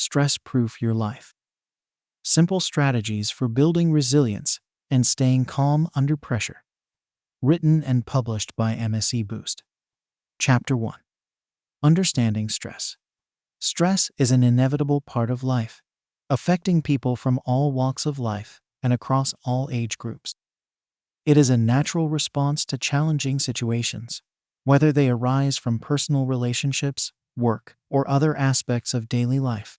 stress-proof your life. Simple strategies for building resilience and staying calm under pressure. Written and published by MSE Boost. Chapter 1. Understanding stress. Stress is an inevitable part of life, affecting people from all walks of life and across all age groups. It is a natural response to challenging situations, whether they arise from personal relationships, work, or other aspects of daily life.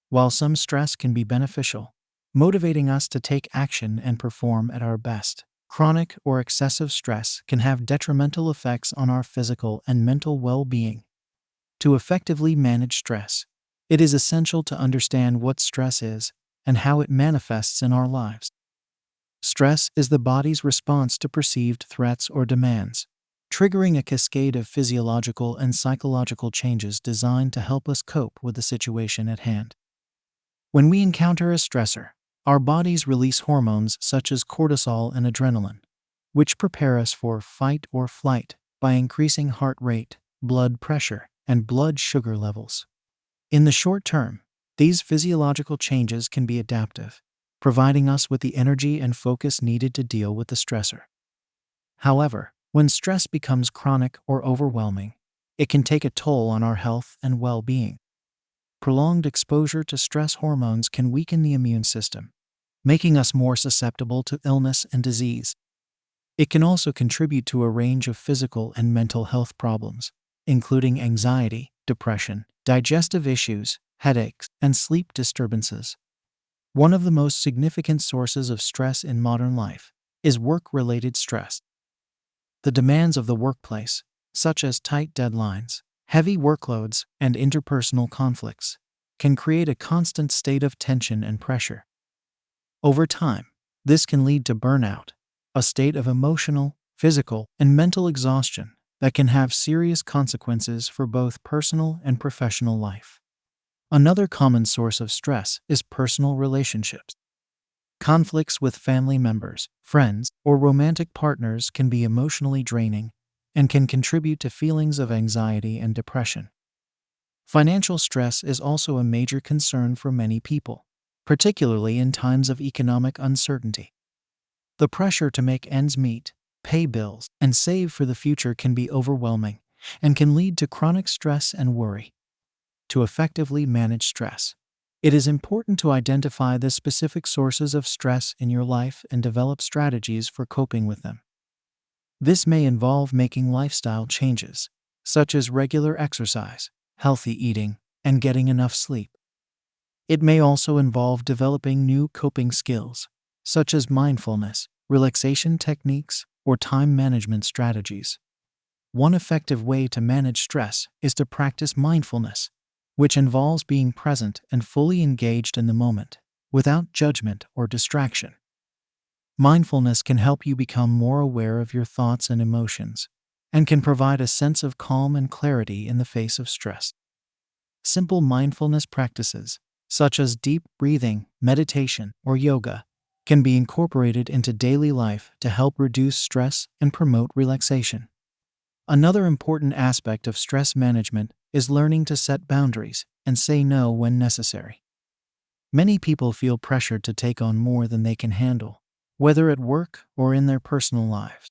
While some stress can be beneficial, motivating us to take action and perform at our best, chronic or excessive stress can have detrimental effects on our physical and mental well-being. To effectively manage stress, it is essential to understand what stress is and how it manifests in our lives. Stress is the body's response to perceived threats or demands, triggering a cascade of physiological and psychological changes designed to help us cope with the situation at hand. When we encounter a stressor, our bodies release hormones such as cortisol and adrenaline, which prepare us for fight or flight by increasing heart rate, blood pressure, and blood sugar levels. In the short term, these physiological changes can be adaptive, providing us with the energy and focus needed to deal with the stressor. However, when stress becomes chronic or overwhelming, it can take a toll on our health and well-being. Prolonged exposure to stress hormones can weaken the immune system, making us more susceptible to illness and disease. It can also contribute to a range of physical and mental health problems, including anxiety, depression, digestive issues, headaches, and sleep disturbances. One of the most significant sources of stress in modern life is work-related stress. The demands of the workplace, such as tight deadlines, heavy workloads, and interpersonal conflicts, can create a constant state of tension and pressure. Over time, this can lead to burnout, a state of emotional, physical, and mental exhaustion that can have serious consequences for both personal and professional life. Another common source of stress is personal relationships. Conflicts with family members, friends, or romantic partners can be emotionally draining and can contribute to feelings of anxiety and depression. Financial stress is also a major concern for many people, particularly in times of economic uncertainty. The pressure to make ends meet, pay bills, and save for the future can be overwhelming and can lead to chronic stress and worry. To effectively manage stress, it is important to identify the specific sources of stress in your life and develop strategies for coping with them. This may involve making lifestyle changes, such as regular exercise, healthy eating, and getting enough sleep. It may also involve developing new coping skills, such as mindfulness, relaxation techniques, or time management strategies. One effective way to manage stress is to practice mindfulness, which involves being present and fully engaged in the moment, without judgment or distraction. Mindfulness can help you become more aware of your thoughts and emotions, and can provide a sense of calm and clarity in the face of stress. Simple mindfulness practices, such as deep breathing, meditation, or yoga, can be incorporated into daily life to help reduce stress and promote relaxation. Another important aspect of stress management is learning to set boundaries and say no when necessary. Many people feel pressured to take on more than they can handle, whether at work or in their personal lives.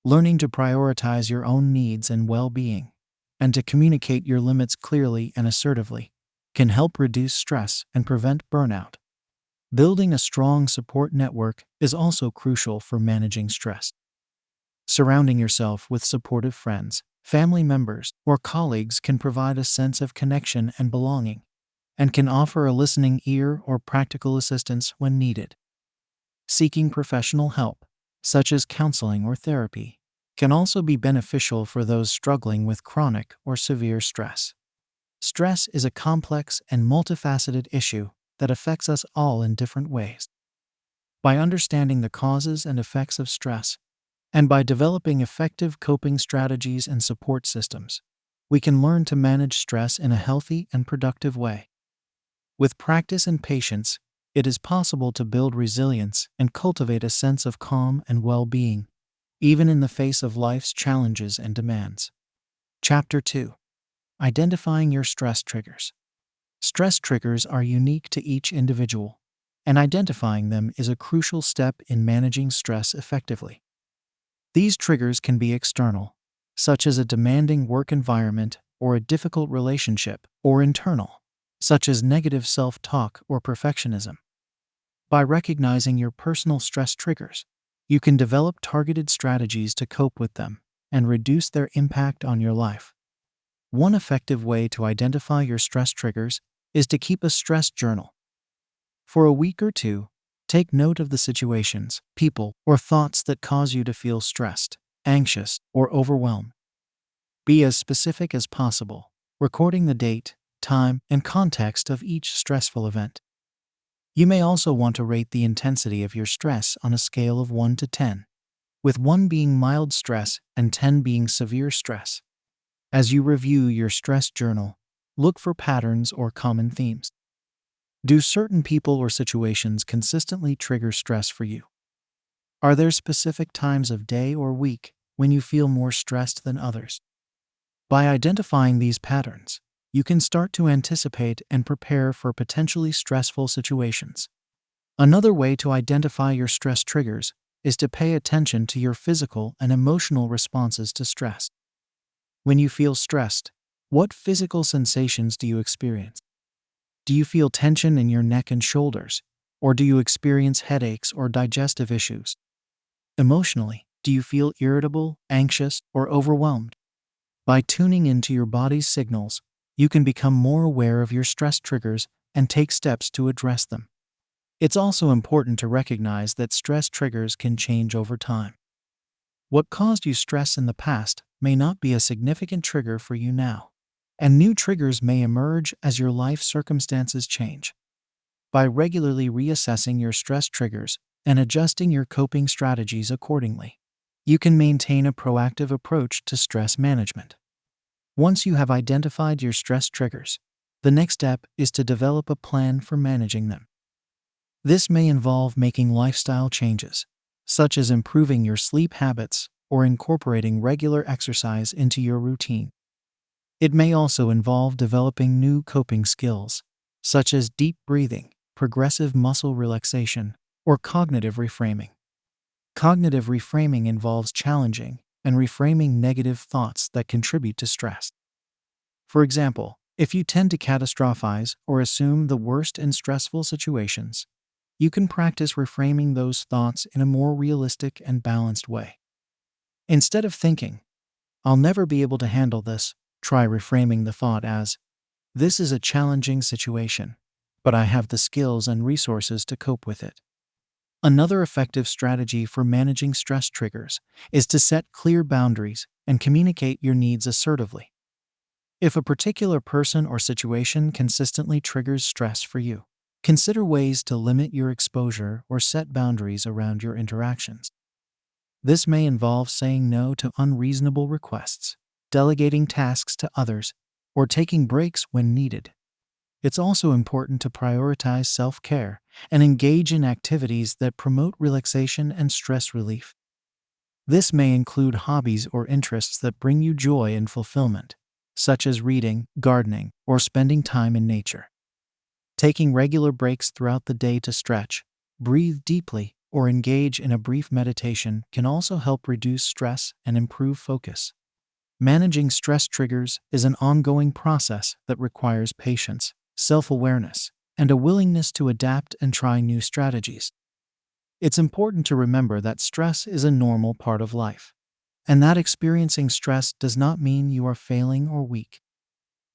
Learning to prioritize your own needs and well-being, and to communicate your limits clearly and assertively, can help reduce stress and prevent burnout. Building a strong support network is also crucial for managing stress. Surrounding yourself with supportive friends, family members, or colleagues can provide a sense of connection and belonging, and can offer a listening ear or practical assistance when needed. Seeking professional help, such as counseling or therapy, can also be beneficial for those struggling with chronic or severe stress. Stress is a complex and multifaceted issue that affects us all in different ways. By understanding the causes and effects of stress, and by developing effective coping strategies and support systems, we can learn to manage stress in a healthy and productive way. With practice and patience, it is possible to build resilience and cultivate a sense of calm and well-being, even in the face of life's challenges and demands. Chapter 2. Identifying your stress triggers. Stress triggers are unique to each individual, and identifying them is a crucial step in managing stress effectively. These triggers can be external, such as a demanding work environment or a difficult relationship, or internal, such as negative self-talk or perfectionism. By recognizing your personal stress triggers, you can develop targeted strategies to cope with them and reduce their impact on your life. One effective way to identify your stress triggers is to keep a stress journal. For a week or two, take note of the situations, people, or thoughts that cause you to feel stressed, anxious, or overwhelmed. Be as specific as possible, recording the date, time, and context of each stressful event. You may also want to rate the intensity of your stress on a scale of 1 to 10, with 1 being mild stress and 10 being severe stress. As you review your stress journal, look for patterns or common themes. Do certain people or situations consistently trigger stress for you? Are there specific times of day or week when you feel more stressed than others? By identifying these patterns, you can start to anticipate and prepare for potentially stressful situations. Another way to identify your stress triggers is to pay attention to your physical and emotional responses to stress. When you feel stressed, what physical sensations do you experience? Do you feel tension in your neck and shoulders, or do you experience headaches or digestive issues? Emotionally, do you feel irritable, anxious, or overwhelmed? By tuning into your body's signals, you can become more aware of your stress triggers and take steps to address them. It's also important to recognize that stress triggers can change over time. What caused you stress in the past may not be a significant trigger for you now, and new triggers may emerge as your life circumstances change. By regularly reassessing your stress triggers and adjusting your coping strategies accordingly, you can maintain a proactive approach to stress management. Once you have identified your stress triggers, the next step is to develop a plan for managing them. This may involve making lifestyle changes, such as improving your sleep habits or incorporating regular exercise into your routine. It may also involve developing new coping skills, such as deep breathing, progressive muscle relaxation, or cognitive reframing. Cognitive reframing involves challenging and reframing negative thoughts that contribute to stress. For example, if you tend to catastrophize or assume the worst in stressful situations, you can practice reframing those thoughts in a more realistic and balanced way. Instead of thinking, "I'll never be able to handle this," try reframing the thought as, "This is a challenging situation, but I have the skills and resources to cope with it." Another effective strategy for managing stress triggers is to set clear boundaries and communicate your needs assertively. If a particular person or situation consistently triggers stress for you, consider ways to limit your exposure or set boundaries around your interactions. This may involve saying no to unreasonable requests, delegating tasks to others, or taking breaks when needed. It's also important to prioritize self-care and engage in activities that promote relaxation and stress relief. This may include hobbies or interests that bring you joy and fulfillment, such as reading, gardening, or spending time in nature. Taking regular breaks throughout the day to stretch, breathe deeply, or engage in a brief meditation can also help reduce stress and improve focus. Managing stress triggers is an ongoing process that requires patience, self-awareness, and a willingness to adapt and try new strategies. It's important to remember that stress is a normal part of life, and that experiencing stress does not mean you are failing or weak.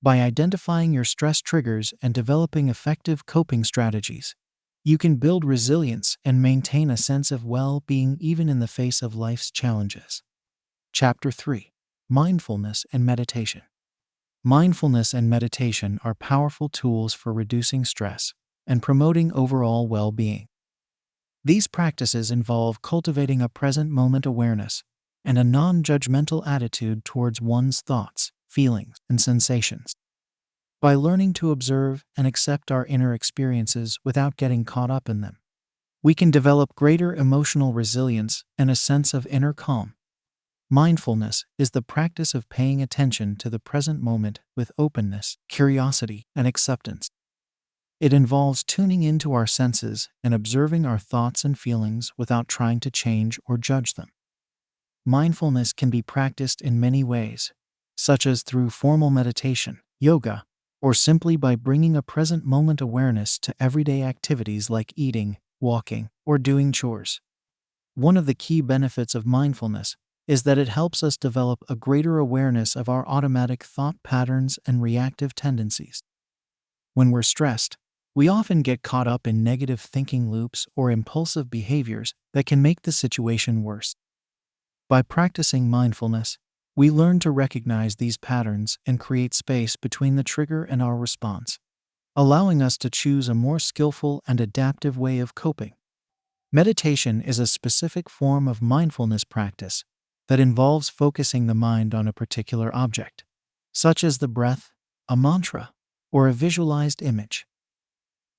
By identifying your stress triggers and developing effective coping strategies, you can build resilience and maintain a sense of well-being even in the face of life's challenges. Chapter 3: Mindfulness and Meditation. Mindfulness and meditation are powerful tools for reducing stress and promoting overall well-being. These practices involve cultivating a present moment awareness and a non-judgmental attitude towards one's thoughts, feelings, and sensations. By learning to observe and accept our inner experiences without getting caught up in them, we can develop greater emotional resilience and a sense of inner calm. Mindfulness is the practice of paying attention to the present moment with openness, curiosity, and acceptance. It involves tuning into our senses and observing our thoughts and feelings without trying to change or judge them. Mindfulness can be practiced in many ways, such as through formal meditation, yoga, or simply by bringing a present moment awareness to everyday activities like eating, walking, or doing chores. One of the key benefits of mindfulness is that it helps us develop a greater awareness of our automatic thought patterns and reactive tendencies. When we're stressed, we often get caught up in negative thinking loops or impulsive behaviors that can make the situation worse. By practicing mindfulness, we learn to recognize these patterns and create space between the trigger and our response, allowing us to choose a more skillful and adaptive way of coping. Meditation is a specific form of mindfulness practice that involves focusing the mind on a particular object, such as the breath, a mantra, or a visualized image.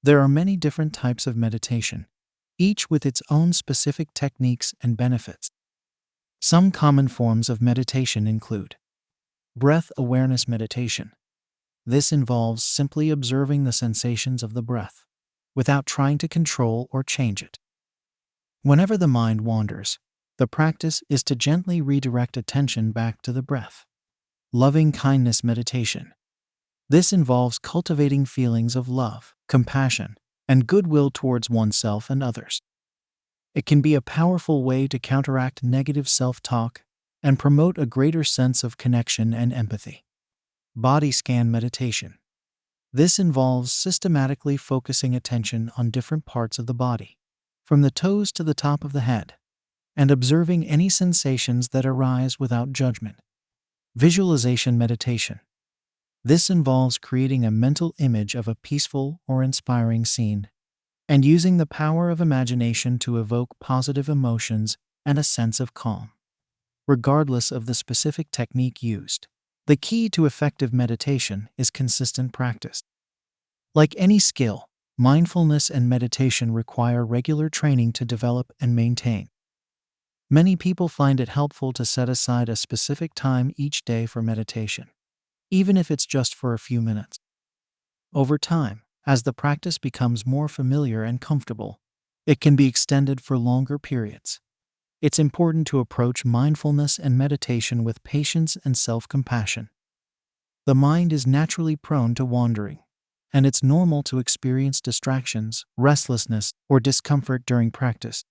There are many different types of meditation, each with its own specific techniques and benefits. Some common forms of meditation include breath awareness meditation. This involves simply observing the sensations of the breath, without trying to control or change it. Whenever the mind wanders, the practice is to gently redirect attention back to the breath. Loving kindness meditation. This involves cultivating feelings of love, compassion, and goodwill towards oneself and others. It can be a powerful way to counteract negative self-talk and promote a greater sense of connection and empathy. Body scan meditation. This involves systematically focusing attention on different parts of the body, from the toes to the top of the head, and observing any sensations that arise without judgment. Visualization meditation. This involves creating a mental image of a peaceful or inspiring scene, and using the power of imagination to evoke positive emotions and a sense of calm. Regardless of the specific technique used, the key to effective meditation is consistent practice. Like any skill, mindfulness and meditation require regular training to develop and maintain. Many people find it helpful to set aside a specific time each day for meditation, even if it's just for a few minutes. Over time, as the practice becomes more familiar and comfortable, it can be extended for longer periods. It's important to approach mindfulness and meditation with patience and self-compassion. The mind is naturally prone to wandering, and it's normal to experience distractions, restlessness, or discomfort during practice.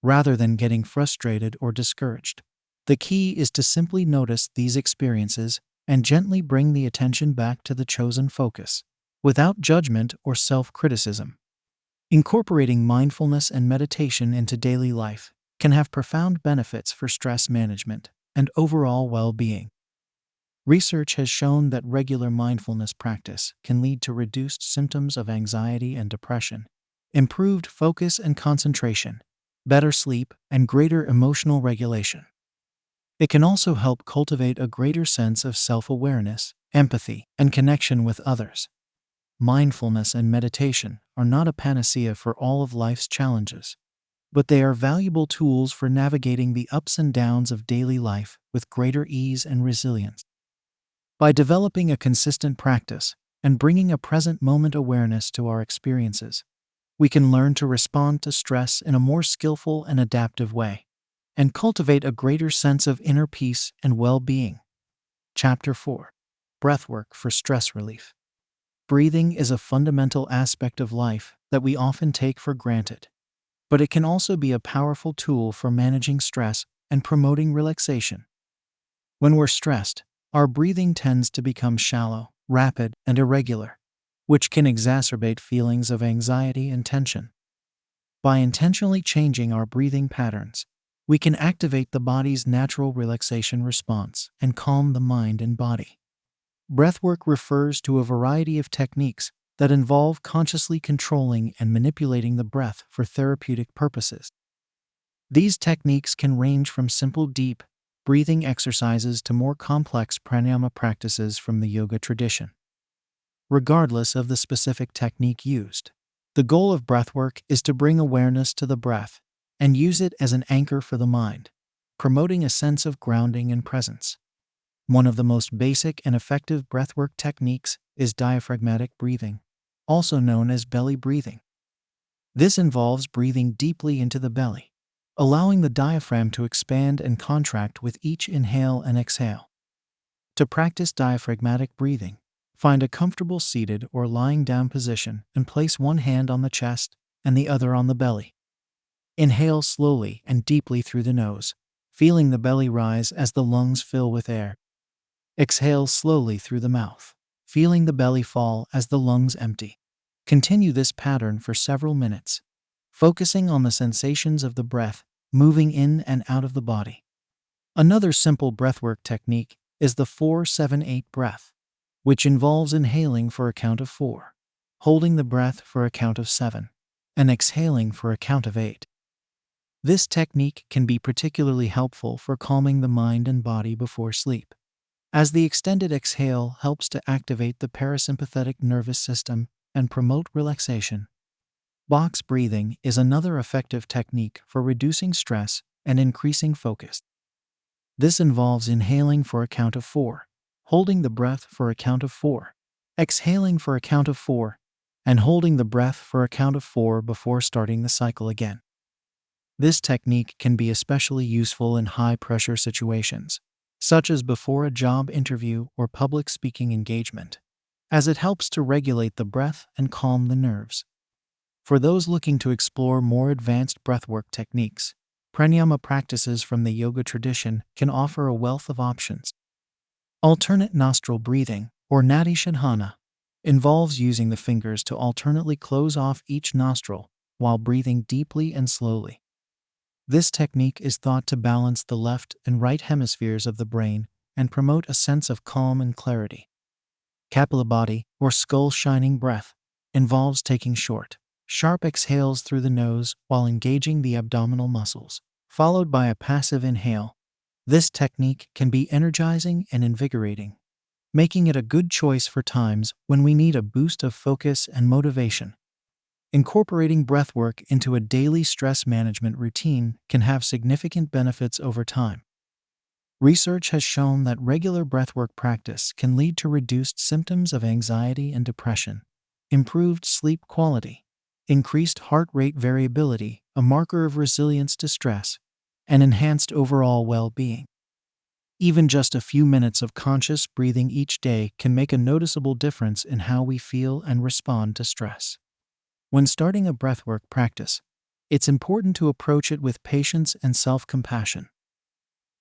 Rather than getting frustrated or discouraged, the key is to simply notice these experiences and gently bring the attention back to the chosen focus, without judgment or self-criticism. Incorporating mindfulness and meditation into daily life can have profound benefits for stress management and overall well-being. Research has shown that regular mindfulness practice can lead to reduced symptoms of anxiety and depression, improved focus and concentration, better sleep, and greater emotional regulation. It can also help cultivate a greater sense of self-awareness, empathy, and connection with others. Mindfulness and meditation are not a panacea for all of life's challenges, but they are valuable tools for navigating the ups and downs of daily life with greater ease and resilience. By developing a consistent practice and bringing a present moment awareness to our experiences, we can learn to respond to stress in a more skillful and adaptive way, and cultivate a greater sense of inner peace and well-being. Chapter 4. Breathwork for stress relief. Breathing is a fundamental aspect of life that we often take for granted, but it can also be a powerful tool for managing stress and promoting relaxation. When we're stressed, our breathing tends to become shallow, rapid, and irregular, which can exacerbate feelings of anxiety and tension. By intentionally changing our breathing patterns, we can activate the body's natural relaxation response and calm the mind and body. Breathwork refers to a variety of techniques that involve consciously controlling and manipulating the breath for therapeutic purposes. These techniques can range from simple deep breathing exercises to more complex pranayama practices from the yoga tradition. Regardless of the specific technique used, the goal of breathwork is to bring awareness to the breath and use it as an anchor for the mind. promoting a sense of grounding and presence. One of the most basic and effective breathwork techniques is diaphragmatic breathing, also known as belly breathing. This involves breathing deeply into the belly, allowing the diaphragm to expand and contract with each inhale and exhale. To practice diaphragmatic breathing, find a comfortable seated or lying down position and place one hand on the chest and the other on the belly. Inhale slowly and deeply through the nose, feeling the belly rise as the lungs fill with air. Exhale slowly through the mouth, feeling the belly fall as the lungs empty. Continue this pattern for several minutes, focusing on the sensations of the breath moving in and out of the body. Another simple breathwork technique is the 4-7-8 breath, which involves inhaling for a count of 4, holding the breath for a count of 7, and exhaling for a count of 8. This technique can be particularly helpful for calming the mind and body before sleep, as the extended exhale helps to activate the parasympathetic nervous system and promote relaxation. Box breathing is another effective technique for reducing stress and increasing focus. This involves inhaling for a count of 4, holding the breath for a count of 4, exhaling for a count of 4, and holding the breath for a count of 4 before starting the cycle again. This technique can be especially useful in high-pressure situations, such as before a job interview or public speaking engagement, as it helps to regulate the breath and calm the nerves. For those looking to explore more advanced breathwork techniques, pranayama practices from the yoga tradition can offer a wealth of options. Alternate nostril breathing, or nadi shodhana, involves using the fingers to alternately close off each nostril while breathing deeply and slowly. This technique is thought to balance the left and right hemispheres of the brain and promote a sense of calm and clarity. Kapalabhati, or skull shining breath, involves taking short, sharp exhales through the nose while engaging the abdominal muscles, followed by a passive inhale. This technique can be energizing and invigorating, making it a good choice for times when we need a boost of focus and motivation. Incorporating breathwork into a daily stress management routine can have significant benefits over time. Research has shown that regular breathwork practice can lead to reduced symptoms of anxiety and depression, improved sleep quality, increased heart rate variability, a marker of resilience to stress, and enhanced overall well-being. Even just a few minutes of conscious breathing each day can make a noticeable difference in how we feel and respond to stress. When starting a breathwork practice, it's important to approach it with patience and self-compassion.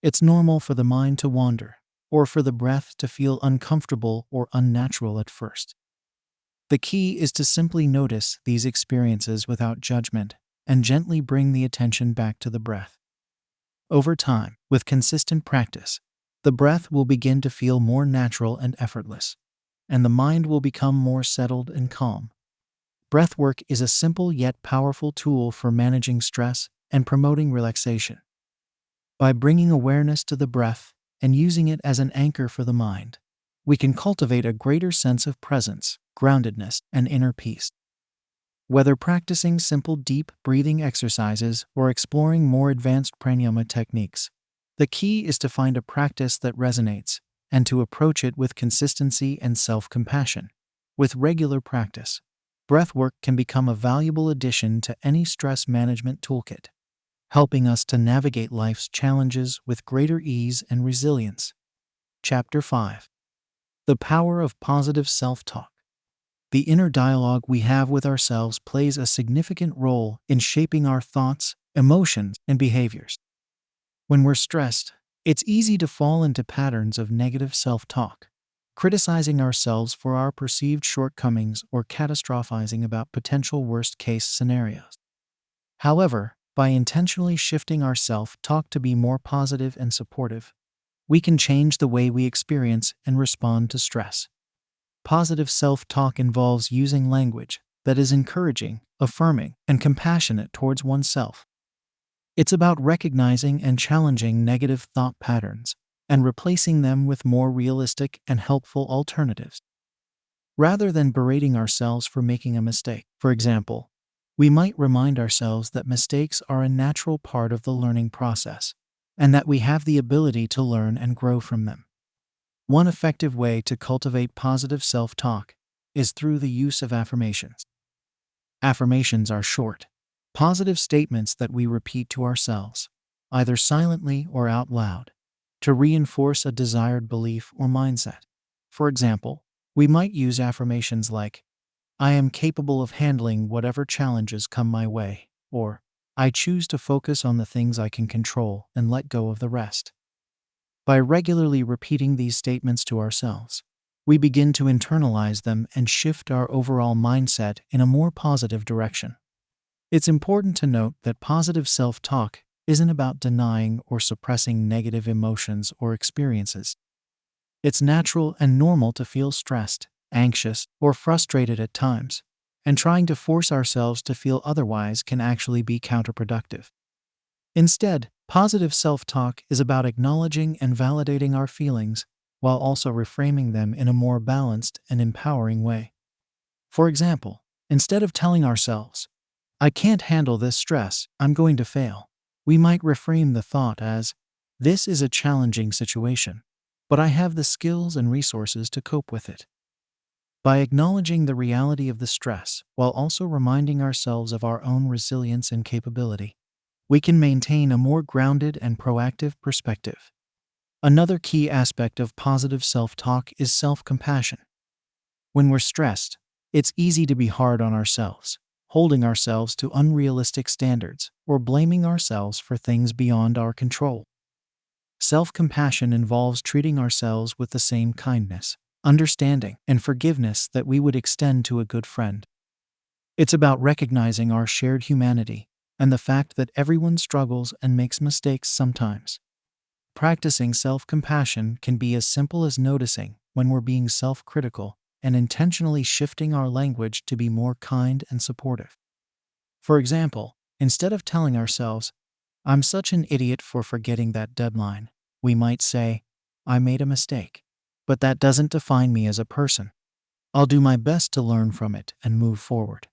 It's normal for the mind to wander, or for the breath to feel uncomfortable or unnatural at first. The key is to simply notice these experiences without judgment and gently bring the attention back to the breath. Over time, with consistent practice, the breath will begin to feel more natural and effortless, and the mind will become more settled and calm. Breathwork is a simple yet powerful tool for managing stress and promoting relaxation. By bringing awareness to the breath and using it as an anchor for the mind, we can cultivate a greater sense of presence, groundedness, and inner peace. Whether practicing simple deep breathing exercises or exploring more advanced pranayama techniques, the key is to find a practice that resonates and to approach it with consistency and self-compassion. With regular practice, breathwork can become a valuable addition to any stress management toolkit, helping us to navigate life's challenges with greater ease and resilience. Chapter 5. The Power of Positive Self-Talk. The inner dialogue we have with ourselves plays a significant role in shaping our thoughts, emotions, and behaviors. When we're stressed, it's easy to fall into patterns of negative self-talk, criticizing ourselves for our perceived shortcomings or catastrophizing about potential worst-case scenarios. However, by intentionally shifting our self-talk to be more positive and supportive, we can change the way we experience and respond to stress. Positive self-talk involves using language that is encouraging, affirming, and compassionate towards oneself. It's about recognizing and challenging negative thought patterns and replacing them with more realistic and helpful alternatives. Rather than berating ourselves for making a mistake, for example, we might remind ourselves that mistakes are a natural part of the learning process, and that we have the ability to learn and grow from them. One effective way to cultivate positive self-talk is through the use of affirmations. Affirmations are short, positive statements that we repeat to ourselves, either silently or out loud, to reinforce a desired belief or mindset. For example, we might use affirmations like, "I am capable of handling whatever challenges come my way," or "I choose to focus on the things I can control and let go of the rest." By regularly repeating these statements to ourselves, we begin to internalize them and shift our overall mindset in a more positive direction. It's important to note that positive self-talk isn't about denying or suppressing negative emotions or experiences. It's natural and normal to feel stressed, anxious, or frustrated at times, and trying to force ourselves to feel otherwise can actually be counterproductive. Instead, positive self-talk is about acknowledging and validating our feelings while also reframing them in a more balanced and empowering way. For example, instead of telling ourselves, "I can't handle this stress, I'm going to fail," we might reframe the thought as, "This is a challenging situation, but I have the skills and resources to cope with it." By acknowledging the reality of the stress while also reminding ourselves of our own resilience and capability, we can maintain a more grounded and proactive perspective. Another key aspect of positive self-talk is self-compassion. When we're stressed, it's easy to be hard on ourselves, holding ourselves to unrealistic standards or blaming ourselves for things beyond our control. Self-compassion involves treating ourselves with the same kindness, understanding, and forgiveness that we would extend to a good friend. It's about recognizing our shared humanity and the fact that everyone struggles and makes mistakes sometimes. Practicing self-compassion can be as simple as noticing when we're being self-critical and intentionally shifting our language to be more kind and supportive. For example, instead of telling ourselves, "I'm such an idiot for forgetting that deadline," we might say, "I made a mistake, but that doesn't define me as a person. I'll do my best to learn from it and move forward."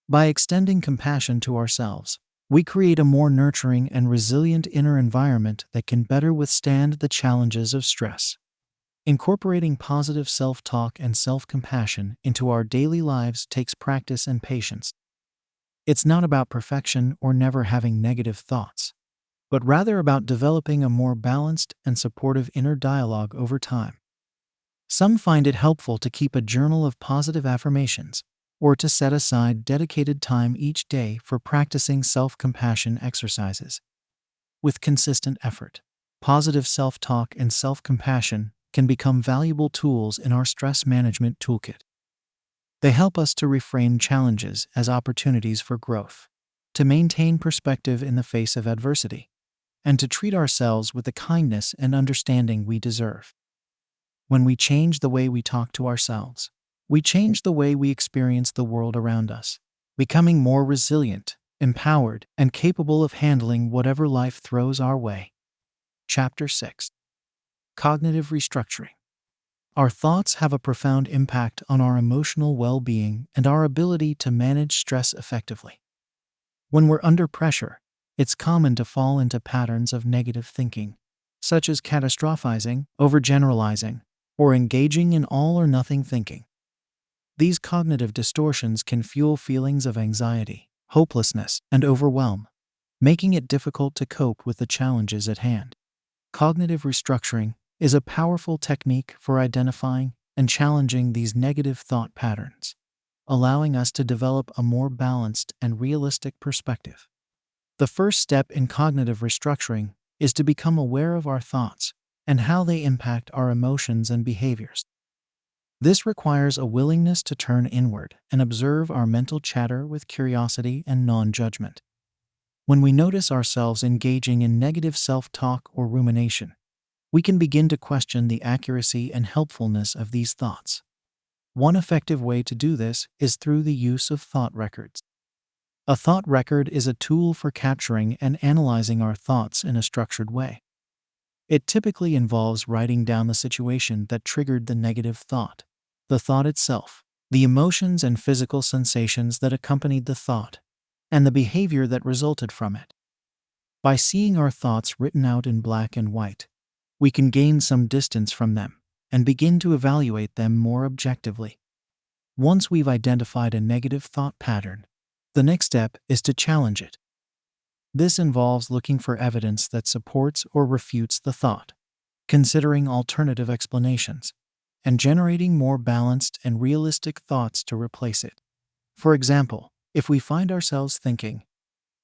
By extending compassion to ourselves, we create a more nurturing and resilient inner environment that can better withstand the challenges of stress. Incorporating positive self-talk and self-compassion into our daily lives takes practice and patience. It's not about perfection or never having negative thoughts, but rather about developing a more balanced and supportive inner dialogue over time. Some find it helpful to keep a journal of positive affirmations, or to set aside dedicated time each day for practicing self-compassion exercises. With consistent effort, positive self-talk and self-compassion can become valuable tools in our stress management toolkit. They help us to reframe challenges as opportunities for growth, to maintain perspective in the face of adversity, and to treat ourselves with the kindness and understanding we deserve. When we change the way we talk to ourselves, we change the way we experience the world around us, becoming more resilient, empowered, and capable of handling whatever life throws our way. Chapter 6. Cognitive Restructuring. Our thoughts have a profound impact on our emotional well-being and our ability to manage stress effectively. When we're under pressure, it's common to fall into patterns of negative thinking, such as catastrophizing, overgeneralizing, or engaging in all-or-nothing thinking. These cognitive distortions can fuel feelings of anxiety, hopelessness, and overwhelm, making it difficult to cope with the challenges at hand. Cognitive restructuring is a powerful technique for identifying and challenging these negative thought patterns, allowing us to develop a more balanced and realistic perspective. The first step in cognitive restructuring is to become aware of our thoughts and how they impact our emotions and behaviors. This requires a willingness to turn inward and observe our mental chatter with curiosity and non-judgment. When we notice ourselves engaging in negative self-talk or rumination, we can begin to question the accuracy and helpfulness of these thoughts. One effective way to do this is through the use of thought records. A thought record is a tool for capturing and analyzing our thoughts in a structured way. It typically involves writing down the situation that triggered the negative thought, the thought itself, the emotions and physical sensations that accompanied the thought, and the behavior that resulted from it. By seeing our thoughts written out in black and white, we can gain some distance from them and begin to evaluate them more objectively. Once we've identified a negative thought pattern, the next step is to challenge it. This involves looking for evidence that supports or refutes the thought, considering alternative explanations, and generating more balanced and realistic thoughts to replace it. For example, if we find ourselves thinking,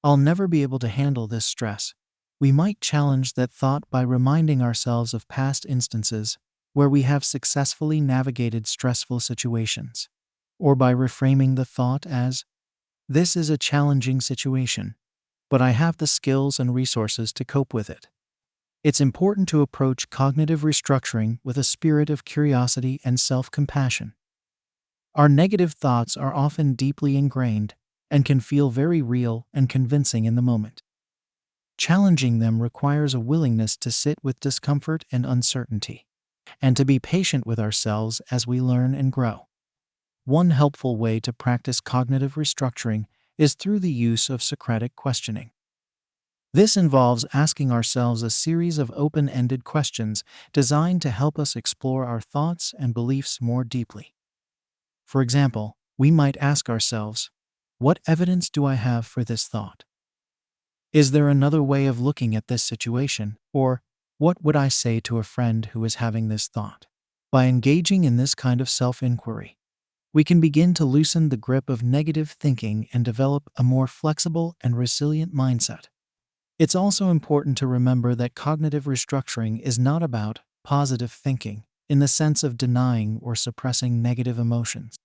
"I'll never be able to handle this stress," we might challenge that thought by reminding ourselves of past instances where we have successfully navigated stressful situations, or by reframing the thought as, "This is a challenging situation, but I have the skills and resources to cope with it." It's important to approach cognitive restructuring with a spirit of curiosity and self-compassion. Our negative thoughts are often deeply ingrained and can feel very real and convincing in the moment. Challenging them requires a willingness to sit with discomfort and uncertainty, and to be patient with ourselves as we learn and grow. One helpful way to practice cognitive restructuring is through the use of Socratic questioning. This involves asking ourselves a series of open-ended questions designed to help us explore our thoughts and beliefs more deeply. For example, we might ask ourselves, "What evidence do I have for this thought? Is there another way of looking at this situation?" Or, "What would I say to a friend who is having this thought?" By engaging in this kind of self-inquiry, we can begin to loosen the grip of negative thinking and develop a more flexible and resilient mindset. It's also important to remember that cognitive restructuring is not about positive thinking in the sense of denying or suppressing negative emotions.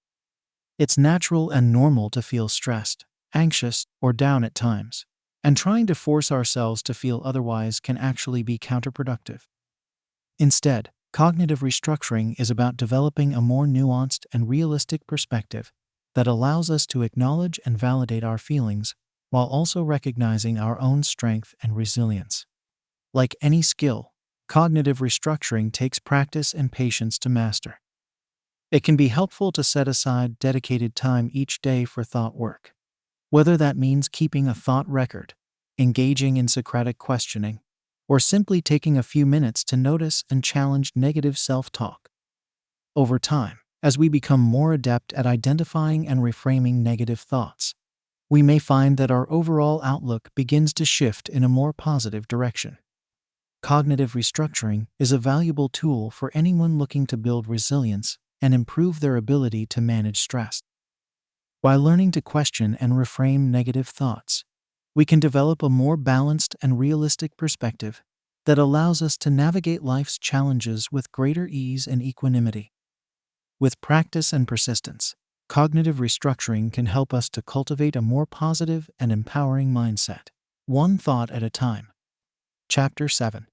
It's natural and normal to feel stressed, anxious, or down at times, and trying to force ourselves to feel otherwise can actually be counterproductive. Instead, cognitive restructuring is about developing a more nuanced and realistic perspective that allows us to acknowledge and validate our feelings while also recognizing our own strength and resilience. Like any skill, cognitive restructuring takes practice and patience to master. It can be helpful to set aside dedicated time each day for thought work, whether that means keeping a thought record, engaging in Socratic questioning, or simply taking a few minutes to notice and challenge negative self-talk. Over time, as we become more adept at identifying and reframing negative thoughts, we may find that our overall outlook begins to shift in a more positive direction. Cognitive restructuring is a valuable tool for anyone looking to build resilience and improve their ability to manage stress. By learning to question and reframe negative thoughts, we can develop a more balanced and realistic perspective that allows us to navigate life's challenges with greater ease and equanimity. With practice and persistence, cognitive restructuring can help us to cultivate a more positive and empowering mindset, one thought at a time. Chapter 7.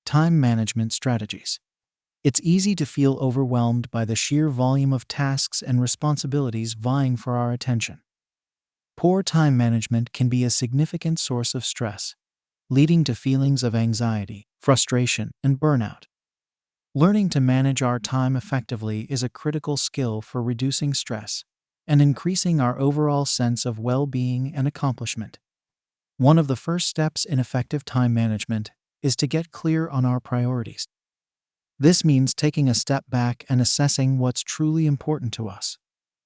Time Management Strategies. It's easy to feel overwhelmed by the sheer volume of tasks and responsibilities vying for our attention. Poor time management can be a significant source of stress, leading to feelings of anxiety, frustration, and burnout. Learning to manage our time effectively is a critical skill for reducing stress and increasing our overall sense of well-being and accomplishment. One of the first steps in effective time management is to get clear on our priorities. This means taking a step back and assessing what's truly important to us,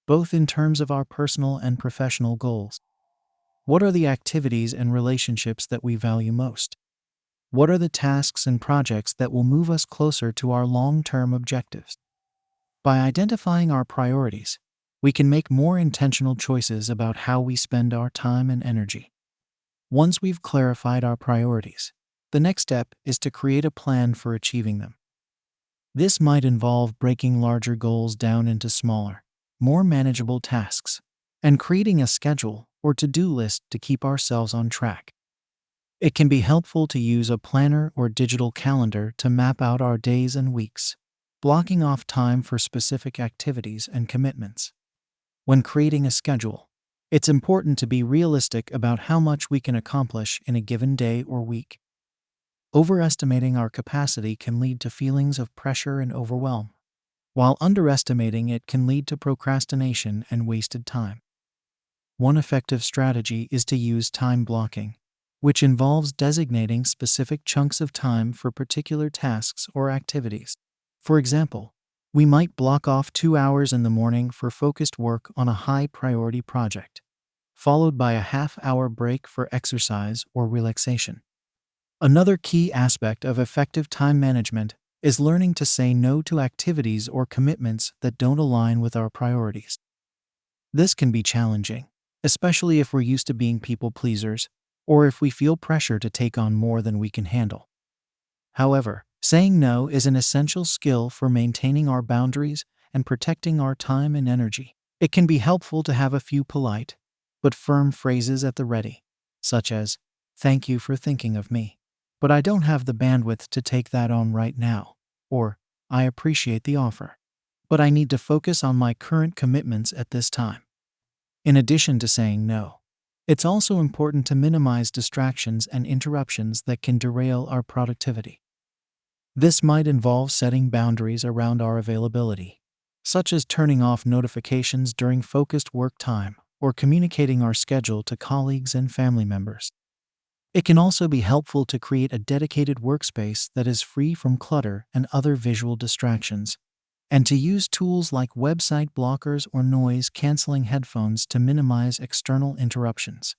both in terms of our personal and professional goals. What are the activities and relationships that we value most? What are the tasks and projects that will move us closer to our long-term objectives? By identifying our priorities, we can make more intentional choices about how we spend our time and energy. Once we've clarified our priorities, the next step is to create a plan for achieving them. This might involve breaking larger goals down into smaller, more manageable tasks, and creating a schedule or to-do list to keep ourselves on track. It can be helpful to use a planner or digital calendar to map out our days and weeks, blocking off time for specific activities and commitments. When creating a schedule, it's important to be realistic about how much we can accomplish in a given day or week. Overestimating our capacity can lead to feelings of pressure and overwhelm, while underestimating it can lead to procrastination and wasted time. One effective strategy is to use time blocking. which involves designating specific chunks of time for particular tasks or activities. For example, we might block off 2 hours in the morning for focused work on a high-priority project, followed by a half-hour break for exercise or relaxation. Another key aspect of effective time management is learning to say no to activities or commitments that don't align with our priorities. This can be challenging, especially if we're used to being people pleasers or if we feel pressure to take on more than we can handle. However, saying no is an essential skill for maintaining our boundaries and protecting our time and energy. It can be helpful to have a few polite but firm phrases at the ready, such as, "Thank you for thinking of me, but I don't have the bandwidth to take that on right now," or "I appreciate the offer, but I need to focus on my current commitments at this time." In addition to saying no, it's also important to minimize distractions and interruptions that can derail our productivity. This might involve setting boundaries around our availability, such as turning off notifications during focused work time or communicating our schedule to colleagues and family members. It can also be helpful to create a dedicated workspace that is free from clutter and other visual distractions, and to use tools like website blockers or noise-canceling headphones to minimize external interruptions.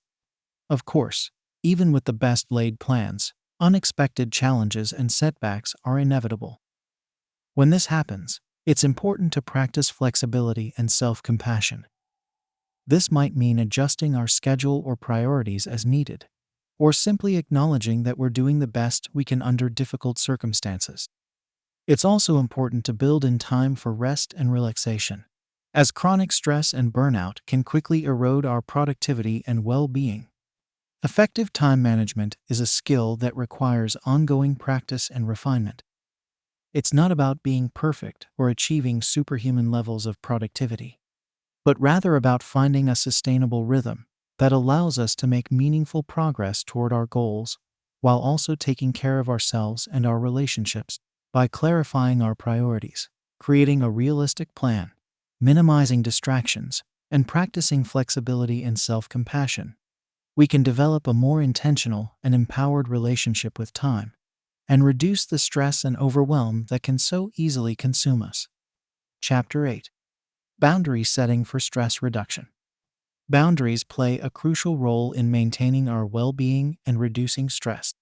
Of course, even with the best laid plans, unexpected challenges and setbacks are inevitable. When this happens, it's important to practice flexibility and self-compassion. This might mean adjusting our schedule or priorities as needed, or simply acknowledging that we're doing the best we can under difficult circumstances. It's also important to build in time for rest and relaxation, as chronic stress and burnout can quickly erode our productivity and well-being. Effective time management is a skill that requires ongoing practice and refinement. It's not about being perfect or achieving superhuman levels of productivity, but rather about finding a sustainable rhythm that allows us to make meaningful progress toward our goals while also taking care of ourselves and our relationships. By clarifying our priorities, creating a realistic plan, minimizing distractions, and practicing flexibility and self-compassion, we can develop a more intentional and empowered relationship with time and reduce the stress and overwhelm that can so easily consume us. Chapter 8. Boundary Setting for Stress Reduction. Boundaries play a crucial role in maintaining our well-being and reducing stress.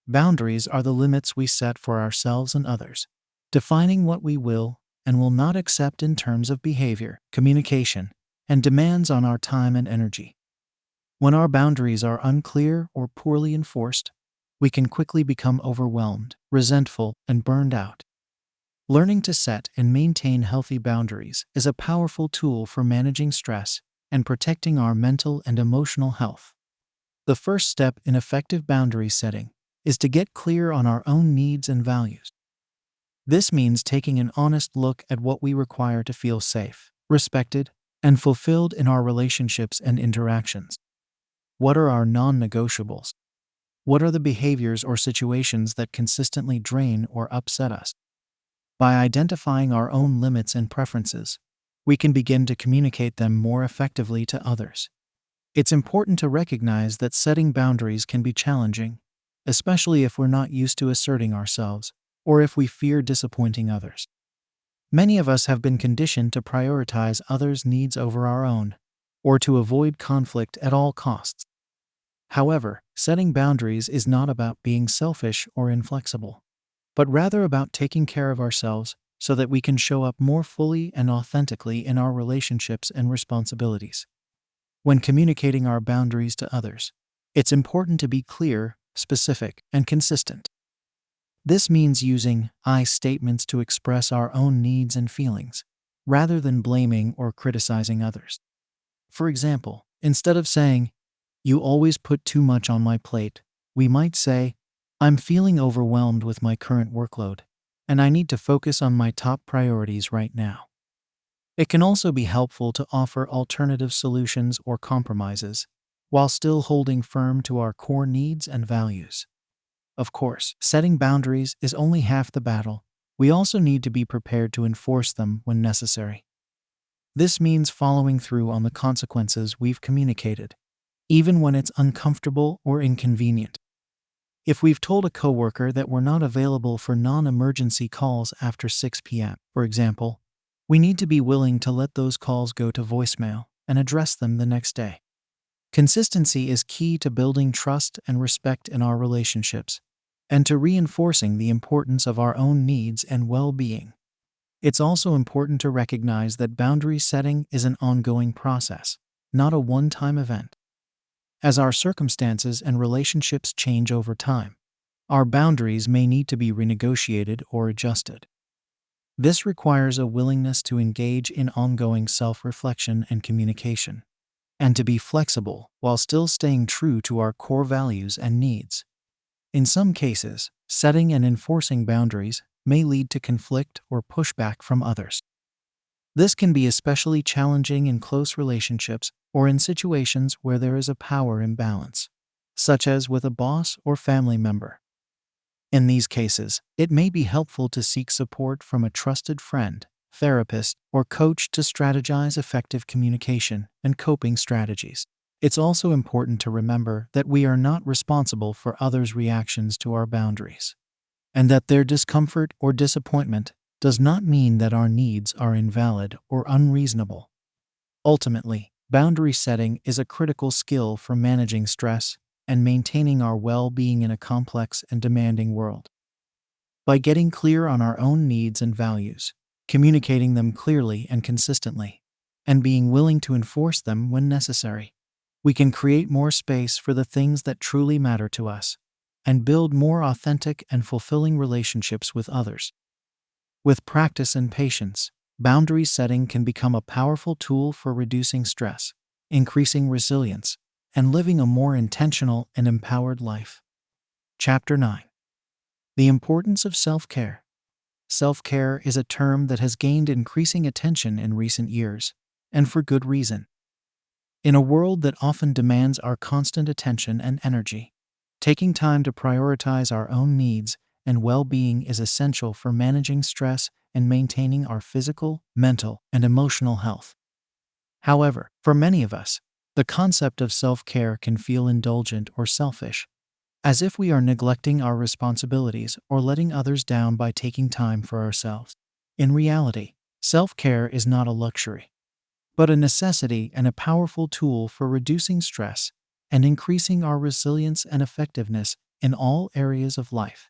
Boundaries are the limits we set for ourselves and others, defining what we will and will not accept in terms of behavior, communication, and demands on our time and energy. When our boundaries are unclear or poorly enforced, we can quickly become overwhelmed, resentful, and burned out. Learning to set and maintain healthy boundaries is a powerful tool for managing stress and protecting our mental and emotional health. The first step in effective boundary setting is to get clear on our own needs and values. This means taking an honest look at what we require to feel safe, respected, and fulfilled in our relationships and interactions. What are our non-negotiables? What are the behaviors or situations that consistently drain or upset us? By identifying our own limits and preferences, we can begin to communicate them more effectively to others. It's important to recognize that setting boundaries can be challenging, especially if we're not used to asserting ourselves or if we fear disappointing others. Many of us have been conditioned to prioritize others' needs over our own, or to avoid conflict at all costs. However, setting boundaries is not about being selfish or inflexible, but rather about taking care of ourselves so that we can show up more fully and authentically in our relationships and responsibilities. When communicating our boundaries to others, it's important to be clear, specific, and consistent. This means using I statements to express our own needs and feelings, rather than blaming or criticizing others. For example, instead of saying, "You always put too much on my plate," we might say, "I'm feeling overwhelmed with my current workload, and I need to focus on my top priorities right now." It can also be helpful to offer alternative solutions or compromises, while still holding firm to our core needs and values. Of course, setting boundaries is only half the battle. We also need to be prepared to enforce them when necessary. This means following through on the consequences we've communicated, even when it's uncomfortable or inconvenient. If we've told a coworker that we're not available for non-emergency calls after 6 p.m., for example, we need to be willing to let those calls go to voicemail and address them the next day. Consistency is key to building trust and respect in our relationships, and to reinforcing the importance of our own needs and well-being. It's also important to recognize that boundary setting is an ongoing process, not a one-time event. As our circumstances and relationships change over time, our boundaries may need to be renegotiated or adjusted. This requires a willingness to engage in ongoing self-reflection and communication, and to be flexible while still staying true to our core values and needs. In some cases, setting and enforcing boundaries may lead to conflict or pushback from others. This can be especially challenging in close relationships or in situations where there is a power imbalance, such as with a boss or family member. In these cases, it may be helpful to seek support from a trusted friend, therapist, or coach to strategize effective communication and coping strategies. It's also important to remember that we are not responsible for others' reactions to our boundaries, and that their discomfort or disappointment does not mean that our needs are invalid or unreasonable. Ultimately, boundary setting is a critical skill for managing stress and maintaining our well-being in a complex and demanding world. By getting clear on our own needs and values, communicating them clearly and consistently, and being willing to enforce them when necessary, we can create more space for the things that truly matter to us and build more authentic and fulfilling relationships with others. With practice and patience, boundary setting can become a powerful tool for reducing stress, increasing resilience, and living a more intentional and empowered life. Chapter 9. The importance of self-care. Self-care is a term that has gained increasing attention in recent years, and for good reason. In a world that often demands our constant attention and energy, taking time to prioritize our own needs and well-being is essential for managing stress and maintaining our physical, mental, and emotional health. However, for many of us, the concept of self-care can feel indulgent or selfish, as if we are neglecting our responsibilities or letting others down by taking time for ourselves. In reality, self-care is not a luxury, but a necessity and a powerful tool for reducing stress and increasing our resilience and effectiveness in all areas of life.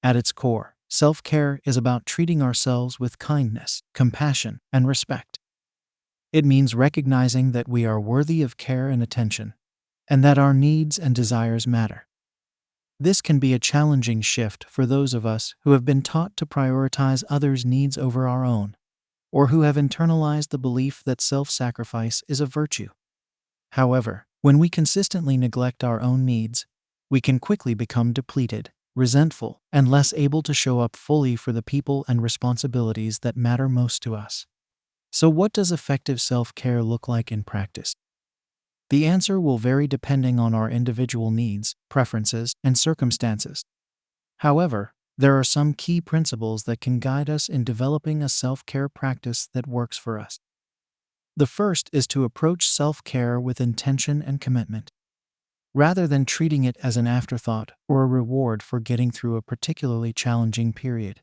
At its core, self-care is about treating ourselves with kindness, compassion, and respect. It means recognizing that we are worthy of care and attention, and that our needs and desires matter. This can be a challenging shift for those of us who have been taught to prioritize others' needs over our own, or who have internalized the belief that self-sacrifice is a virtue. However, when we consistently neglect our own needs, we can quickly become depleted, resentful, and less able to show up fully for the people and responsibilities that matter most to us. So what does effective self-care look like in practice? The answer will vary depending on our individual needs, preferences, and circumstances. However, there are some key principles that can guide us in developing a self-care practice that works for us. The first is to approach self-care with intention and commitment. Rather than treating it as an afterthought or a reward for getting through a particularly challenging period,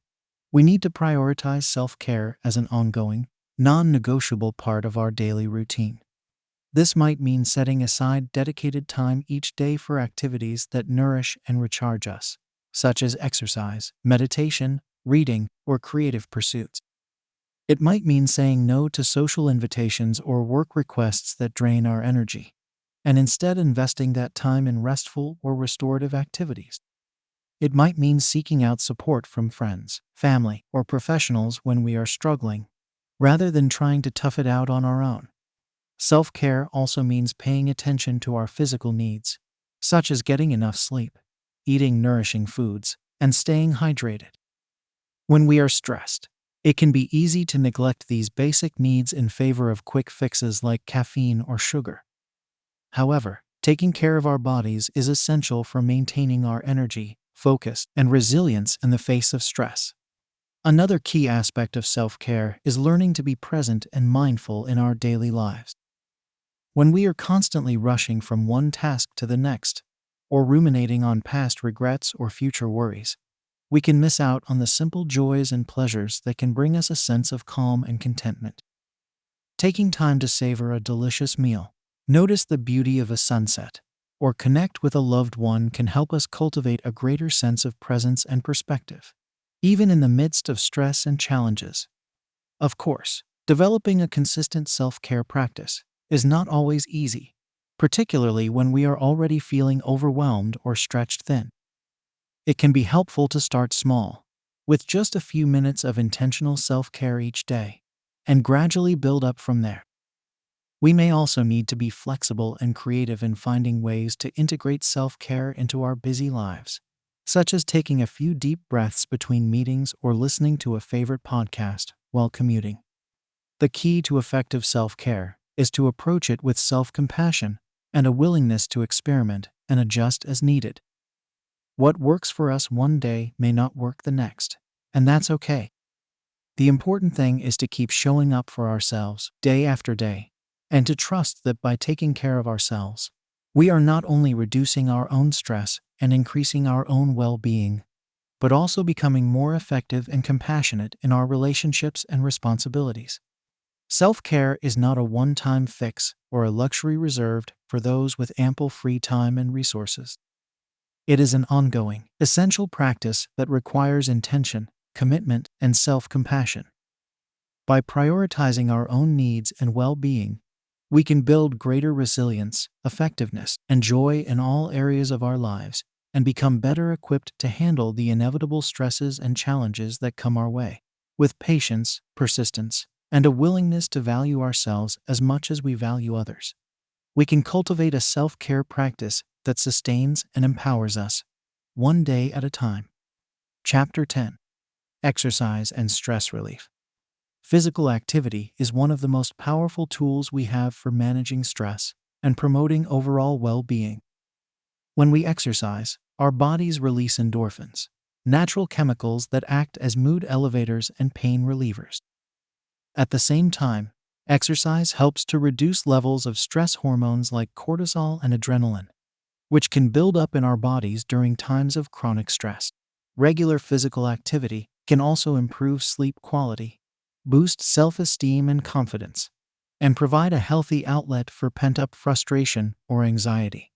we need to prioritize self-care as an ongoing, non-negotiable part of our daily routine. This might mean setting aside dedicated time each day for activities that nourish and recharge us, such as exercise, meditation, reading, or creative pursuits. It might mean saying no to social invitations or work requests that drain our energy, and instead investing that time in restful or restorative activities. It might mean seeking out support from friends, family, or professionals when we are struggling, rather than trying to tough it out on our own. Self-care also means paying attention to our physical needs, such as getting enough sleep, eating nourishing foods, and staying hydrated. When we are stressed, it can be easy to neglect these basic needs in favor of quick fixes like caffeine or sugar. However, taking care of our bodies is essential for maintaining our energy, focus, and resilience in the face of stress. Another key aspect of self-care is learning to be present and mindful in our daily lives. When we are constantly rushing from one task to the next, or ruminating on past regrets or future worries, we can miss out on the simple joys and pleasures that can bring us a sense of calm and contentment. Taking time to savor a delicious meal, notice the beauty of a sunset, or connect with a loved one can help us cultivate a greater sense of presence and perspective, even in the midst of stress and challenges. Of course, developing a consistent self-care practice is not always easy, particularly when we are already feeling overwhelmed or stretched thin. It can be helpful to start small, with just a few minutes of intentional self-care each day, and gradually build up from there. We may also need to be flexible and creative in finding ways to integrate self-care into our busy lives, such as taking a few deep breaths between meetings or listening to a favorite podcast while commuting. The key to effective self-care is to approach it with self-compassion and a willingness to experiment and adjust as needed. What works for us one day may not work the next, and that's okay. The important thing is to keep showing up for ourselves day after day, and to trust that by taking care of ourselves, we are not only reducing our own stress and increasing our own well-being, but also becoming more effective and compassionate in our relationships and responsibilities. Self-care is not a one-time fix or a luxury reserved for those with ample free time and resources. It is an ongoing, essential practice that requires intention, commitment, and self-compassion. By prioritizing our own needs and well-being, we can build greater resilience, effectiveness, and joy in all areas of our lives, and become better equipped to handle the inevitable stresses and challenges that come our way. With patience, persistence, and a willingness to value ourselves as much as we value others, we can cultivate a self-care practice that sustains and empowers us, one day at a time. Chapter 10. Exercise and Stress Relief. Physical activity is one of the most powerful tools we have for managing stress and promoting overall well-being. When we exercise, our bodies release endorphins, natural chemicals that act as mood elevators and pain relievers. At the same time, exercise helps to reduce levels of stress hormones like cortisol and adrenaline, which can build up in our bodies during times of chronic stress. Regular physical activity can also improve sleep quality, boost self-esteem and confidence, and provide a healthy outlet for pent-up frustration or anxiety.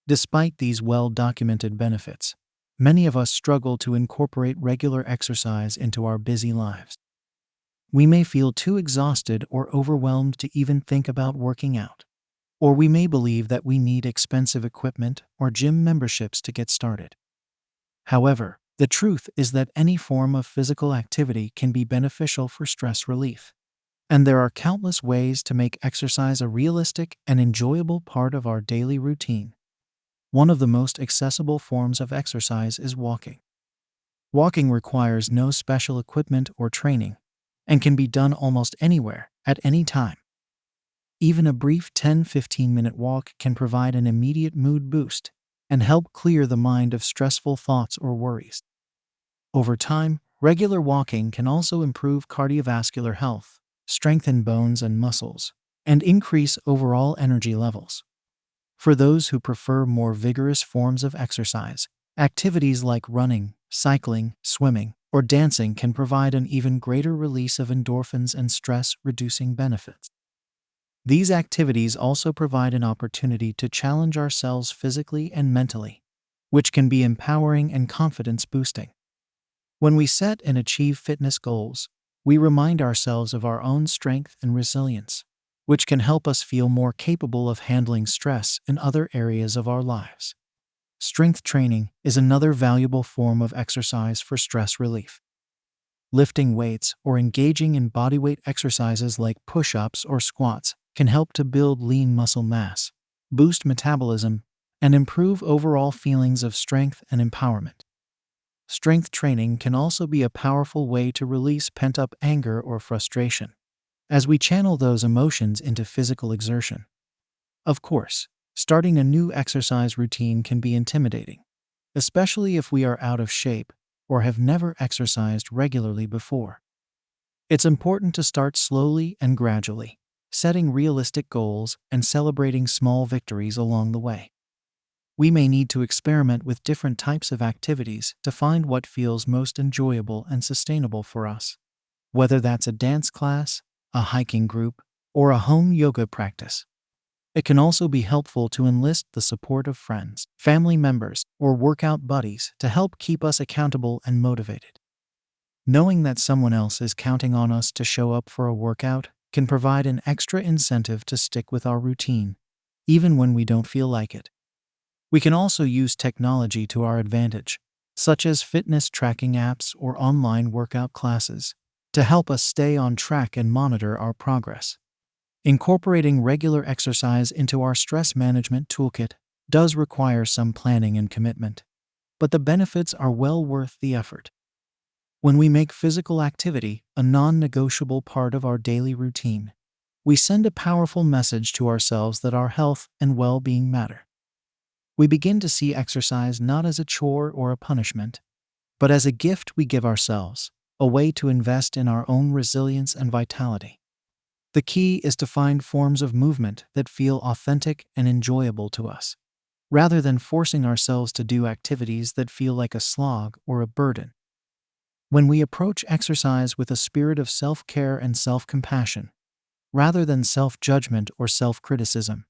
Despite these well-documented benefits, many of us struggle to incorporate regular exercise into our busy lives. We may feel too exhausted or overwhelmed to even think about working out, or we may believe that we need expensive equipment or gym memberships to get started. However, the truth is that any form of physical activity can be beneficial for stress relief, and there are countless ways to make exercise a realistic and enjoyable part of our daily routine. One of the most accessible forms of exercise is walking. Walking requires no special equipment or training, and can be done almost anywhere, at any time. Even a brief 10-15-minute walk can provide an immediate mood boost and help clear the mind of stressful thoughts or worries. Over time, regular walking can also improve cardiovascular health, strengthen bones and muscles, and increase overall energy levels. For those who prefer more vigorous forms of exercise, activities like running, cycling, swimming, or dancing can provide an even greater release of endorphins and stress-reducing benefits. These activities also provide an opportunity to challenge ourselves physically and mentally, which can be empowering and confidence-boosting. When we set and achieve fitness goals, we remind ourselves of our own strength and resilience, which can help us feel more capable of handling stress in other areas of our lives. Strength training is another valuable form of exercise for stress relief. Lifting weights or engaging in bodyweight exercises like push-ups or squats can help to build lean muscle mass, boost metabolism, and improve overall feelings of strength and empowerment. Strength training can also be a powerful way to release pent-up anger or frustration, as we channel those emotions into physical exertion. Of course, starting a new exercise routine can be intimidating, especially if we are out of shape or have never exercised regularly before. It's important to start slowly and gradually, setting realistic goals, and celebrating small victories along the way. We may need to experiment with different types of activities to find what feels most enjoyable and sustainable for us. Whether that's a dance class, a hiking group, or a home yoga practice. It can also be helpful to enlist the support of friends, family members, or workout buddies to help keep us accountable and motivated. Knowing that someone else is counting on us to show up for a workout can provide an extra incentive to stick with our routine, even when we don't feel like it. We can also use technology to our advantage, such as fitness tracking apps or online workout classes, to help us stay on track and monitor our progress. Incorporating regular exercise into our stress management toolkit does require some planning and commitment, but the benefits are well worth the effort. When we make physical activity a non-negotiable part of our daily routine, we send a powerful message to ourselves that our health and well-being matter. We begin to see exercise not as a chore or a punishment, but as a gift we give ourselves, a way to invest in our own resilience and vitality. The key is to find forms of movement that feel authentic and enjoyable to us, rather than forcing ourselves to do activities that feel like a slog or a burden. When we approach exercise with a spirit of self-care and self-compassion, rather than self-judgment or self-criticism,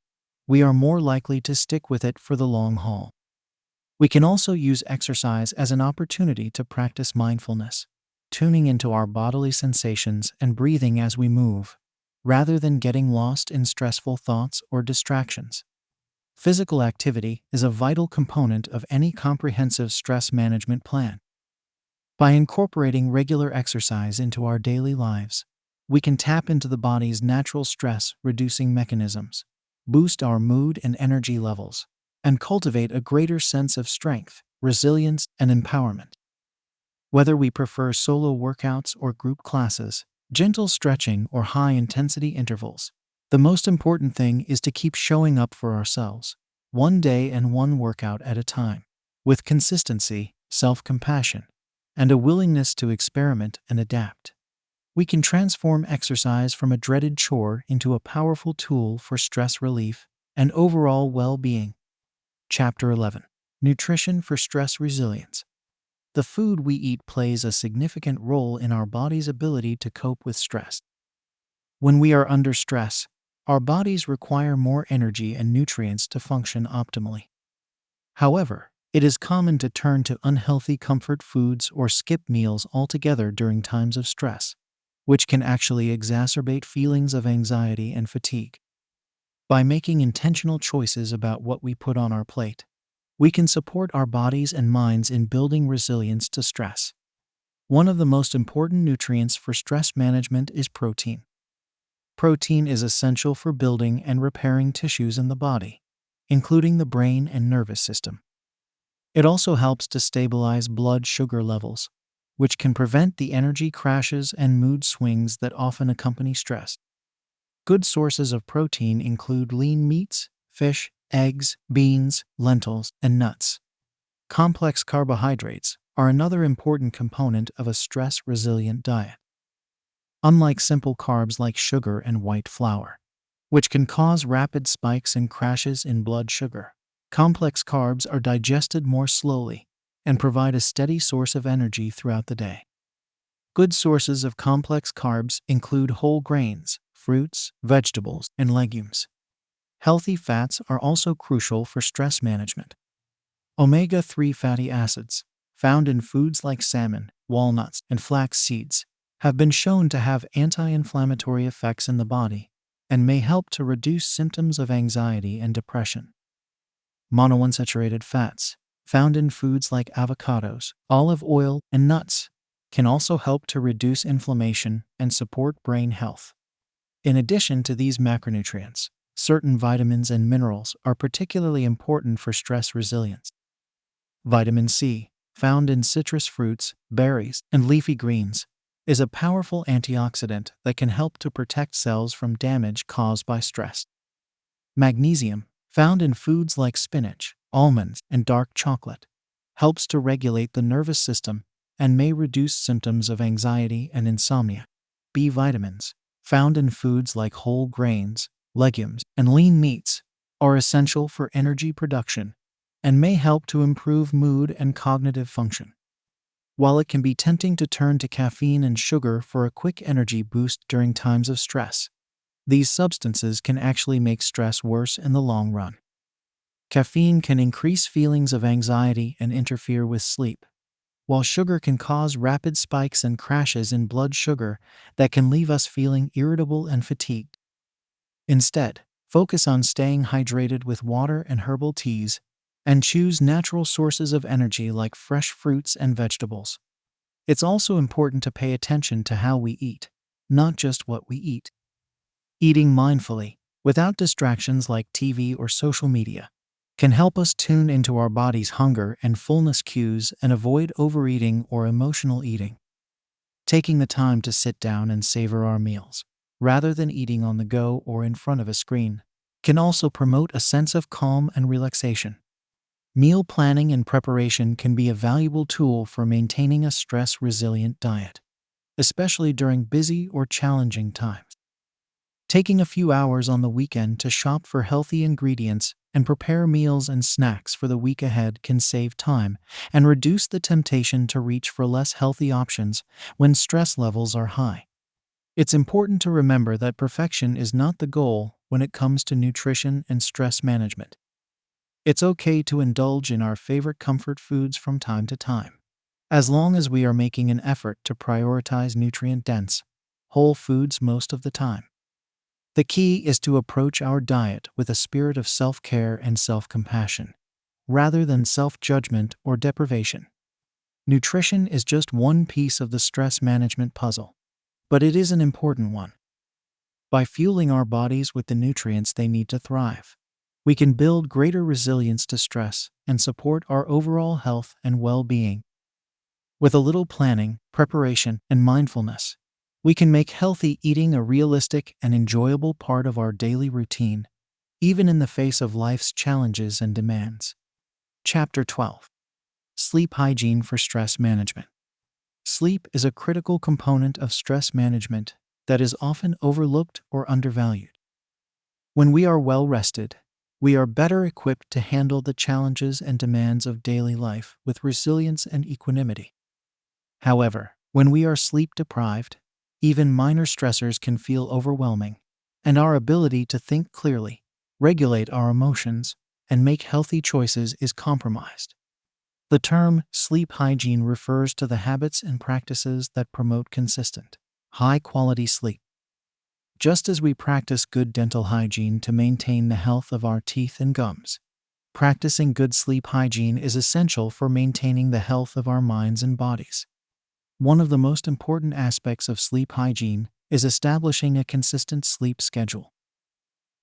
we are more likely to stick with it for the long haul. We can also use exercise as an opportunity to practice mindfulness, tuning into our bodily sensations and breathing as we move, rather than getting lost in stressful thoughts or distractions. Physical activity is a vital component of any comprehensive stress management plan. By incorporating regular exercise into our daily lives, we can tap into the body's natural stress-reducing mechanisms, boost our mood and energy levels, and cultivate a greater sense of strength, resilience, and empowerment. Whether we prefer solo workouts or group classes, gentle stretching or high-intensity intervals, the most important thing is to keep showing up for ourselves, one day and one workout at a time, with consistency, self-compassion, and a willingness to experiment and adapt. We can transform exercise from a dreaded chore into a powerful tool for stress relief and overall well-being. Chapter 11. Nutrition for Stress Resilience. The food we eat plays a significant role in our body's ability to cope with stress. When we are under stress, our bodies require more energy and nutrients to function optimally. However, it is common to turn to unhealthy comfort foods or skip meals altogether during times of stress, which can actually exacerbate feelings of anxiety and fatigue. By making intentional choices about what we put on our plate, we can support our bodies and minds in building resilience to stress. One of the most important nutrients for stress management is protein. Protein is essential for building and repairing tissues in the body, including the brain and nervous system. It also helps to stabilize blood sugar levels, which can prevent the energy crashes and mood swings that often accompany stress. Good sources of protein include lean meats, fish, eggs, beans, lentils, and nuts. Complex carbohydrates are another important component of a stress-resilient diet. Unlike simple carbs like sugar and white flour, which can cause rapid spikes and crashes in blood sugar, complex carbs are digested more slowly and provide a steady source of energy throughout the day. Good sources of complex carbs include whole grains, fruits, vegetables, and legumes. Healthy fats are also crucial for stress management. Omega-3 fatty acids, found in foods like salmon, walnuts, and flax seeds, have been shown to have anti-inflammatory effects in the body and may help to reduce symptoms of anxiety and depression. Monounsaturated fats, found in foods like avocados, olive oil, and nuts, can also help to reduce inflammation and support brain health. In addition to these macronutrients, certain vitamins and minerals are particularly important for stress resilience. Vitamin C, found in citrus fruits, berries, and leafy greens, is a powerful antioxidant that can help to protect cells from damage caused by stress. Magnesium, found in foods like spinach, almonds, and dark chocolate, helps to regulate the nervous system and may reduce symptoms of anxiety and insomnia. B vitamins, found in foods like whole grains, legumes, and lean meats, are essential for energy production and may help to improve mood and cognitive function. While it can be tempting to turn to caffeine and sugar for a quick energy boost during times of stress, these substances can actually make stress worse in the long run. Caffeine can increase feelings of anxiety and interfere with sleep, while sugar can cause rapid spikes and crashes in blood sugar that can leave us feeling irritable and fatigued. Instead, focus on staying hydrated with water and herbal teas, and choose natural sources of energy like fresh fruits and vegetables. It's also important to pay attention to how we eat, not just what we eat. Eating mindfully, without distractions like TV or social media, can help us tune into our body's hunger and fullness cues and avoid overeating or emotional eating. Taking the time to sit down and savor our meals, rather than eating on the go or in front of a screen, can also promote a sense of calm and relaxation. Meal planning and preparation can be a valuable tool for maintaining a stress-resilient diet, especially during busy or challenging times. Taking a few hours on the weekend to shop for healthy ingredients and prepare meals and snacks for the week ahead can save time and reduce the temptation to reach for less healthy options when stress levels are high. It's important to remember that perfection is not the goal when it comes to nutrition and stress management. It's okay to indulge in our favorite comfort foods from time to time, as long as we are making an effort to prioritize nutrient-dense, whole foods most of the time. The key is to approach our diet with a spirit of self-care and self-compassion, rather than self-judgment or deprivation. Nutrition is just one piece of the stress management puzzle, but it is an important one. By fueling our bodies with the nutrients they need to thrive, we can build greater resilience to stress and support our overall health and well-being. With a little planning, preparation, and mindfulness, we can make healthy eating a realistic and enjoyable part of our daily routine, even in the face of life's challenges and demands. Chapter 12. Sleep Hygiene for Stress Management. Sleep is a critical component of stress management that is often overlooked or undervalued. When we are well rested, we are better equipped to handle the challenges and demands of daily life with resilience and equanimity. However, when we are sleep deprived, even minor stressors can feel overwhelming, and our ability to think clearly, regulate our emotions, and make healthy choices is compromised. The term sleep hygiene refers to the habits and practices that promote consistent, high-quality sleep. Just as we practice good dental hygiene to maintain the health of our teeth and gums, practicing good sleep hygiene is essential for maintaining the health of our minds and bodies. One of the most important aspects of sleep hygiene is establishing a consistent sleep schedule.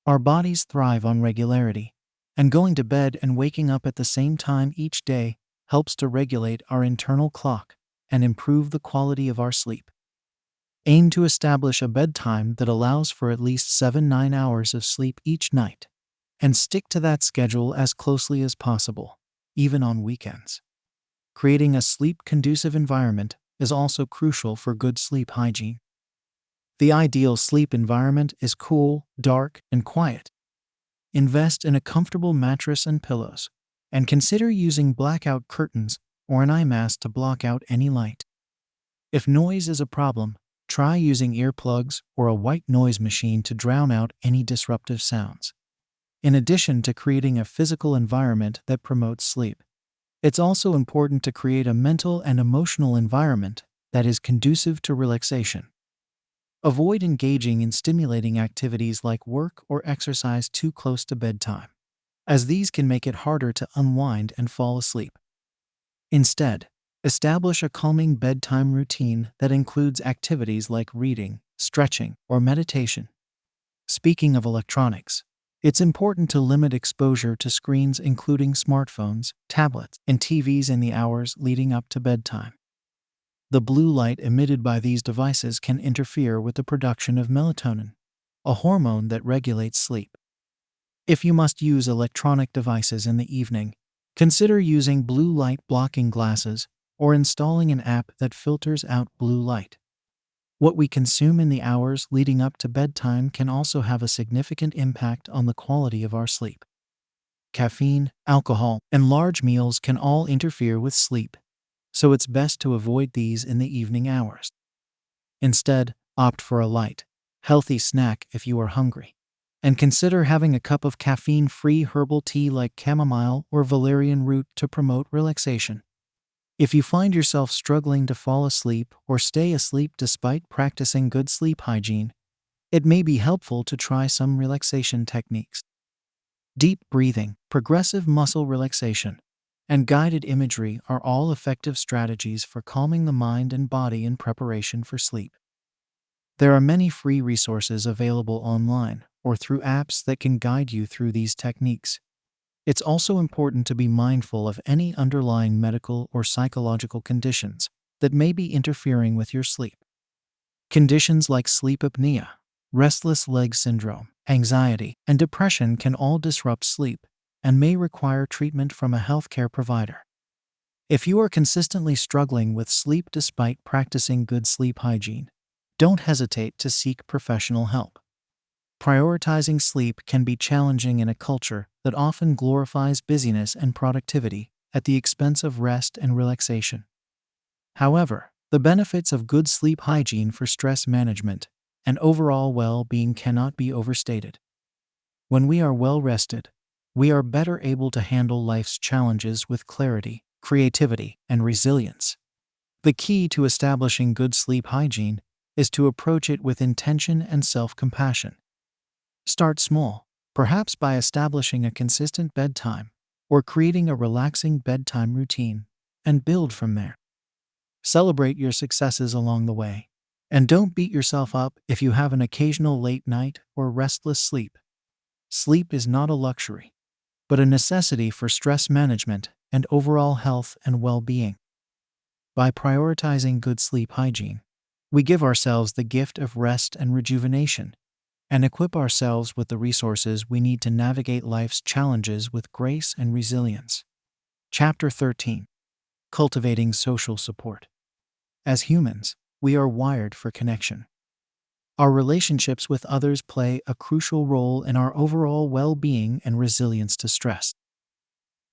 Our bodies thrive on regularity, and going to bed and waking up at the same time each day helps to regulate our internal clock and improve the quality of our sleep. Aim to establish a bedtime that allows for at least 7-9 hours of sleep each night, and stick to that schedule as closely as possible, even on weekends. Creating a sleep-conducive environment is also crucial for good sleep hygiene. The ideal sleep environment is cool, dark, and quiet. Invest in a comfortable mattress and pillows, and consider using blackout curtains or an eye mask to block out any light. If noise is a problem, try using earplugs or a white noise machine to drown out any disruptive sounds. In addition to creating a physical environment that promotes sleep, it's also important to create a mental and emotional environment that is conducive to relaxation. Avoid engaging in stimulating activities like work or exercise too close to bedtime, as these can make it harder to unwind and fall asleep. Instead, establish a calming bedtime routine that includes activities like reading, stretching, or meditation. Speaking of electronics, it's important to limit exposure to screens including smartphones, tablets, and TVs in the hours leading up to bedtime. The blue light emitted by these devices can interfere with the production of melatonin, a hormone that regulates sleep. If you must use electronic devices in the evening, consider using blue light blocking glasses or installing an app that filters out blue light. What we consume in the hours leading up to bedtime can also have a significant impact on the quality of our sleep. Caffeine, alcohol, and large meals can all interfere with sleep, so it's best to avoid these in the evening hours. Instead, opt for a light, healthy snack if you are hungry, and consider having a cup of caffeine-free herbal tea like chamomile or valerian root to promote relaxation. If you find yourself struggling to fall asleep or stay asleep despite practicing good sleep hygiene, it may be helpful to try some relaxation techniques. Deep breathing, progressive muscle relaxation, and guided imagery are all effective strategies for calming the mind and body in preparation for sleep. There are many free resources available online or through apps that can guide you through these techniques. It's also important to be mindful of any underlying medical or psychological conditions that may be interfering with your sleep. Conditions like sleep apnea, restless leg syndrome, anxiety, and depression can all disrupt sleep and may require treatment from a healthcare provider. If you are consistently struggling with sleep despite practicing good sleep hygiene, don't hesitate to seek professional help. Prioritizing sleep can be challenging in a culture that often glorifies busyness and productivity at the expense of rest and relaxation. However, the benefits of good sleep hygiene for stress management and overall well-being cannot be overstated. When we are well rested, we are better able to handle life's challenges with clarity, creativity, and resilience. The key to establishing good sleep hygiene is to approach it with intention and self-compassion. Start small, perhaps by establishing a consistent bedtime or creating a relaxing bedtime routine, and build from there. Celebrate your successes along the way, and don't beat yourself up if you have an occasional late night or restless sleep. Sleep is not a luxury, but a necessity for stress management and overall health and well-being. By prioritizing good sleep hygiene, we give ourselves the gift of rest and rejuvenation, and equip ourselves with the resources we need to navigate life's challenges with grace and resilience. Chapter 13. Cultivating social support. As humans, we are wired for connection. Our relationships with others play a crucial role in our overall well-being and resilience to stress.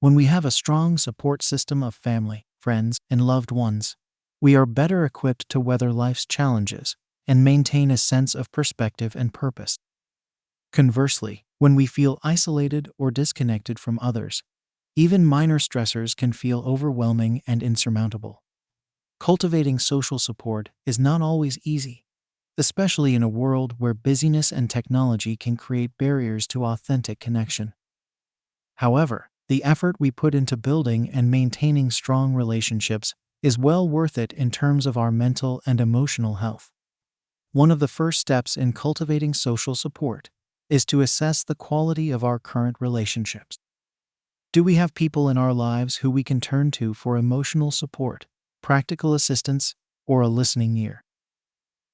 When we have a strong support system of family, friends, and loved ones, we are better equipped to weather life's challenges and maintain a sense of perspective and purpose. Conversely, when we feel isolated or disconnected from others, even minor stressors can feel overwhelming and insurmountable. Cultivating social support is not always easy, especially in a world where busyness and technology can create barriers to authentic connection. However, the effort we put into building and maintaining strong relationships is well worth it in terms of our mental and emotional health. One of the first steps in cultivating social support is to assess the quality of our current relationships. Do we have people in our lives who we can turn to for emotional support, practical assistance, or a listening ear?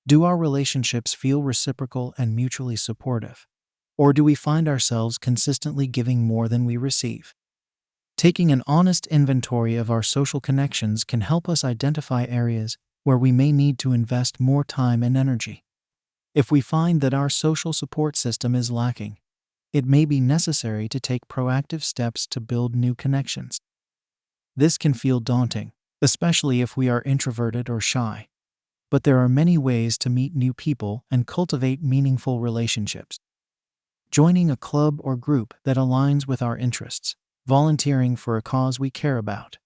Do our relationships feel reciprocal and mutually supportive? Or do we find ourselves consistently giving more than we receive? Taking an honest inventory of our social connections can help us identify areas where we may need to invest more time and energy. If we find that our social support system is lacking, it may be necessary to take proactive steps to build new connections. This can feel daunting, especially if we are introverted or shy, but there are many ways to meet new people and cultivate meaningful relationships. Joining a club or group that aligns with our interests, volunteering for a cause we care about,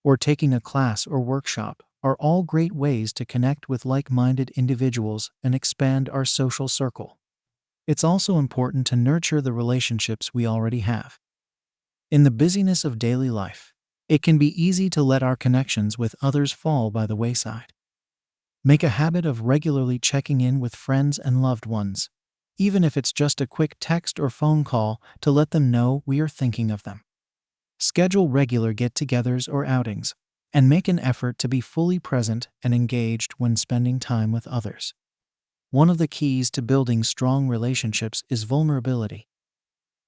or taking a class or workshop are all great ways to connect with like-minded individuals and expand our social circle. It's also important to nurture the relationships we already have. In the busyness of daily life, it can be easy to let our connections with others fall by the wayside. Make a habit of regularly checking in with friends and loved ones, even if it's just a quick text or phone call to let them know we are thinking of them. Schedule regular get-togethers or outings, and make an effort to be fully present and engaged when spending time with others. One of the keys to building strong relationships is vulnerability.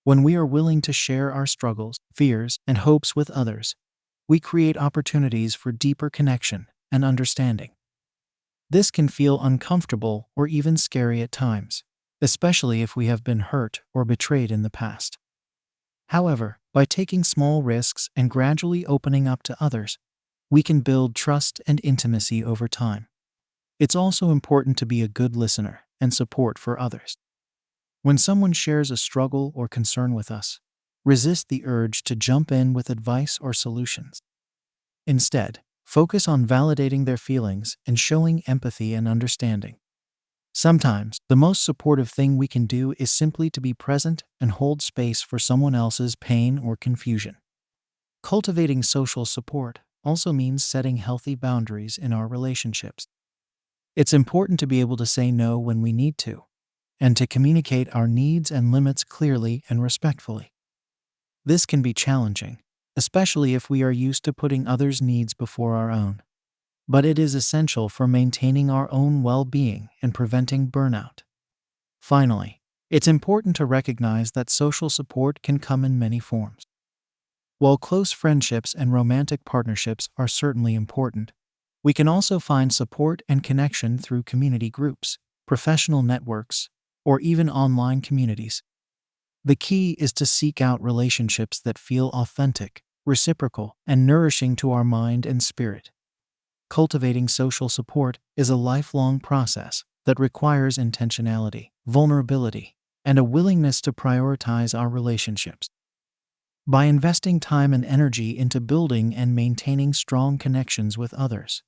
When we are willing to share our struggles, fears, and hopes with others, we create opportunities for deeper connection and understanding. This can feel uncomfortable or even scary at times, especially if we have been hurt or betrayed in the past. However, by taking small risks and gradually opening up to others, we can build trust and intimacy over time. It's also important to be a good listener and support for others. When someone shares a struggle or concern with us, resist the urge to jump in with advice or solutions. Instead, focus on validating their feelings and showing empathy and understanding. Sometimes, the most supportive thing we can do is simply to be present and hold space for someone else's pain or confusion. Cultivating social support also means setting healthy boundaries in our relationships. It's important to be able to say no when we need to, and to communicate our needs and limits clearly and respectfully. This can be challenging, especially if we are used to putting others' needs before our own. But it is essential for maintaining our own well-being and preventing burnout. Finally, it's important to recognize that social support can come in many forms. While close friendships and romantic partnerships are certainly important, we can also find support and connection through community groups, professional networks, or even online communities. The key is to seek out relationships that feel authentic, reciprocal, and nourishing to our mind and spirit. Cultivating social support is a lifelong process that requires intentionality, vulnerability, and a willingness to prioritize our relationships. By investing time and energy into building and maintaining strong connections with others,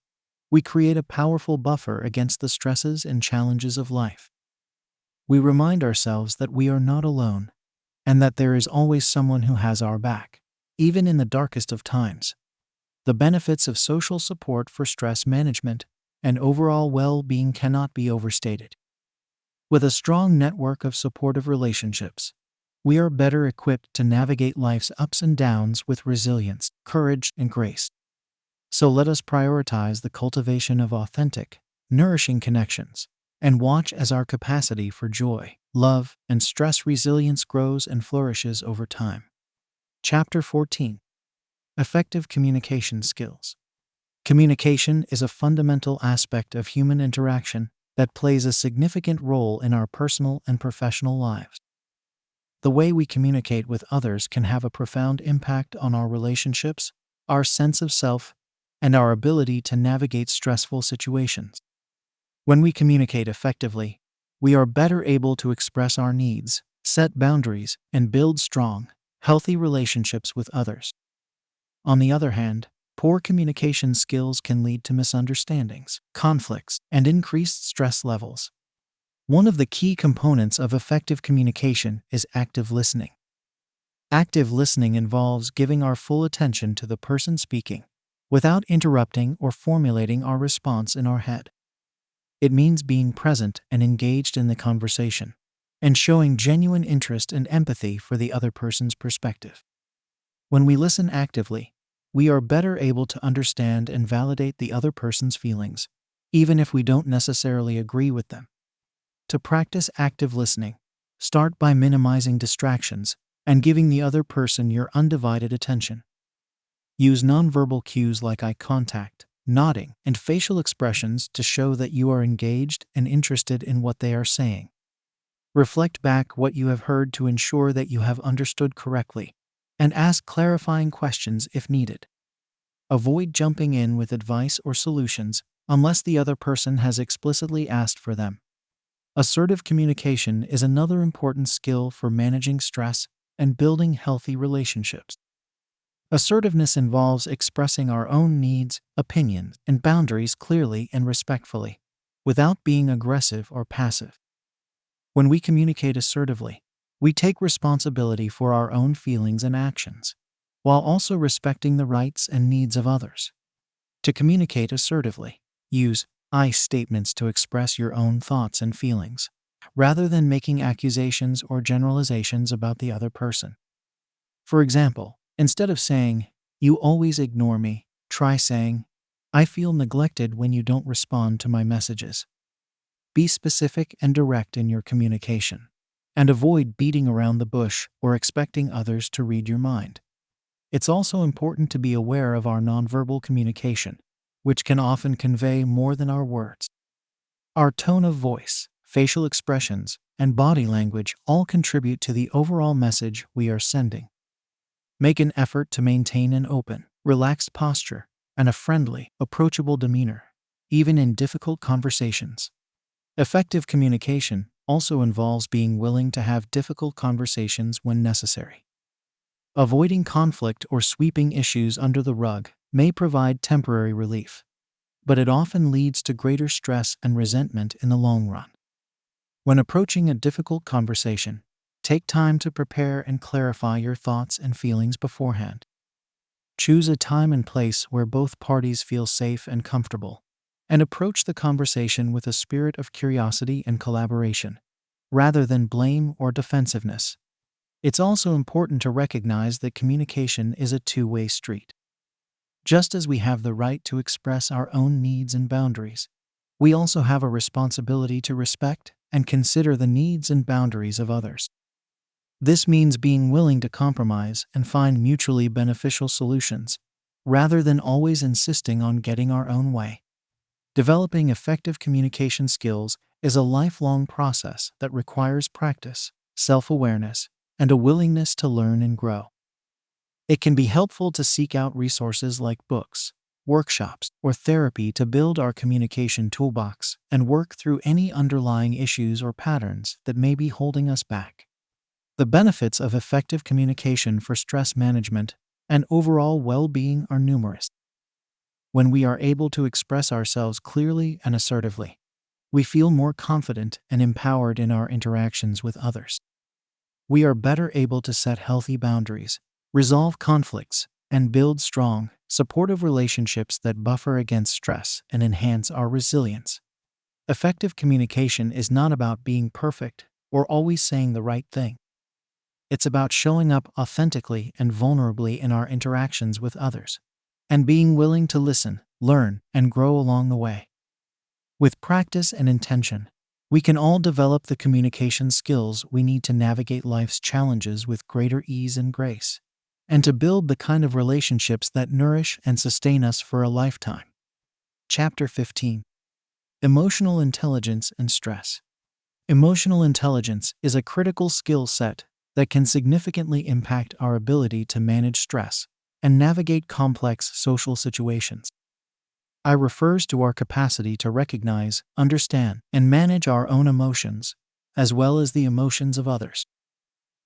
we create a powerful buffer against the stresses and challenges of life. We remind ourselves that we are not alone, and that there is always someone who has our back, even in the darkest of times. The benefits of social support for stress management and overall well-being cannot be overstated. With a strong network of supportive relationships, we are better equipped to navigate life's ups and downs with resilience, courage, and grace. So let us prioritize the cultivation of authentic, nourishing connections, and watch as our capacity for joy, love, and stress resilience grows and flourishes over time. Chapter 14. Effective communication skills. Communication is a fundamental aspect of human interaction that plays a significant role in our personal and professional lives. The way we communicate with others can have a profound impact on our relationships, our sense of self, and our ability to navigate stressful situations. When we communicate effectively, we are better able to express our needs, set boundaries, and build strong, healthy relationships with others. On the other hand, poor communication skills can lead to misunderstandings, conflicts, and increased stress levels. One of the key components of effective communication is active listening. Active listening involves giving our full attention to the person speaking, without interrupting or formulating our response in our head. It means being present and engaged in the conversation, and showing genuine interest and empathy for the other person's perspective. When we listen actively, we are better able to understand and validate the other person's feelings, even if we don't necessarily agree with them. To practice active listening, start by minimizing distractions and giving the other person your undivided attention. Use nonverbal cues like eye contact, nodding, and facial expressions to show that you are engaged and interested in what they are saying. Reflect back what you have heard to ensure that you have understood correctly, and ask clarifying questions if needed. Avoid jumping in with advice or solutions unless the other person has explicitly asked for them. Assertive communication is another important skill for managing stress and building healthy relationships. Assertiveness involves expressing our own needs, opinions, and boundaries clearly and respectfully, without being aggressive or passive. When we communicate assertively, we take responsibility for our own feelings and actions, while also respecting the rights and needs of others. To communicate assertively, use I statements to express your own thoughts and feelings, rather than making accusations or generalizations about the other person. For example, instead of saying, "You always ignore me," try saying, "I feel neglected when you don't respond to my messages." Be specific and direct in your communication, and avoid beating around the bush or expecting others to read your mind. It's also important to be aware of our nonverbal communication, which can often convey more than our words. Our tone of voice, facial expressions, and body language all contribute to the overall message we are sending. Make an effort to maintain an open, relaxed posture and a friendly, approachable demeanor, even in difficult conversations. Effective communication also involves being willing to have difficult conversations when necessary. Avoiding conflict or sweeping issues under the rug may provide temporary relief, but it often leads to greater stress and resentment in the long run. When approaching a difficult conversation, take time to prepare and clarify your thoughts and feelings beforehand. Choose a time and place where both parties feel safe and comfortable, and approach the conversation with a spirit of curiosity and collaboration, rather than blame or defensiveness. It's also important to recognize that communication is a two-way street. Just as we have the right to express our own needs and boundaries, we also have a responsibility to respect and consider the needs and boundaries of others. This means being willing to compromise and find mutually beneficial solutions, rather than always insisting on getting our own way. Developing effective communication skills is a lifelong process that requires practice, self-awareness, and a willingness to learn and grow. It can be helpful to seek out resources like books, workshops, or therapy to build our communication toolbox and work through any underlying issues or patterns that may be holding us back. The benefits of effective communication for stress management and overall well-being are numerous. When we are able to express ourselves clearly and assertively, we feel more confident and empowered in our interactions with others. We are better able to set healthy boundaries, resolve conflicts, and build strong, supportive relationships that buffer against stress and enhance our resilience. Effective communication is not about being perfect or always saying the right thing. It's about showing up authentically and vulnerably in our interactions with others, and being willing to listen, learn, and grow along the way. With practice and intention, we can all develop the communication skills we need to navigate life's challenges with greater ease and grace, and to build the kind of relationships that nourish and sustain us for a lifetime. Chapter 15. Emotional Intelligence and Stress. Emotional intelligence is a critical skill set that can significantly impact our ability to manage stress and navigate complex social situations. It refers to our capacity to recognize, understand, and manage our own emotions, as well as the emotions of others.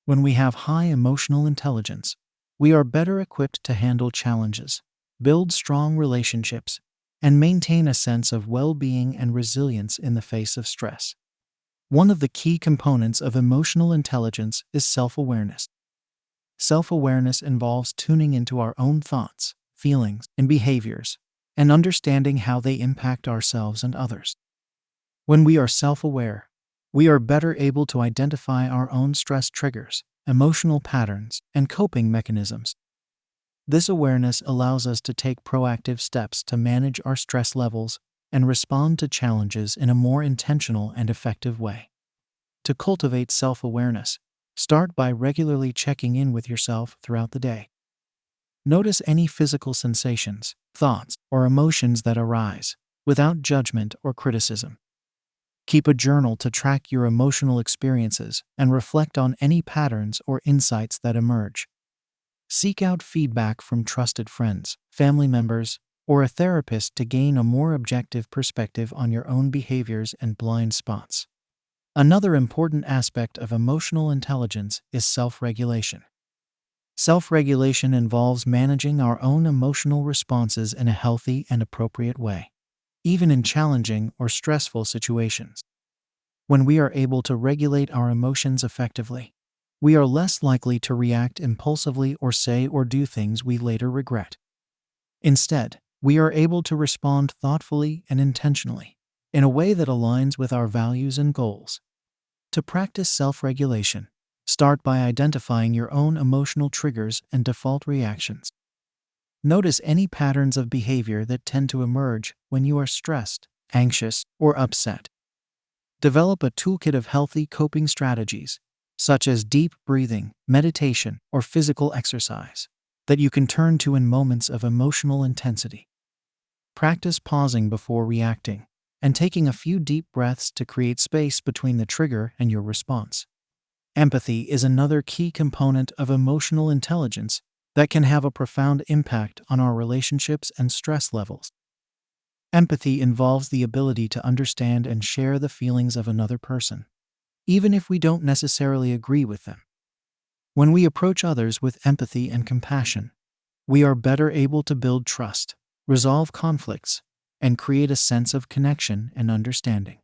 When we have high emotional intelligence, we are better equipped to handle challenges, build strong relationships, and maintain a sense of well-being and resilience in the face of stress. One of the key components of emotional intelligence is self-awareness. Self-awareness involves tuning into our own thoughts, feelings, and behaviors, and understanding how they impact ourselves and others. When we are self-aware, we are better able to identify our own stress triggers, emotional patterns, and coping mechanisms. This awareness allows us to take proactive steps to manage our stress levels and respond to challenges in a more intentional and effective way. To cultivate self-awareness, start by regularly checking in with yourself throughout the day. Notice any physical sensations, thoughts, or emotions that arise, without judgment or criticism. Keep a journal to track your emotional experiences and reflect on any patterns or insights that emerge. Seek out feedback from trusted friends, family members, or a therapist to gain a more objective perspective on your own behaviors and blind spots. Another important aspect of emotional intelligence is self-regulation. Self-regulation involves managing our own emotional responses in a healthy and appropriate way, even in challenging or stressful situations. When we are able to regulate our emotions effectively, we are less likely to react impulsively or say or do things we later regret. Instead, we are able to respond thoughtfully and intentionally, in a way that aligns with our values and goals. To practice self-regulation, start by identifying your own emotional triggers and default reactions. Notice any patterns of behavior that tend to emerge when you are stressed, anxious, or upset. Develop a toolkit of healthy coping strategies, such as deep breathing, meditation, or physical exercise, that you can turn to in moments of emotional intensity. Practice pausing before reacting, and taking a few deep breaths to create space between the trigger and your response. Empathy is another key component of emotional intelligence that can have a profound impact on our relationships and stress levels. Empathy involves the ability to understand and share the feelings of another person, even if we don't necessarily agree with them. When we approach others with empathy and compassion, we are better able to build trust, resolve conflicts, and create a sense of connection and understanding.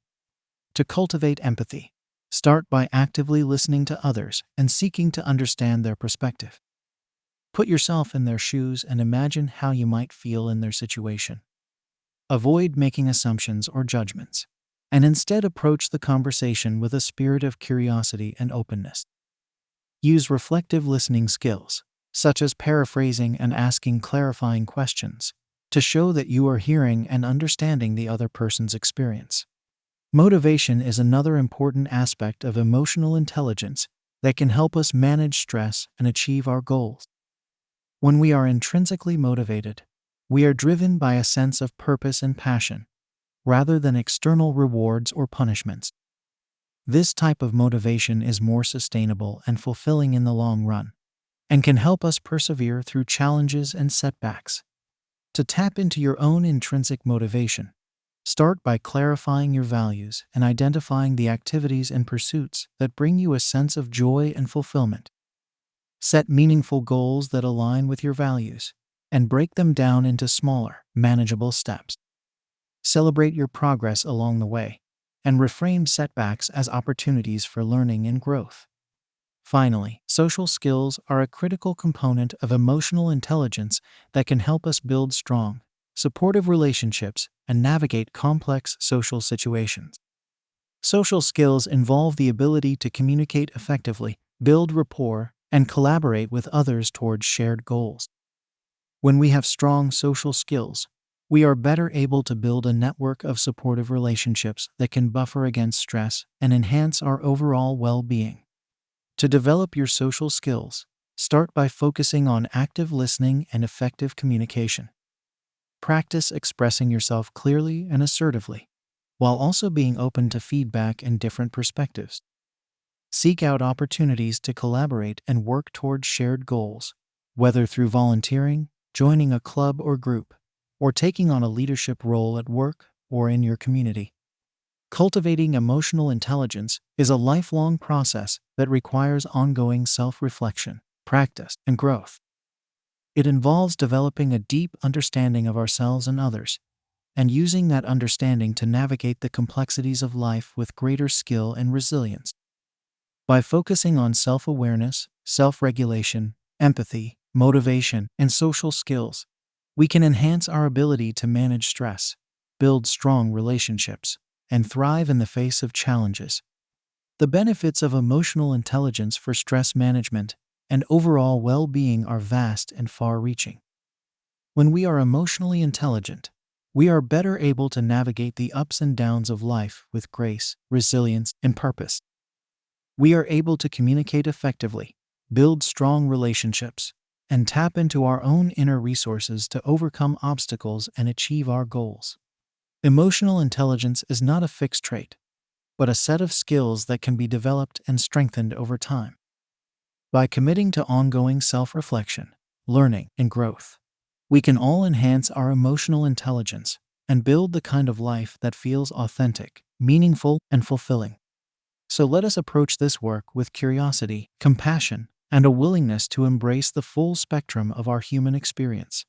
To cultivate empathy, start by actively listening to others and seeking to understand their perspective. Put yourself in their shoes and imagine how you might feel in their situation. Avoid making assumptions or judgments, and instead approach the conversation with a spirit of curiosity and openness. Use reflective listening skills, such as paraphrasing and asking clarifying questions, to show that you are hearing and understanding the other person's experience. Motivation is another important aspect of emotional intelligence that can help us manage stress and achieve our goals. When we are intrinsically motivated, we are driven by a sense of purpose and passion, rather than external rewards or punishments. This type of motivation is more sustainable and fulfilling in the long run, and can help us persevere through challenges and setbacks. To tap into your own intrinsic motivation, start by clarifying your values and identifying the activities and pursuits that bring you a sense of joy and fulfillment. Set meaningful goals that align with your values, and break them down into smaller, manageable steps. Celebrate your progress along the way, and reframe setbacks as opportunities for learning and growth. Finally, social skills are a critical component of emotional intelligence that can help us build strong, supportive relationships and navigate complex social situations. Social skills involve the ability to communicate effectively, build rapport, and collaborate with others towards shared goals. When we have strong social skills, we are better able to build a network of supportive relationships that can buffer against stress and enhance our overall well-being. To develop your social skills, start by focusing on active listening and effective communication. Practice expressing yourself clearly and assertively, while also being open to feedback and different perspectives. Seek out opportunities to collaborate and work towards shared goals, whether through volunteering, joining a club or group, or taking on a leadership role at work or in your community. Cultivating emotional intelligence is a lifelong process that requires ongoing self-reflection, practice, and growth. It involves developing a deep understanding of ourselves and others, and using that understanding to navigate the complexities of life with greater skill and resilience. By focusing on self-awareness, self-regulation, empathy, motivation, and social skills, we can enhance our ability to manage stress, build strong relationships, and thrive in the face of challenges. The benefits of emotional intelligence for stress management and overall well-being are vast and far-reaching. When we are emotionally intelligent, we are better able to navigate the ups and downs of life with grace, resilience, and purpose. We are able to communicate effectively, build strong relationships, and tap into our own inner resources to overcome obstacles and achieve our goals. Emotional intelligence is not a fixed trait, but a set of skills that can be developed and strengthened over time. By committing to ongoing self-reflection, learning, and growth, we can all enhance our emotional intelligence and build the kind of life that feels authentic, meaningful, and fulfilling. So let us approach this work with curiosity, compassion, and a willingness to embrace the full spectrum of our human experience,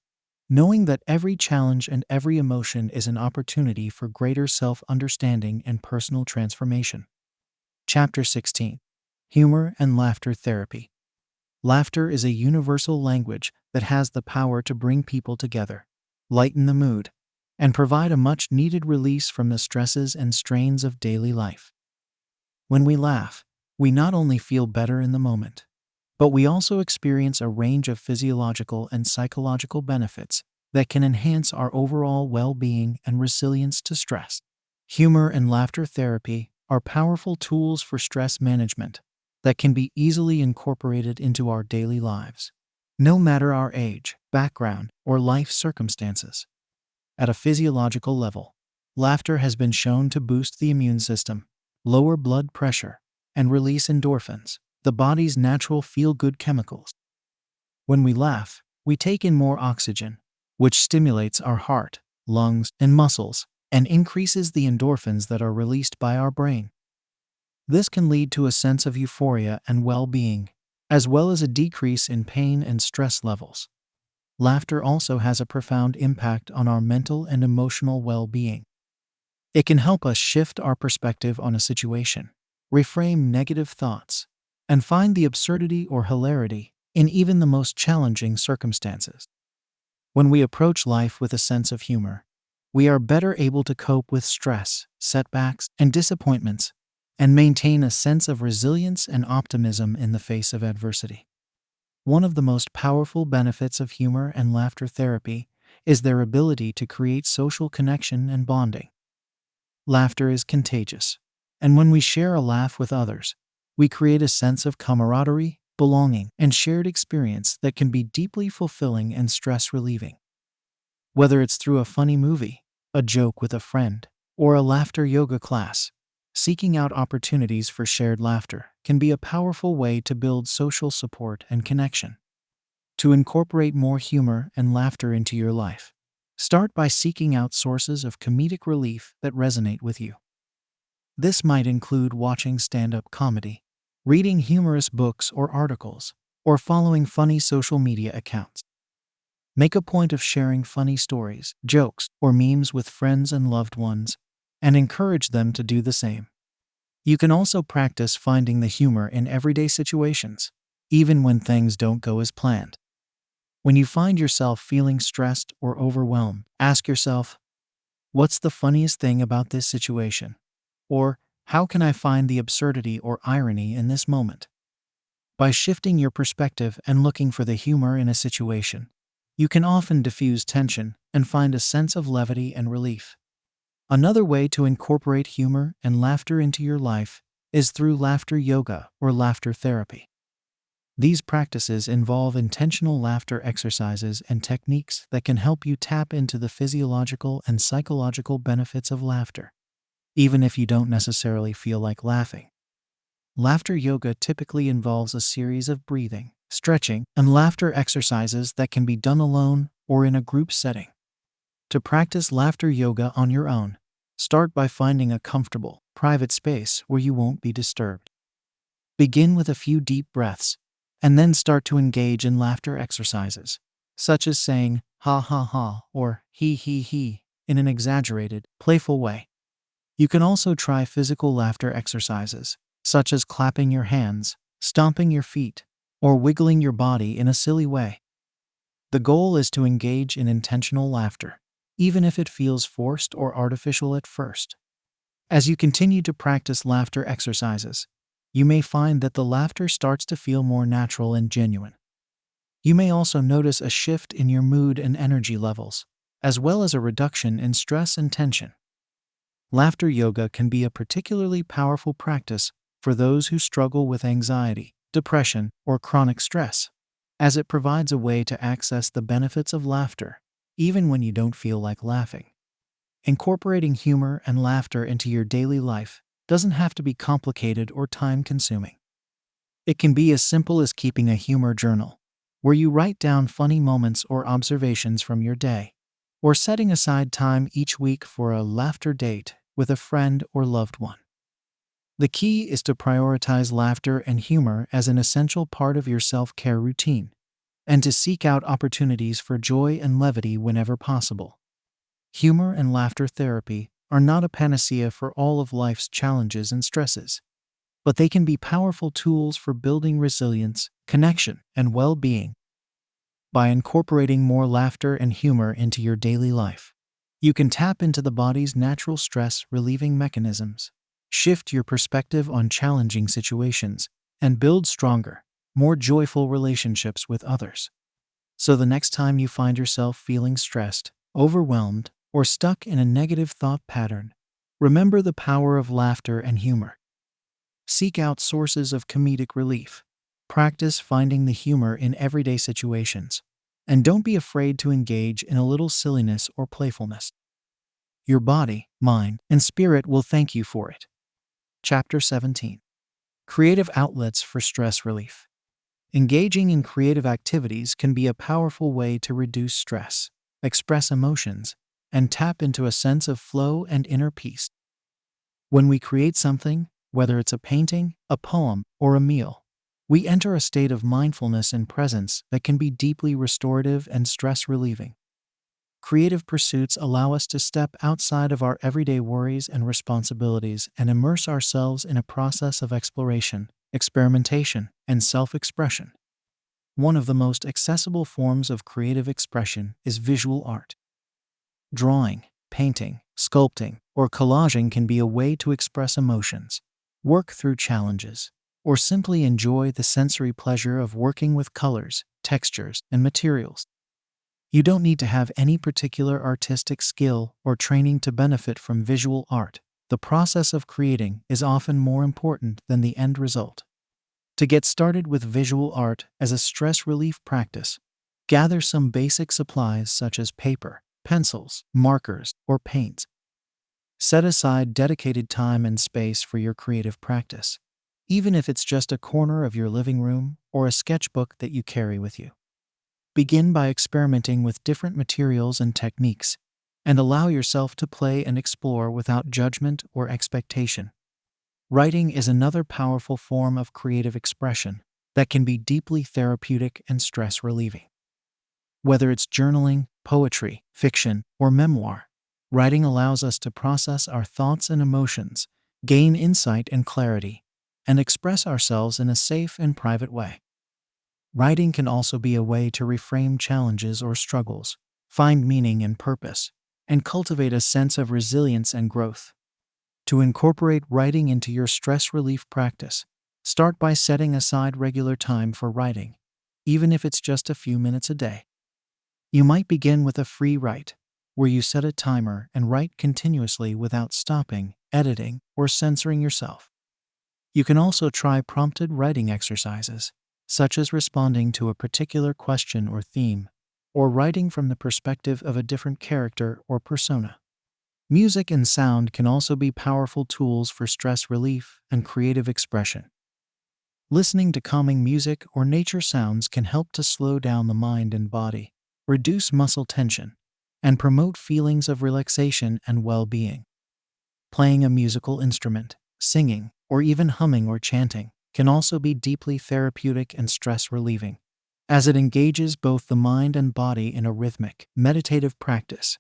knowing that every challenge and every emotion is an opportunity for greater self-understanding and personal transformation. Chapter 16. Humor and Laughter Therapy. Laughter is a universal language that has the power to bring people together, lighten the mood, and provide a much-needed release from the stresses and strains of daily life. When we laugh, we not only feel better in the moment, but we also experience a range of physiological and psychological benefits that can enhance our overall well-being and resilience to stress. Humor and laughter therapy are powerful tools for stress management that can be easily incorporated into our daily lives, no matter our age, background, or life circumstances. At a physiological level, Laughter has been shown to boost the immune system, lower blood pressure, and release endorphins, the body's natural feel-good chemicals. When we laugh, we take in more oxygen, which stimulates our heart, lungs, and muscles, and increases the endorphins that are released by our brain. This can lead to a sense of euphoria and well-being, as well as a decrease in pain and stress levels. Laughter also has a profound impact on our mental and emotional well-being. It can help us shift our perspective on a situation, reframe negative thoughts, and find the absurdity or hilarity in even the most challenging circumstances. When we approach life with a sense of humor, we are better able to cope with stress, setbacks, and disappointments, and maintain a sense of resilience and optimism in the face of adversity. One of the most powerful benefits of humor and laughter therapy is their ability to create social connection and bonding. Laughter is contagious, and when we share a laugh with others, we create a sense of camaraderie, belonging, and shared experience that can be deeply fulfilling and stress-relieving. Whether it's through a funny movie, a joke with a friend, or a laughter yoga class, seeking out opportunities for shared laughter can be a powerful way to build social support and connection. To incorporate more humor and laughter into your life, start by seeking out sources of comedic relief that resonate with you. This might include watching stand-up comedy, reading humorous books or articles, or following funny social media accounts. Make a point of sharing funny stories, jokes, or memes with friends and loved ones, and encourage them to do the same. You can also practice finding the humor in everyday situations, even when things don't go as planned. When you find yourself feeling stressed or overwhelmed, ask yourself, what's the funniest thing about this situation? Or, how can I find the absurdity or irony in this moment? By shifting your perspective and looking for the humor in a situation, you can often diffuse tension and find a sense of levity and relief. Another way to incorporate humor and laughter into your life is through laughter yoga or laughter therapy. These practices involve intentional laughter exercises and techniques that can help you tap into the physiological and psychological benefits of laughter, even if you don't necessarily feel like laughing. Laughter yoga typically involves a series of breathing, stretching, and laughter exercises that can be done alone or in a group setting. To practice laughter yoga on your own, start by finding a comfortable, private space where you won't be disturbed. Begin with a few deep breaths, and then start to engage in laughter exercises, such as saying ha ha ha or he in an exaggerated, playful way. You can also try physical laughter exercises, such as clapping your hands, stomping your feet, or wiggling your body in a silly way. The goal is to engage in intentional laughter, even if it feels forced or artificial at first. As you continue to practice laughter exercises, you may find that the laughter starts to feel more natural and genuine. You may also notice a shift in your mood and energy levels, as well as a reduction in stress and tension. Laughter yoga can be a particularly powerful practice for those who struggle with anxiety, depression, or chronic stress, as it provides a way to access the benefits of laughter, even when you don't feel like laughing. Incorporating humor and laughter into your daily life doesn't have to be complicated or time-consuming. It can be as simple as keeping a humor journal, where you write down funny moments or observations from your day, or setting aside time each week for a laughter date with a friend or loved one. The key is to prioritize laughter and humor as an essential part of your self-care routine, and to seek out opportunities for joy and levity whenever possible. Humor and laughter therapy are not a panacea for all of life's challenges and stresses, but they can be powerful tools for building resilience, connection, and well-being. By incorporating more laughter and humor into your daily life, you can tap into the body's natural stress-relieving mechanisms, shift your perspective on challenging situations, and build stronger, more joyful relationships with others. So the next time you find yourself feeling stressed, overwhelmed, or stuck in a negative thought pattern, remember the power of laughter and humor. Seek out sources of comedic relief. Practice finding the humor in everyday situations. And don't be afraid to engage in a little silliness or playfulness. Your body, mind, and spirit will thank you for it. Chapter 17. Creative outlets for stress relief. Engaging in creative activities can be a powerful way to reduce stress, express emotions, and tap into a sense of flow and inner peace. When we create something, whether it's a painting, a poem, or a meal, we enter a state of mindfulness and presence that can be deeply restorative and stress relieving. Creative pursuits allow us to step outside of our everyday worries and responsibilities and immerse ourselves in a process of exploration, experimentation, and self-expression. One of the most accessible forms of creative expression is visual art. Drawing, painting, sculpting, or collaging can be a way to express emotions, work through challenges, or simply enjoy the sensory pleasure of working with colors, textures, and materials. You don't need to have any particular artistic skill or training to benefit from visual art. The process of creating is often more important than the end result. To get started with visual art as a stress relief practice, gather some basic supplies such as paper, pencils, markers, or paints. Set aside dedicated time and space for your creative practice, even if it's just a corner of your living room or a sketchbook that you carry with you. Begin by experimenting with different materials and techniques, and allow yourself to play and explore without judgment or expectation. Writing is another powerful form of creative expression that can be deeply therapeutic and stress relieving. Whether it's journaling, poetry, fiction, or memoir, writing allows us to process our thoughts and emotions, gain insight and clarity, and express ourselves in a safe and private way. Writing can also be a way to reframe challenges or struggles, find meaning and purpose, and cultivate a sense of resilience and growth. To incorporate writing into your stress relief practice, start by setting aside regular time for writing, even if it's just a few minutes a day. You might begin with a free write, where you set a timer and write continuously without stopping, editing, or censoring yourself. You can also try prompted writing exercises, such as responding to a particular question or theme, or writing from the perspective of a different character or persona. Music and sound can also be powerful tools for stress relief and creative expression. Listening to calming music or nature sounds can help to slow down the mind and body, reduce muscle tension, and promote feelings of relaxation and well-being. Playing a musical instrument, singing, or even humming or chanting can also be deeply therapeutic and stress relieving, as it engages both the mind and body in a rhythmic, meditative practice.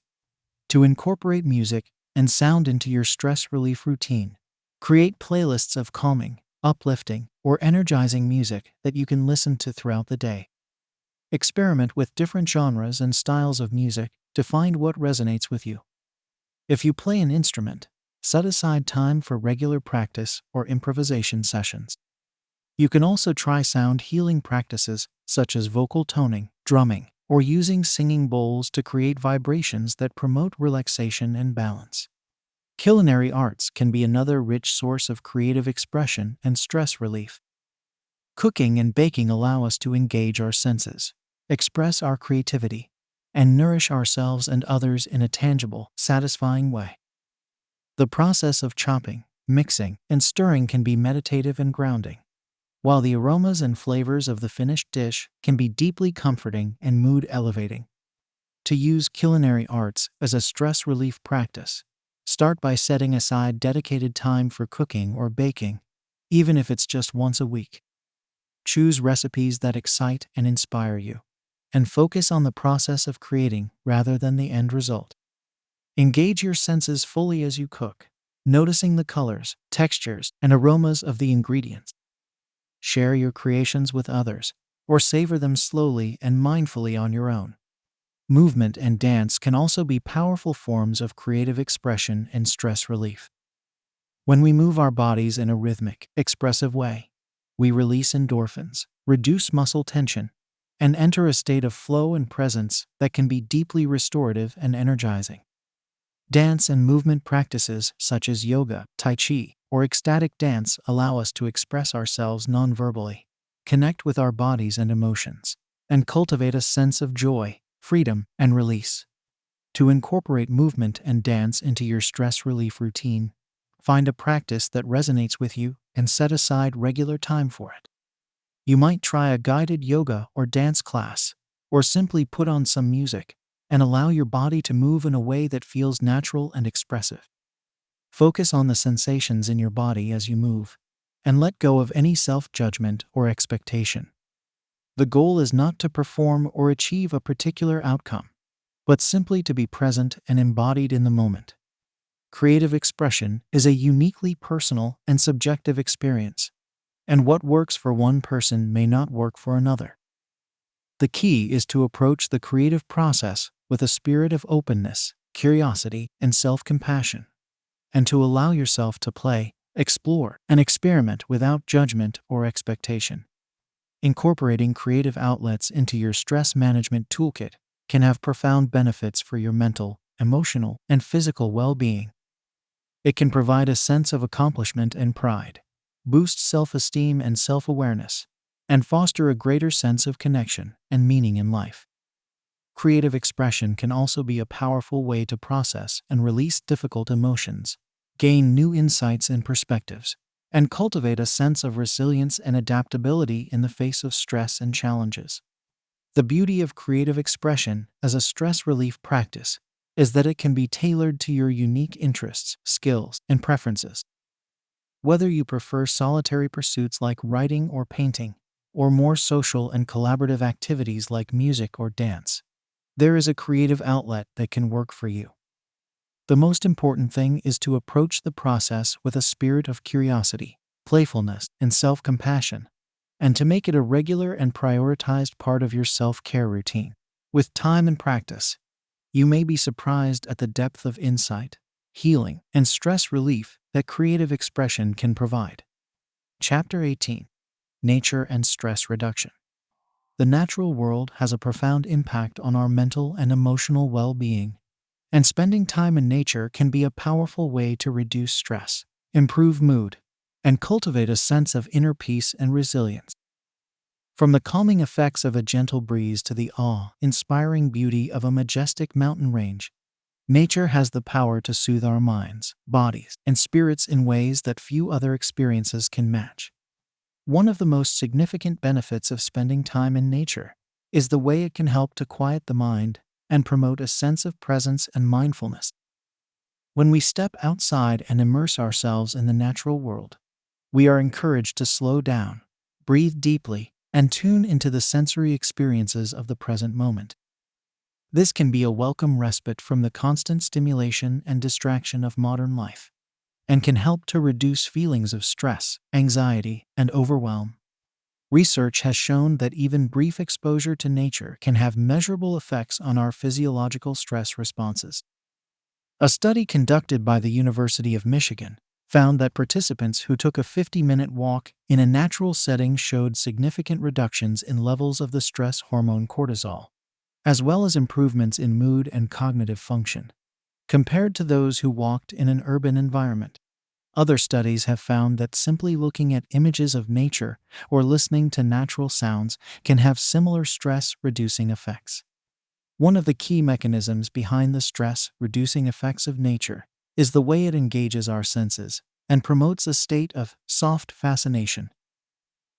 To incorporate music and sound into your stress relief routine, create playlists of calming, uplifting, or energizing music that you can listen to throughout the day. Experiment with different genres and styles of music to find what resonates with you. If you play an instrument, set aside time for regular practice or improvisation sessions. You can also try sound healing practices such as vocal toning, drumming, or using singing bowls to create vibrations that promote relaxation and balance. Culinary arts can be another rich source of creative expression and stress relief. Cooking and baking allow us to engage our senses, express our creativity, and nourish ourselves and others in a tangible, satisfying way. The process of chopping, mixing, and stirring can be meditative and grounding, while the aromas and flavors of the finished dish can be deeply comforting and mood elevating. To use culinary arts as a stress relief practice, start by setting aside dedicated time for cooking or baking, even if it's just once a week. Choose recipes that excite and inspire you, and focus on the process of creating rather than the end result. Engage your senses fully as you cook, noticing the colors, textures, and aromas of the ingredients. Share your creations with others, or savor them slowly and mindfully on your own. Movement and dance can also be powerful forms of creative expression and stress relief. When we move our bodies in a rhythmic, expressive way, we release endorphins, reduce muscle tension, and enter a state of flow and presence that can be deeply restorative and energizing. Dance and movement practices such as yoga, tai chi, or ecstatic dance allow us to express ourselves non-verbally, connect with our bodies and emotions, and cultivate a sense of joy, freedom, and release. To incorporate movement and dance into your stress relief routine, find a practice that resonates with you and set aside regular time for it. You might try a guided yoga or dance class, or simply put on some music and allow your body to move in a way that feels natural and expressive. Focus on the sensations in your body as you move, and let go of any self-judgment or expectation. The goal is not to perform or achieve a particular outcome, but simply to be present and embodied in the moment. Creative expression is a uniquely personal and subjective experience, and what works for one person may not work for another. The key is to approach the creative process with a spirit of openness, curiosity, and self-compassion, and to allow yourself to play, explore, and experiment without judgment or expectation. Incorporating creative outlets into your stress management toolkit can have profound benefits for your mental, emotional, and physical well-being. It can provide a sense of accomplishment and pride, boost self-esteem and self-awareness, and foster a greater sense of connection and meaning in life. Creative expression can also be a powerful way to process and release difficult emotions, gain new insights and perspectives, and cultivate a sense of resilience and adaptability in the face of stress and challenges. The beauty of creative expression as a stress relief practice is that it can be tailored to your unique interests, skills, and preferences. Whether you prefer solitary pursuits like writing or painting, or more social and collaborative activities like music or dance, there is a creative outlet that can work for you. The most important thing is to approach the process with a spirit of curiosity, playfulness, and self-compassion, and to make it a regular and prioritized part of your self-care routine. With time and practice, you may be surprised at the depth of insight, healing, and stress relief that creative expression can provide. Chapter 18: Nature and Stress Reduction. The natural world has a profound impact on our mental and emotional well-being, and spending time in nature can be a powerful way to reduce stress, improve mood, and cultivate a sense of inner peace and resilience. From the calming effects of a gentle breeze to the awe-inspiring beauty of a majestic mountain range, nature has the power to soothe our minds, bodies, and spirits in ways that few other experiences can match. One of the most significant benefits of spending time in nature is the way it can help to quiet the mind and promote a sense of presence and mindfulness. When we step outside and immerse ourselves in the natural world, we are encouraged to slow down, breathe deeply, and tune into the sensory experiences of the present moment. This can be a welcome respite from the constant stimulation and distraction of modern life, and can help to reduce feelings of stress, anxiety, and overwhelm. Research has shown that even brief exposure to nature can have measurable effects on our physiological stress responses. A study conducted by the University of Michigan found that participants who took a 50-minute walk in a natural setting showed significant reductions in levels of the stress hormone cortisol, as well as improvements in mood and cognitive function, compared to those who walked in an urban environment. Other studies have found that simply looking at images of nature or listening to natural sounds can have similar stress-reducing effects. One of the key mechanisms behind the stress-reducing effects of nature is the way it engages our senses and promotes a state of soft fascination.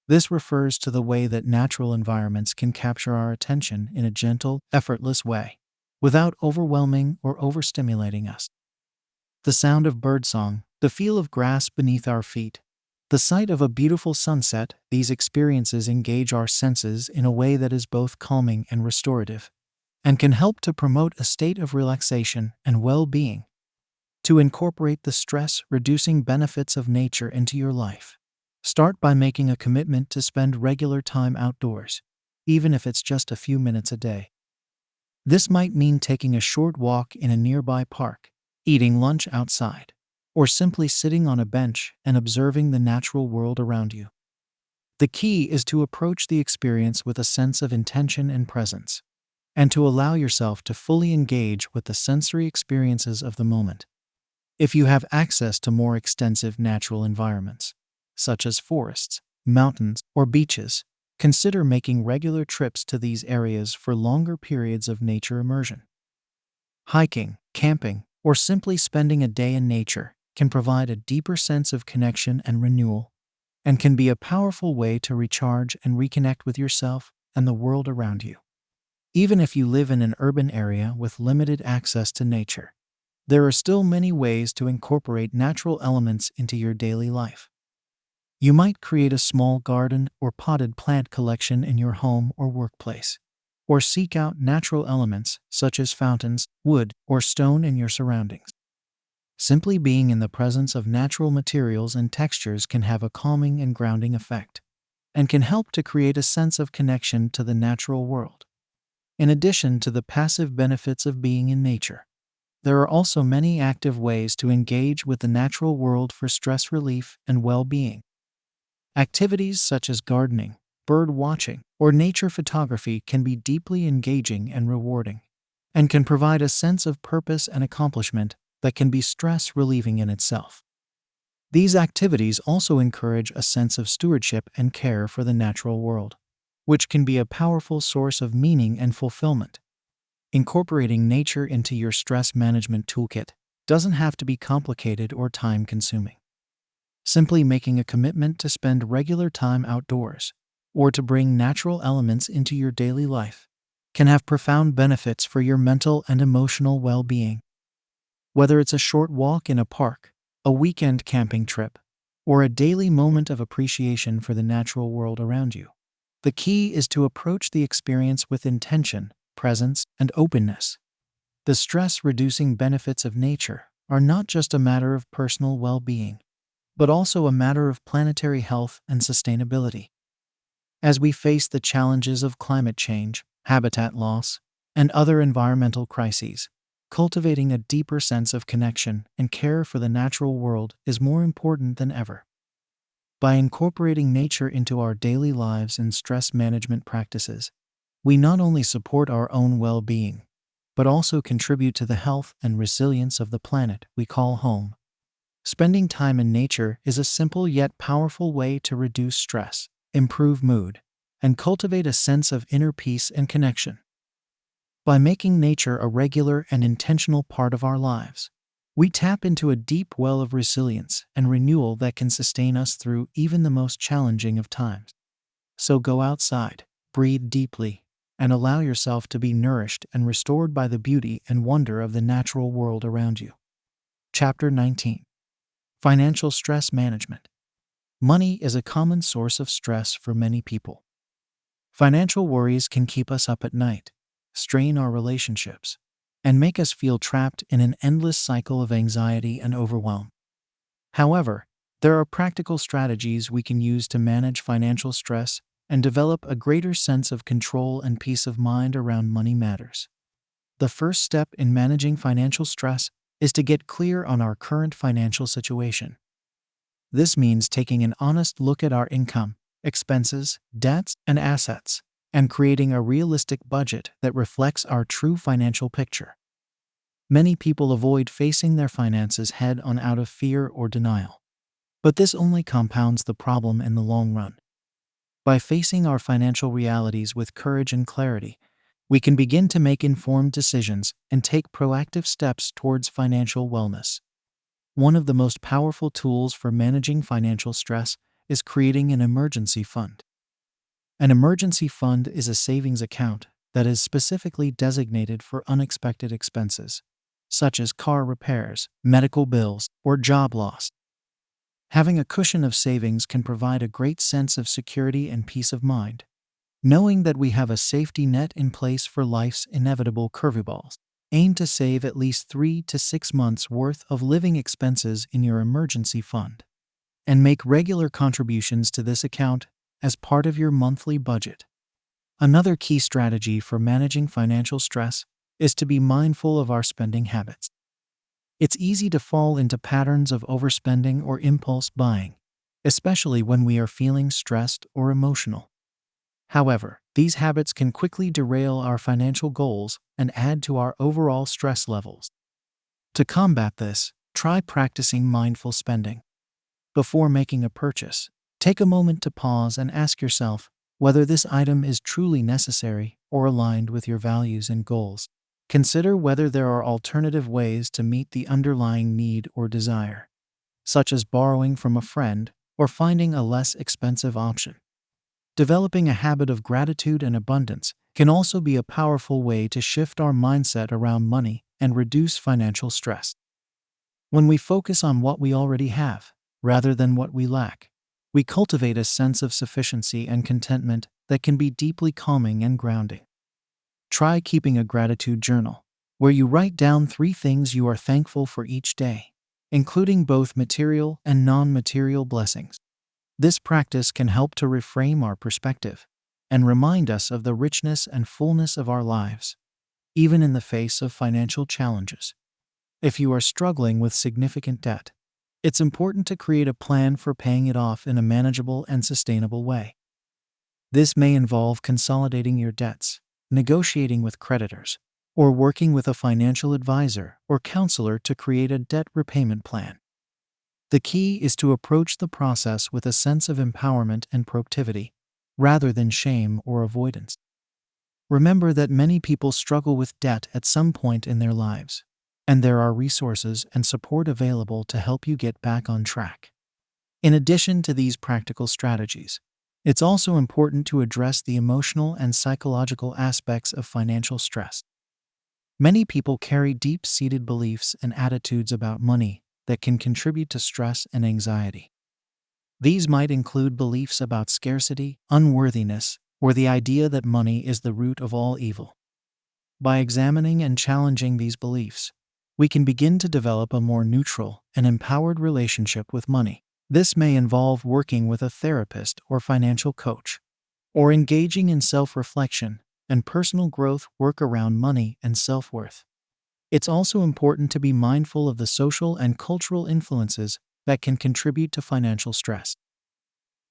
This refers to the way that natural environments can capture our attention in a gentle, effortless way, without overwhelming or overstimulating us. The sound of birdsong, the feel of grass beneath our feet, the sight of a beautiful sunset, these experiences engage our senses in a way that is both calming and restorative, and can help to promote a state of relaxation and well-being. To incorporate the stress-reducing benefits of nature into your life, start by making a commitment to spend regular time outdoors, even if it's just a few minutes a day. This might mean taking a short walk in a nearby park, eating lunch outside, or simply sitting on a bench and observing the natural world around you. The key is to approach the experience with a sense of intention and presence, and to allow yourself to fully engage with the sensory experiences of the moment. If you have access to more extensive natural environments, such as forests, mountains, or beaches, consider making regular trips to these areas for longer periods of nature immersion. Hiking, camping, or simply spending a day in nature can provide a deeper sense of connection and renewal, and can be a powerful way to recharge and reconnect with yourself and the world around you. Even if you live in an urban area with limited access to nature, there are still many ways to incorporate natural elements into your daily life. You might create a small garden or potted plant collection in your home or workplace, or seek out natural elements such as fountains, wood, or stone in your surroundings. Simply being in the presence of natural materials and textures can have a calming and grounding effect, and can help to create a sense of connection to the natural world. In addition to the passive benefits of being in nature, there are also many active ways to engage with the natural world for stress relief and well-being. Activities such as gardening, bird watching, or nature photography can be deeply engaging and rewarding, and can provide a sense of purpose and accomplishment that can be stress relieving in itself. These activities also encourage a sense of stewardship and care for the natural world, which can be a powerful source of meaning and fulfillment. Incorporating nature into your stress management toolkit doesn't have to be complicated or time-consuming. Simply making a commitment to spend regular time outdoors, or to bring natural elements into your daily life, can have profound benefits for your mental and emotional well-being. Whether it's a short walk in a park, a weekend camping trip, or a daily moment of appreciation for the natural world around you, the key is to approach the experience with intention, presence, and openness. The stress-reducing benefits of nature are not just a matter of personal well-being, but also a matter of planetary health and sustainability. As we face the challenges of climate change, habitat loss, and other environmental crises, cultivating a deeper sense of connection and care for the natural world is more important than ever. By incorporating nature into our daily lives and stress management practices, we not only support our own well-being, but also contribute to the health and resilience of the planet we call home. Spending time in nature is a simple yet powerful way to reduce stress, improve mood, and cultivate a sense of inner peace and connection. By making nature a regular and intentional part of our lives, we tap into a deep well of resilience and renewal that can sustain us through even the most challenging of times. So go outside, breathe deeply, and allow yourself to be nourished and restored by the beauty and wonder of the natural world around you. Chapter 19. Financial Stress Management. Money is a common source of stress for many people. Financial worries can keep us up at night, strain our relationships, and make us feel trapped in an endless cycle of anxiety and overwhelm. However, there are practical strategies we can use to manage financial stress and develop a greater sense of control and peace of mind around money matters. The first step in managing financial stress is to get clear on our current financial situation. This means taking an honest look at our income, expenses, debts, and assets, and creating a realistic budget that reflects our true financial picture. Many people avoid facing their finances head-on out of fear or denial, but this only compounds the problem in the long run. By facing our financial realities with courage and clarity, we can begin to make informed decisions and take proactive steps towards financial wellness. One of the most powerful tools for managing financial stress is creating an emergency fund. An emergency fund is a savings account that is specifically designated for unexpected expenses, such as car repairs, medical bills, or job loss. Having a cushion of savings can provide a great sense of security and peace of mind, knowing that we have a safety net in place for life's inevitable curveballs. Aim to save at least 3 to 6 months' worth of living expenses in your emergency fund, and make regular contributions to this account as part of your monthly budget. Another key strategy for managing financial stress is to be mindful of our spending habits. It's easy to fall into patterns of overspending or impulse buying, especially when we are feeling stressed or emotional. However, these habits can quickly derail our financial goals and add to our overall stress levels. To combat this, try practicing mindful spending. Before making a purchase, take a moment to pause and ask yourself whether this item is truly necessary or aligned with your values and goals. Consider whether there are alternative ways to meet the underlying need or desire, such as borrowing from a friend or finding a less expensive option. Developing a habit of gratitude and abundance can also be a powerful way to shift our mindset around money and reduce financial stress. When we focus on what we already have, rather than what we lack, we cultivate a sense of sufficiency and contentment that can be deeply calming and grounding. Try keeping a gratitude journal, where you write down 3 things you are thankful for each day, including both material and non-material blessings. This practice can help to reframe our perspective and remind us of the richness and fullness of our lives, even in the face of financial challenges. If you are struggling with significant debt, it's important to create a plan for paying it off in a manageable and sustainable way. This may involve consolidating your debts, negotiating with creditors, or working with a financial advisor or counselor to create a debt repayment plan. The key is to approach the process with a sense of empowerment and proactivity, rather than shame or avoidance. Remember that many people struggle with debt at some point in their lives, and there are resources and support available to help you get back on track. In addition to these practical strategies, it's also important to address the emotional and psychological aspects of financial stress. Many people carry deep-seated beliefs and attitudes about money that can contribute to stress and anxiety. These might include beliefs about scarcity, unworthiness, or the idea that money is the root of all evil. By examining and challenging these beliefs, we can begin to develop a more neutral and empowered relationship with money. This may involve working with a therapist or financial coach, or engaging in self-reflection and personal growth work around money and self-worth. It's also important to be mindful of the social and cultural influences that can contribute to financial stress.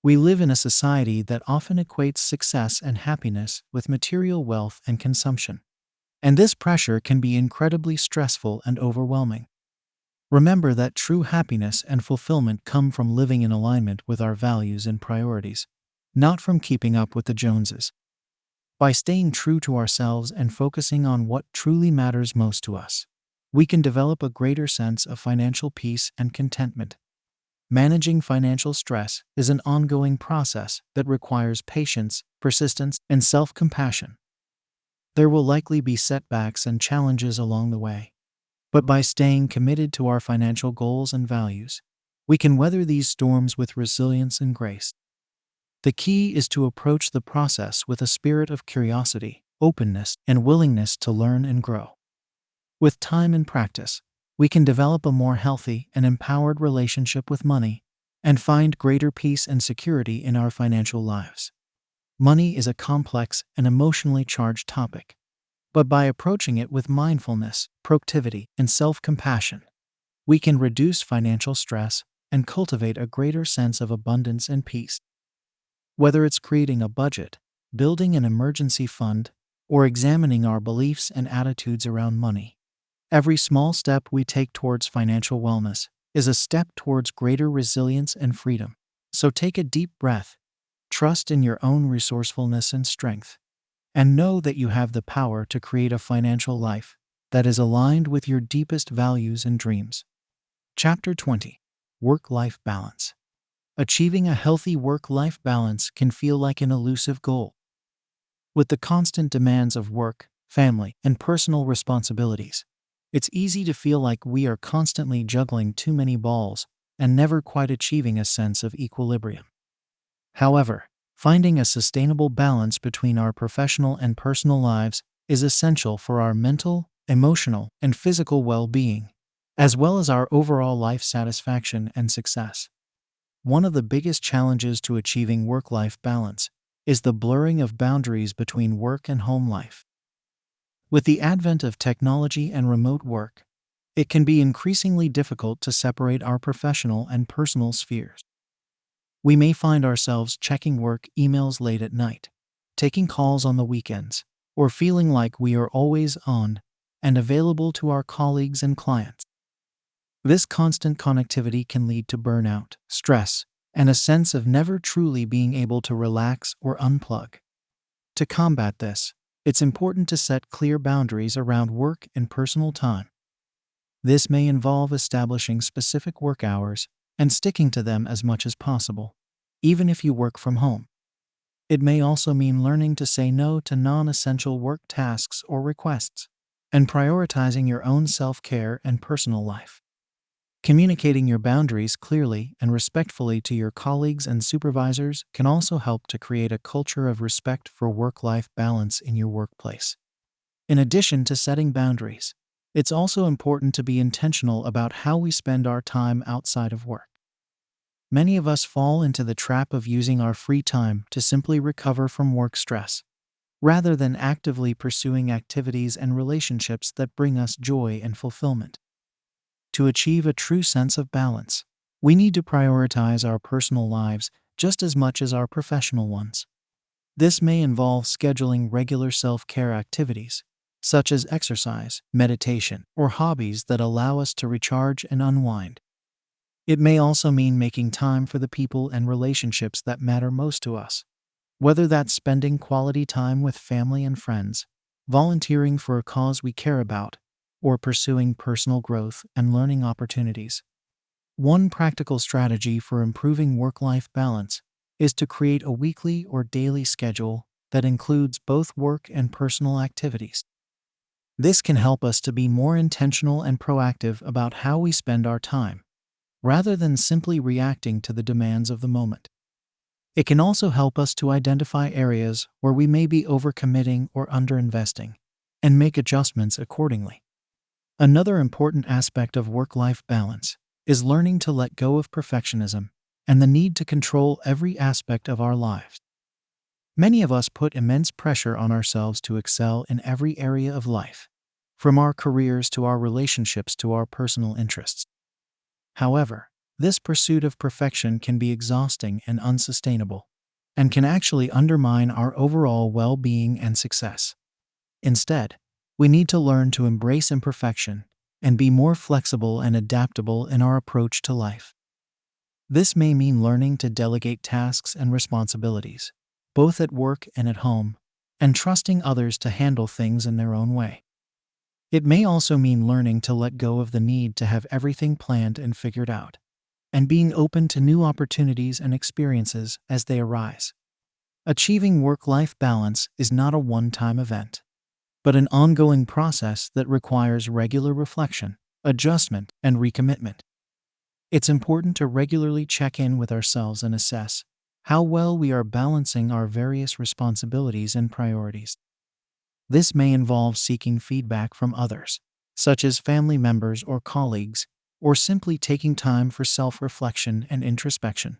We live in a society that often equates success and happiness with material wealth and consumption, and this pressure can be incredibly stressful and overwhelming. Remember that true happiness and fulfillment come from living in alignment with our values and priorities, not from keeping up with the Joneses. By staying true to ourselves and focusing on what truly matters most to us, we can develop a greater sense of financial peace and contentment. Managing financial stress is an ongoing process that requires patience, persistence, and self-compassion. There will likely be setbacks and challenges along the way, but by staying committed to our financial goals and values, we can weather these storms with resilience and grace. The key is to approach the process with a spirit of curiosity, openness, and willingness to learn and grow. With time and practice, we can develop a more healthy and empowered relationship with money and find greater peace and security in our financial lives. Money is a complex and emotionally charged topic, but by approaching it with mindfulness, proactivity, and self-compassion, we can reduce financial stress and cultivate a greater sense of abundance and peace. Whether it's creating a budget, building an emergency fund, or examining our beliefs and attitudes around money, every small step we take towards financial wellness is a step towards greater resilience and freedom. So take a deep breath, trust in your own resourcefulness and strength, and know that you have the power to create a financial life that is aligned with your deepest values and dreams. Chapter 20. Work-Life Balance. Achieving a healthy work-life balance can feel like an elusive goal. With the constant demands of work, family, and personal responsibilities, it's easy to feel like we are constantly juggling too many balls and never quite achieving a sense of equilibrium. However, finding a sustainable balance between our professional and personal lives is essential for our mental, emotional, and physical well-being, as well as our overall life satisfaction and success. One of the biggest challenges to achieving work-life balance is the blurring of boundaries between work and home life. With the advent of technology and remote work, it can be increasingly difficult to separate our professional and personal spheres. We may find ourselves checking work emails late at night, taking calls on the weekends, or feeling like we are always on and available to our colleagues and clients. This constant connectivity can lead to burnout, stress, and a sense of never truly being able to relax or unplug. To combat this, It's important to set clear boundaries around work and personal time. This may involve establishing specific work hours and sticking to them as much as possible, even if you work from home. It may also mean learning to say no to non-essential work tasks or requests, and prioritizing your own self-care and personal life. Communicating your boundaries clearly and respectfully to your colleagues and supervisors can also help to create a culture of respect for work-life balance in your workplace. In addition to setting boundaries, it's also important to be intentional about how we spend our time outside of work. Many of us fall into the trap of using our free time to simply recover from work stress, rather than actively pursuing activities and relationships that bring us joy and fulfillment. To achieve a true sense of balance, we need to prioritize our personal lives just as much as our professional ones. This may involve scheduling regular self-care activities, such as exercise, meditation, or hobbies that allow us to recharge and unwind. It may also mean making time for the people and relationships that matter most to us, whether that's spending quality time with family and friends, volunteering for a cause we care about, or pursuing personal growth and learning opportunities. One practical strategy for improving work-life balance is to create a weekly or daily schedule that includes both work and personal activities. This can help us to be more intentional and proactive about how we spend our time, rather than simply reacting to the demands of the moment. It can also help us to identify areas where we may be overcommitting or underinvesting, and make adjustments accordingly. Another important aspect of work-life balance is learning to let go of perfectionism and the need to control every aspect of our lives. Many of us put immense pressure on ourselves to excel in every area of life, from our careers to our relationships to our personal interests. However, this pursuit of perfection can be exhausting and unsustainable, and can actually undermine our overall well-being and success. Instead, we need to learn to embrace imperfection and be more flexible and adaptable in our approach to life. This may mean learning to delegate tasks and responsibilities, both at work and at home, and trusting others to handle things in their own way. It may also mean learning to let go of the need to have everything planned and figured out, and being open to new opportunities and experiences as they arise. Achieving work-life balance is not a one-time event, but an ongoing process that requires regular reflection, adjustment, and recommitment. It's important to regularly check in with ourselves and assess how well we are balancing our various responsibilities and priorities. This may involve seeking feedback from others, such as family members or colleagues, or simply taking time for self-reflection and introspection.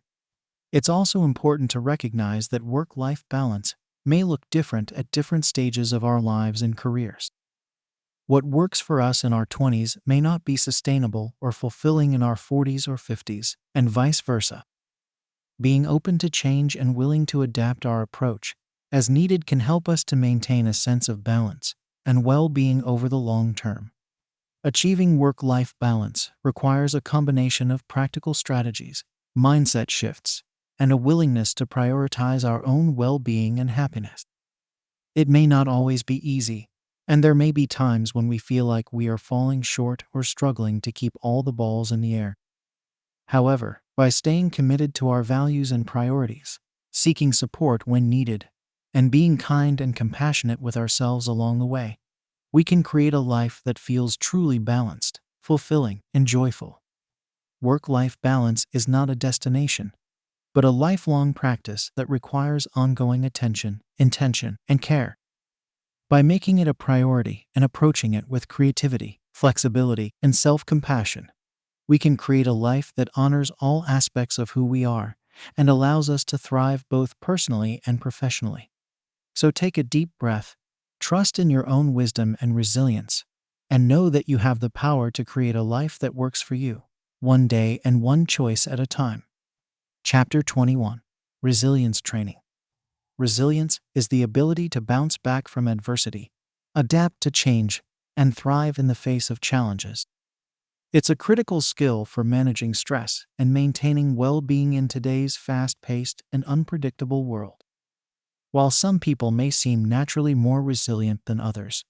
It's also important to recognize that work-life balance may look different at different stages of our lives and careers. What works for us in our 20s may not be sustainable or fulfilling in our 40s or 50s, and vice versa. Being open to change and willing to adapt our approach as needed can help us to maintain a sense of balance and well-being over the long term. Achieving work-life balance requires a combination of practical strategies, mindset shifts, and a willingness to prioritize our own well-being and happiness. It may not always be easy, and there may be times when we feel like we are falling short or struggling to keep all the balls in the air. However, by staying committed to our values and priorities, seeking support when needed, and being kind and compassionate with ourselves along the way, we can create a life that feels truly balanced, fulfilling, and joyful. Work-life balance is not a destination, but a lifelong practice that requires ongoing attention, intention, and care. By making it a priority and approaching it with creativity, flexibility, and self-compassion, we can create a life that honors all aspects of who we are and allows us to thrive both personally and professionally. So take a deep breath, trust in your own wisdom and resilience, and know that you have the power to create a life that works for you, one day and one choice at a time. Chapter 21. Resilience Training. Resilience is the ability to bounce back from adversity, adapt to change, and thrive in the face of challenges. It's a critical skill for managing stress and maintaining well-being in today's fast-paced and unpredictable world. While some people may seem naturally more resilient than others,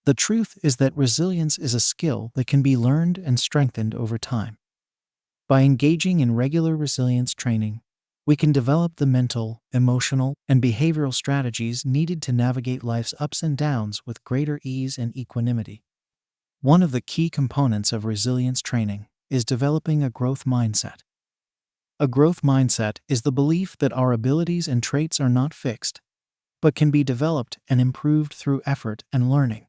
the truth is that resilience is a skill that can be learned and strengthened over time. By engaging in regular resilience training, we can develop the mental, emotional, and behavioral strategies needed to navigate life's ups and downs with greater ease and equanimity. One of the key components of resilience training is developing a growth mindset. A growth mindset is the belief that our abilities and traits are not fixed, but can be developed and improved through effort and learning.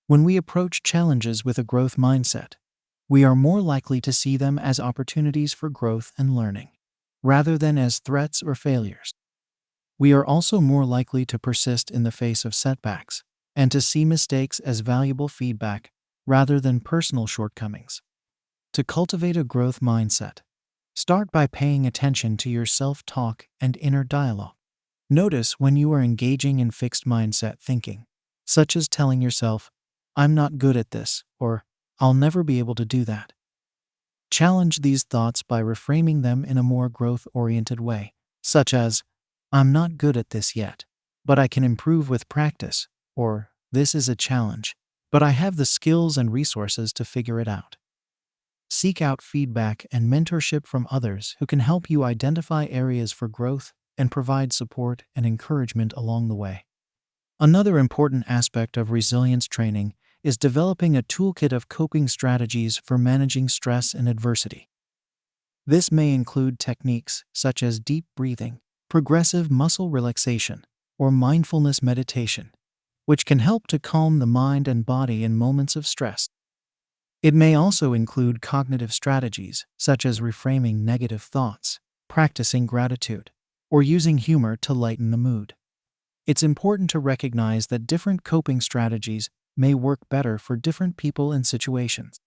When we approach challenges with a growth mindset, we are more likely to see them as opportunities for growth and learning, rather than as threats or failures. We are also more likely to persist in the face of setbacks and to see mistakes as valuable feedback rather than personal shortcomings. To cultivate a growth mindset, start by paying attention to your self-talk and inner dialogue. Notice when you are engaging in fixed mindset thinking, such as telling yourself, "I'm not good at this," or "I'll never be able to do that." Challenge these thoughts by reframing them in a more growth-oriented way, such as, "I'm not good at this yet, but I can improve with practice," or "This is a challenge, but I have the skills and resources to figure it out." Seek out feedback and mentorship from others who can help you identify areas for growth and provide support and encouragement along the way. Another important aspect of resilience training is developing a toolkit of coping strategies for managing stress and adversity. This may include techniques such as deep breathing, progressive muscle relaxation, or mindfulness meditation, which can help to calm the mind and body in moments of stress. It may also include cognitive strategies such as reframing negative thoughts, practicing gratitude, or using humor to lighten the mood. It's important to recognize that different coping strategies may work better for different people and situations.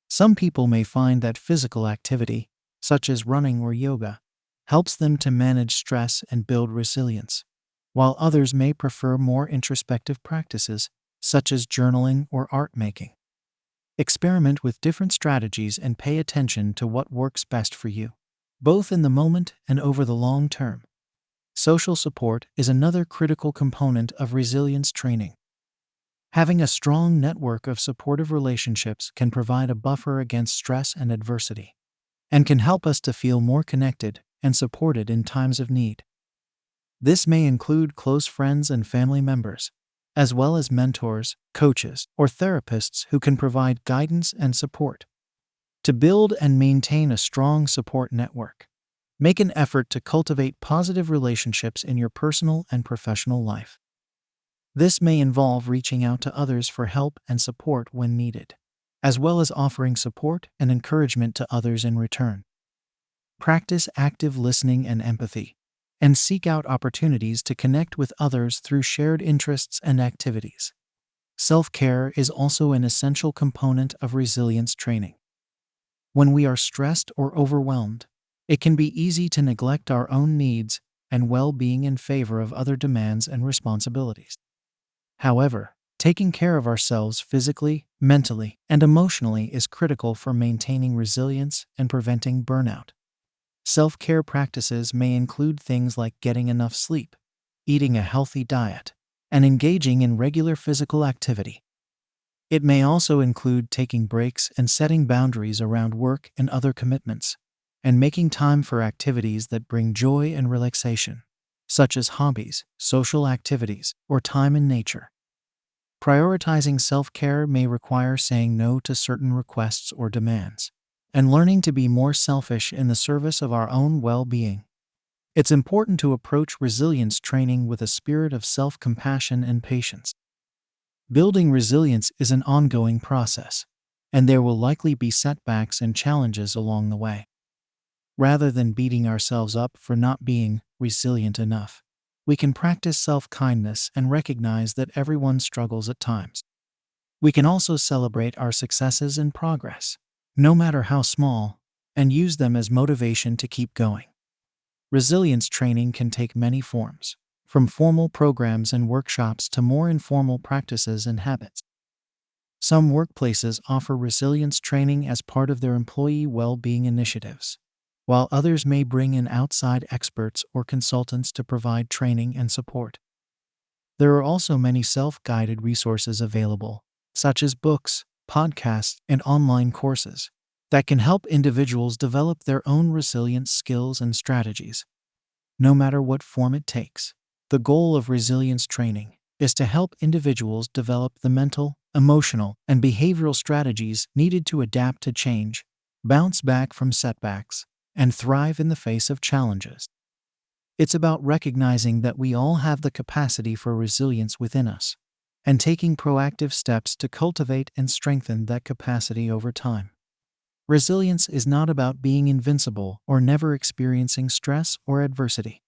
Some people may find that physical activity, such as running or yoga, helps them to manage stress and build resilience, while others may prefer more introspective practices, such as journaling or art making. Experiment with different strategies and pay attention to what works best for you, both in the moment and over the long term. Social support is another critical component of resilience training. Having a strong network of supportive relationships can provide a buffer against stress and adversity, and can help us to feel more connected and supported in times of need. This may include close friends and family members, as well as mentors, coaches, or therapists who can provide guidance and support. To build and maintain a strong support network, make an effort to cultivate positive relationships in your personal and professional life. This may involve reaching out to others for help and support when needed, as well as offering support and encouragement to others in return. Practice active listening and empathy, and seek out opportunities to connect with others through shared interests and activities. Self-care is also an essential component of resilience training. When we are stressed or overwhelmed, it can be easy to neglect our own needs and well-being in favor of other demands and responsibilities. However, taking care of ourselves physically, mentally, and emotionally is critical for maintaining resilience and preventing burnout. Self-care practices may include things like getting enough sleep, eating a healthy diet, and engaging in regular physical activity. It may also include taking breaks and setting boundaries around work and other commitments, and making time for activities that bring joy and relaxation, such as hobbies, social activities, or time in nature. Prioritizing self-care may require saying no to certain requests or demands, and learning to be more selfish in the service of our own well-being. It's important to approach resilience training with a spirit of self-compassion and patience. Building resilience is an ongoing process, and there will likely be setbacks and challenges along the way. Rather than beating ourselves up for not being resilient enough, we can practice self-kindness and recognize that everyone struggles at times. We can also celebrate our successes and progress, no matter how small, and use them as motivation to keep going. Resilience training can take many forms, from formal programs and workshops to more informal practices and habits. Some workplaces offer resilience training as part of their employee well-being initiatives, while others may bring in outside experts or consultants to provide training and support. There are also many self-guided resources available, such as books, podcasts, and online courses, that can help individuals develop their own resilience skills and strategies. No matter what form it takes, the goal of resilience training is to help individuals develop the mental, emotional, and behavioral strategies needed to adapt to change, bounce back from setbacks, and thrive in the face of challenges. It's about recognizing that we all have the capacity for resilience within us, and taking proactive steps to cultivate and strengthen that capacity over time. Resilience is not about being invincible or never experiencing stress or adversity.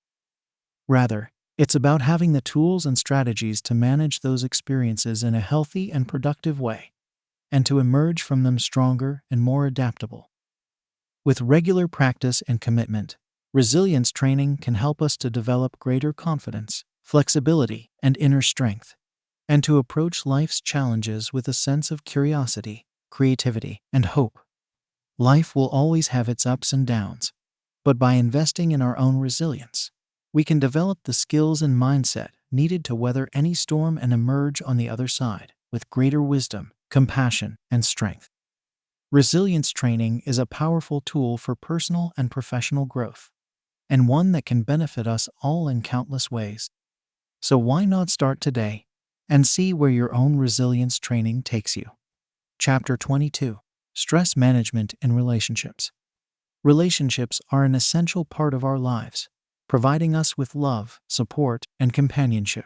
Rather, it's about having the tools and strategies to manage those experiences in a healthy and productive way, and to emerge from them stronger and more adaptable. With regular practice and commitment, resilience training can help us to develop greater confidence, flexibility, and inner strength, and to approach life's challenges with a sense of curiosity, creativity, and hope. Life will always have its ups and downs, but by investing in our own resilience, we can develop the skills and mindset needed to weather any storm and emerge on the other side with greater wisdom, compassion, and strength. Resilience training is a powerful tool for personal and professional growth, and one that can benefit us all in countless ways. So why not start today and see where your own resilience training takes you? Chapter 22: Stress Management in Relationships. Relationships are an essential part of our lives, providing us with love, support, and companionship.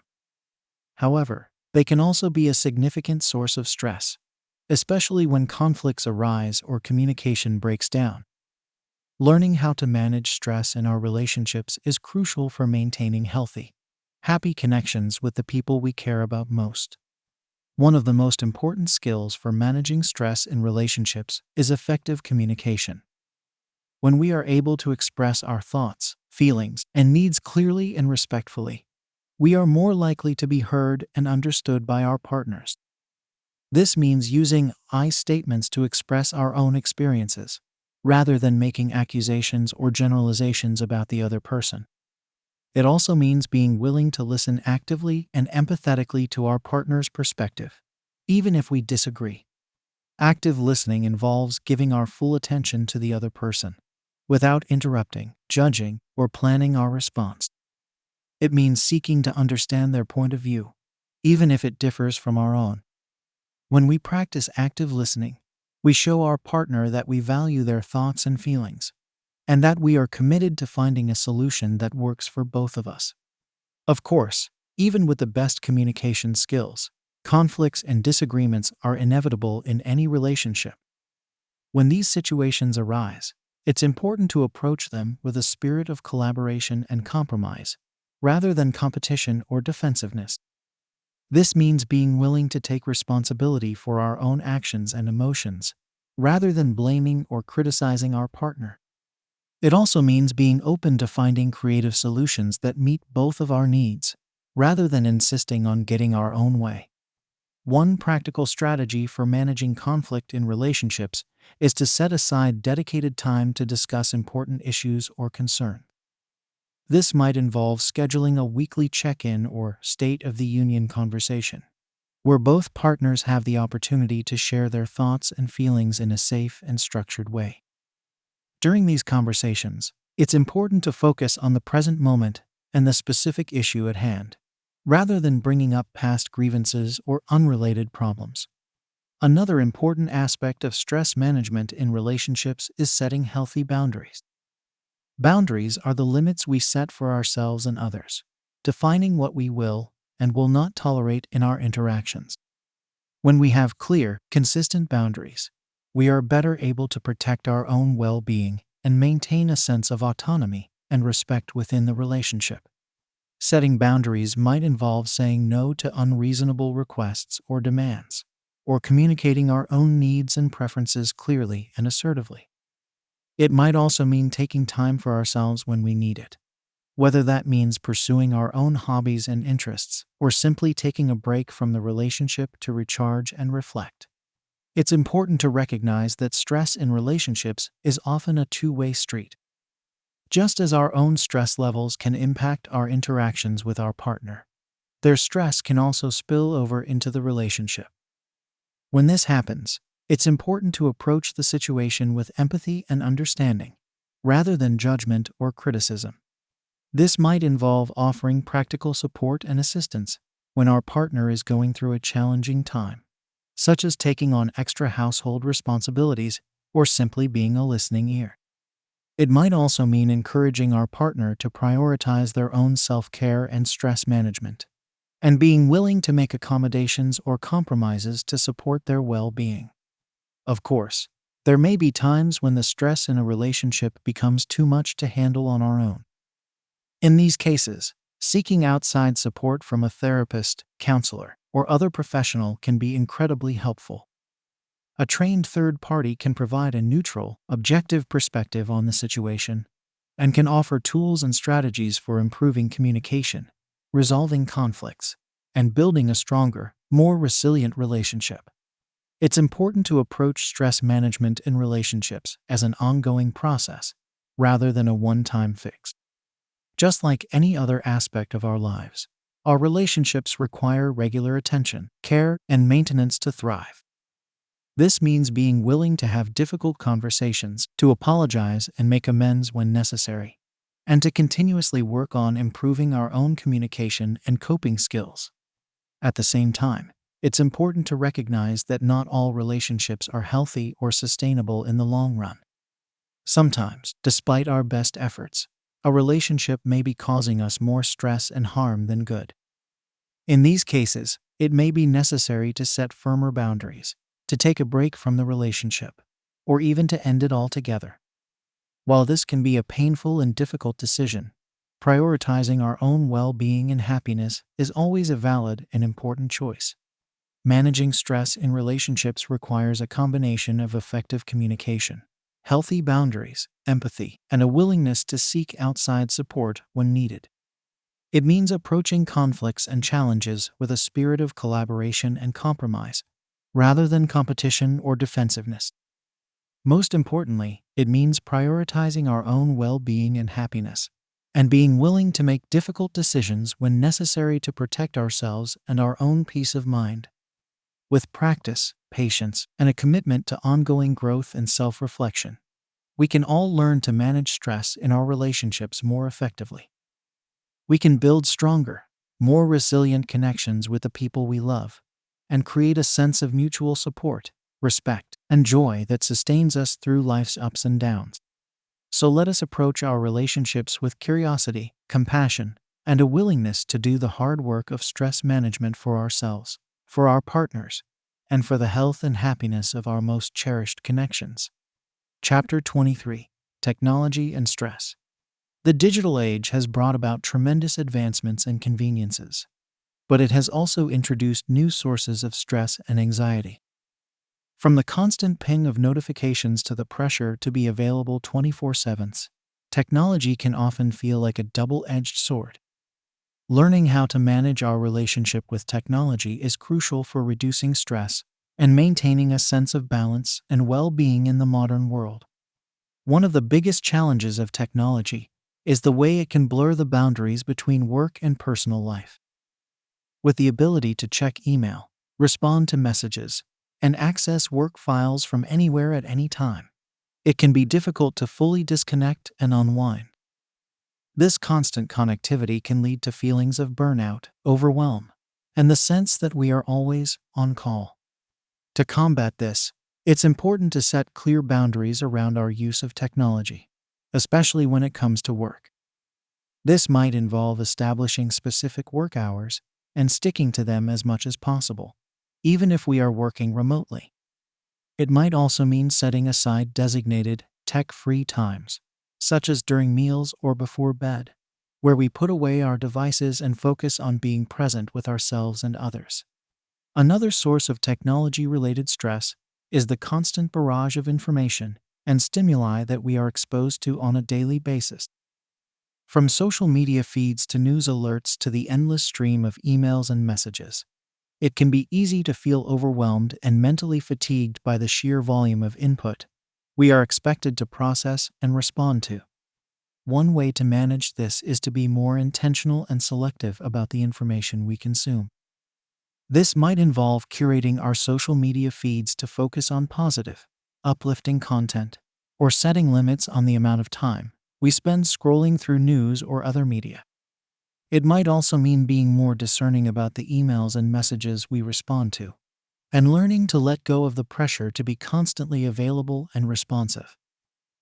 However, they can also be a significant source of stress, especially when conflicts arise or communication breaks down. Learning how to manage stress in our relationships is crucial for maintaining healthy, happy connections with the people we care about most. One of the most important skills for managing stress in relationships is effective communication. When we are able to express our thoughts, feelings, and needs clearly and respectfully, we are more likely to be heard and understood by our partners. This means using I statements to express our own experiences, rather than making accusations or generalizations about the other person. It also means being willing to listen actively and empathetically to our partner's perspective, even if we disagree. Active listening involves giving our full attention to the other person, without interrupting, judging, or planning our response. It means seeking to understand their point of view, even if it differs from our own. When we practice active listening, we show our partner that we value their thoughts and feelings, and that we are committed to finding a solution that works for both of us. Of course, even with the best communication skills, conflicts and disagreements are inevitable in any relationship. When these situations arise, it's important to approach them with a spirit of collaboration and compromise, rather than competition or defensiveness. This means being willing to take responsibility for our own actions and emotions, rather than blaming or criticizing our partner. It also means being open to finding creative solutions that meet both of our needs, rather than insisting on getting our own way. One practical strategy for managing conflict in relationships is to set aside dedicated time to discuss important issues or concerns. This might involve scheduling a weekly check-in or State of the Union conversation, where both partners have the opportunity to share their thoughts and feelings in a safe and structured way. During these conversations, it's important to focus on the present moment and the specific issue at hand, rather than bringing up past grievances or unrelated problems. Another important aspect of stress management in relationships is setting healthy boundaries. Boundaries are the limits we set for ourselves and others, defining what we will and will not tolerate in our interactions. When we have clear, consistent boundaries, we are better able to protect our own well-being and maintain a sense of autonomy and respect within the relationship. Setting boundaries might involve saying no to unreasonable requests or demands, or communicating our own needs and preferences clearly and assertively. It might also mean taking time for ourselves when we need it, whether that means pursuing our own hobbies and interests or simply taking a break from the relationship to recharge and reflect. It's important to recognize that stress in relationships is often a two-way street. Just as our own stress levels can impact our interactions with our partner, their stress can also spill over into the relationship. When this happens, it's important to approach the situation with empathy and understanding, rather than judgment or criticism. This might involve offering practical support and assistance when our partner is going through a challenging time, such as taking on extra household responsibilities or simply being a listening ear. It might also mean encouraging our partner to prioritize their own self-care and stress management, and being willing to make accommodations or compromises to support their well-being. Of course, there may be times when the stress in a relationship becomes too much to handle on our own. In these cases, seeking outside support from a therapist, counselor, or other professional can be incredibly helpful. A trained third party can provide a neutral, objective perspective on the situation and can offer tools and strategies for improving communication, resolving conflicts, and building a stronger, more resilient relationship. It's important to approach stress management in relationships as an ongoing process rather than a one-time fix. Just like any other aspect of our lives, our relationships require regular attention, care, and maintenance to thrive. This means being willing to have difficult conversations, to apologize and make amends when necessary, and to continuously work on improving our own communication and coping skills. At the same time, it's important to recognize that not all relationships are healthy or sustainable in the long run. Sometimes, despite our best efforts, a relationship may be causing us more stress and harm than good. In these cases, it may be necessary to set firmer boundaries, to take a break from the relationship, or even to end it altogether. While this can be a painful and difficult decision, prioritizing our own well-being and happiness is always a valid and important choice. Managing stress in relationships requires a combination of effective communication, healthy boundaries, empathy, and a willingness to seek outside support when needed. It means approaching conflicts and challenges with a spirit of collaboration and compromise, rather than competition or defensiveness. Most importantly, it means prioritizing our own well-being and happiness, and being willing to make difficult decisions when necessary to protect ourselves and our own peace of mind. With practice, patience, and a commitment to ongoing growth and self-reflection, we can all learn to manage stress in our relationships more effectively. We can build stronger, more resilient connections with the people we love, and create a sense of mutual support, respect, and joy that sustains us through life's ups and downs. So let us approach our relationships with curiosity, compassion, and a willingness to do the hard work of stress management for ourselves, for our partners, and for the health and happiness of our most cherished connections. Chapter 23: Technology and Stress. The digital age has brought about tremendous advancements and conveniences, but it has also introduced new sources of stress and anxiety. From the constant ping of notifications to the pressure to be available 24/7, technology can often feel like a double-edged sword. Learning how to manage our relationship with technology is crucial for reducing stress and maintaining a sense of balance and well-being in the modern world. One of the biggest challenges of technology is the way it can blur the boundaries between work and personal life. With the ability to check email, respond to messages, and access work files from anywhere at any time, it can be difficult to fully disconnect and unwind. This constant connectivity can lead to feelings of burnout, overwhelm, and the sense that we are always on call. To combat this, it's important to set clear boundaries around our use of technology, especially when it comes to work. This might involve establishing specific work hours and sticking to them as much as possible, even if we are working remotely. It might also mean setting aside designated, tech-free times, such as during meals or before bed, where we put away our devices and focus on being present with ourselves and others. Another source of technology-related stress is the constant barrage of information and stimuli that we are exposed to on a daily basis. From social media feeds to news alerts to the endless stream of emails and messages, it can be easy to feel overwhelmed and mentally fatigued by the sheer volume of input we are expected to process and respond to. One way to manage this is to be more intentional and selective about the information we consume. This might involve curating our social media feeds to focus on positive, uplifting content, or setting limits on the amount of time we spend scrolling through news or other media. It might also mean being more discerning about the emails and messages we respond to, and learning to let go of the pressure to be constantly available and responsive.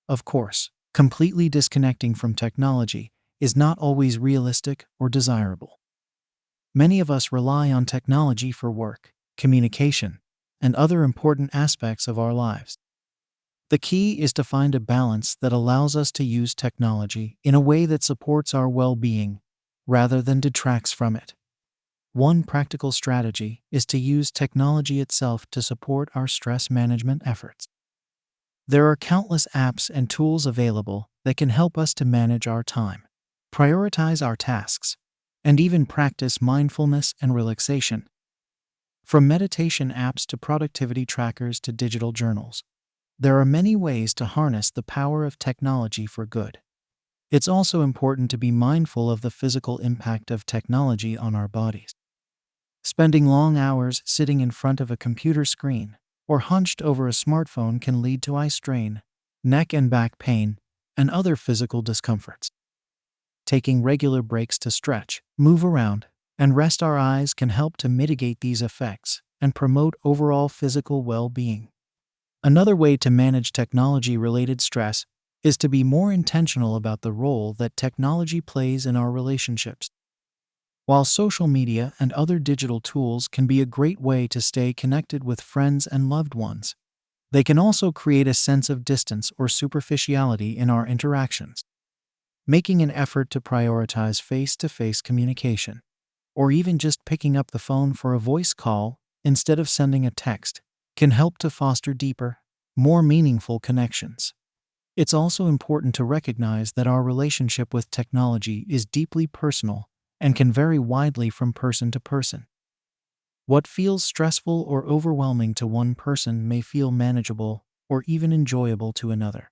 Of course, completely disconnecting from technology is not always realistic or desirable. Many of us rely on technology for work, communication, and other important aspects of our lives. The key is to find a balance that allows us to use technology in a way that supports our well-being rather than detracts from it. One practical strategy is to use technology itself to support our stress management efforts. There are countless apps and tools available that can help us to manage our time, prioritize our tasks, and even practice mindfulness and relaxation. From meditation apps to productivity trackers to digital journals, there are many ways to harness the power of technology for good. It's also important to be mindful of the physical impact of technology on our bodies. Spending long hours sitting in front of a computer screen or hunched over a smartphone can lead to eye strain, neck and back pain, and other physical discomforts. Taking regular breaks to stretch, move around, and rest our eyes can help to mitigate these effects and promote overall physical well-being. Another way to manage technology-related stress is to be more intentional about the role that technology plays in our relationships. While social media and other digital tools can be a great way to stay connected with friends and loved ones, they can also create a sense of distance or superficiality in our interactions. Making an effort to prioritize face-to-face communication, or even just picking up the phone for a voice call instead of sending a text, can help to foster deeper, more meaningful connections. It's also important to recognize that our relationship with technology is deeply personal and can vary widely from person to person. What feels stressful or overwhelming to one person may feel manageable or even enjoyable to another.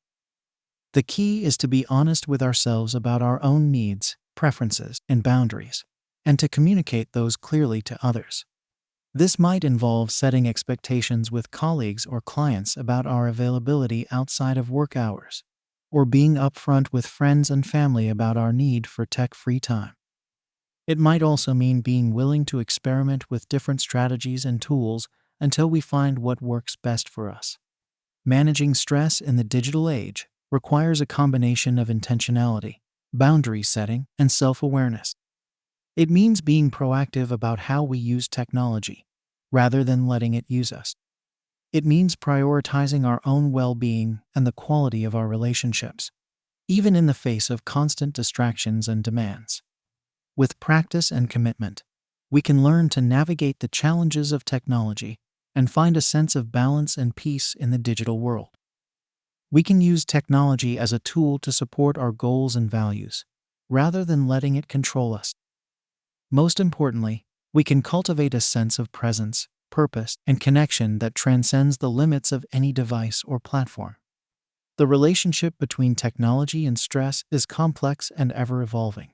The key is to be honest with ourselves about our own needs, preferences, and boundaries, and to communicate those clearly to others. This might involve setting expectations with colleagues or clients about our availability outside of work hours, or being upfront with friends and family about our need for tech-free time. It might also mean being willing to experiment with different strategies and tools until we find what works best for us. Managing stress in the digital age requires a combination of intentionality, boundary setting, and self-awareness. It means being proactive about how we use technology, rather than letting it use us. It means prioritizing our own well-being and the quality of our relationships, even in the face of constant distractions and demands. With practice and commitment, we can learn to navigate the challenges of technology and find a sense of balance and peace in the digital world. We can use technology as a tool to support our goals and values, rather than letting it control us. Most importantly, we can cultivate a sense of presence, purpose, and connection that transcends the limits of any device or platform. The relationship between technology and stress is complex and ever-evolving.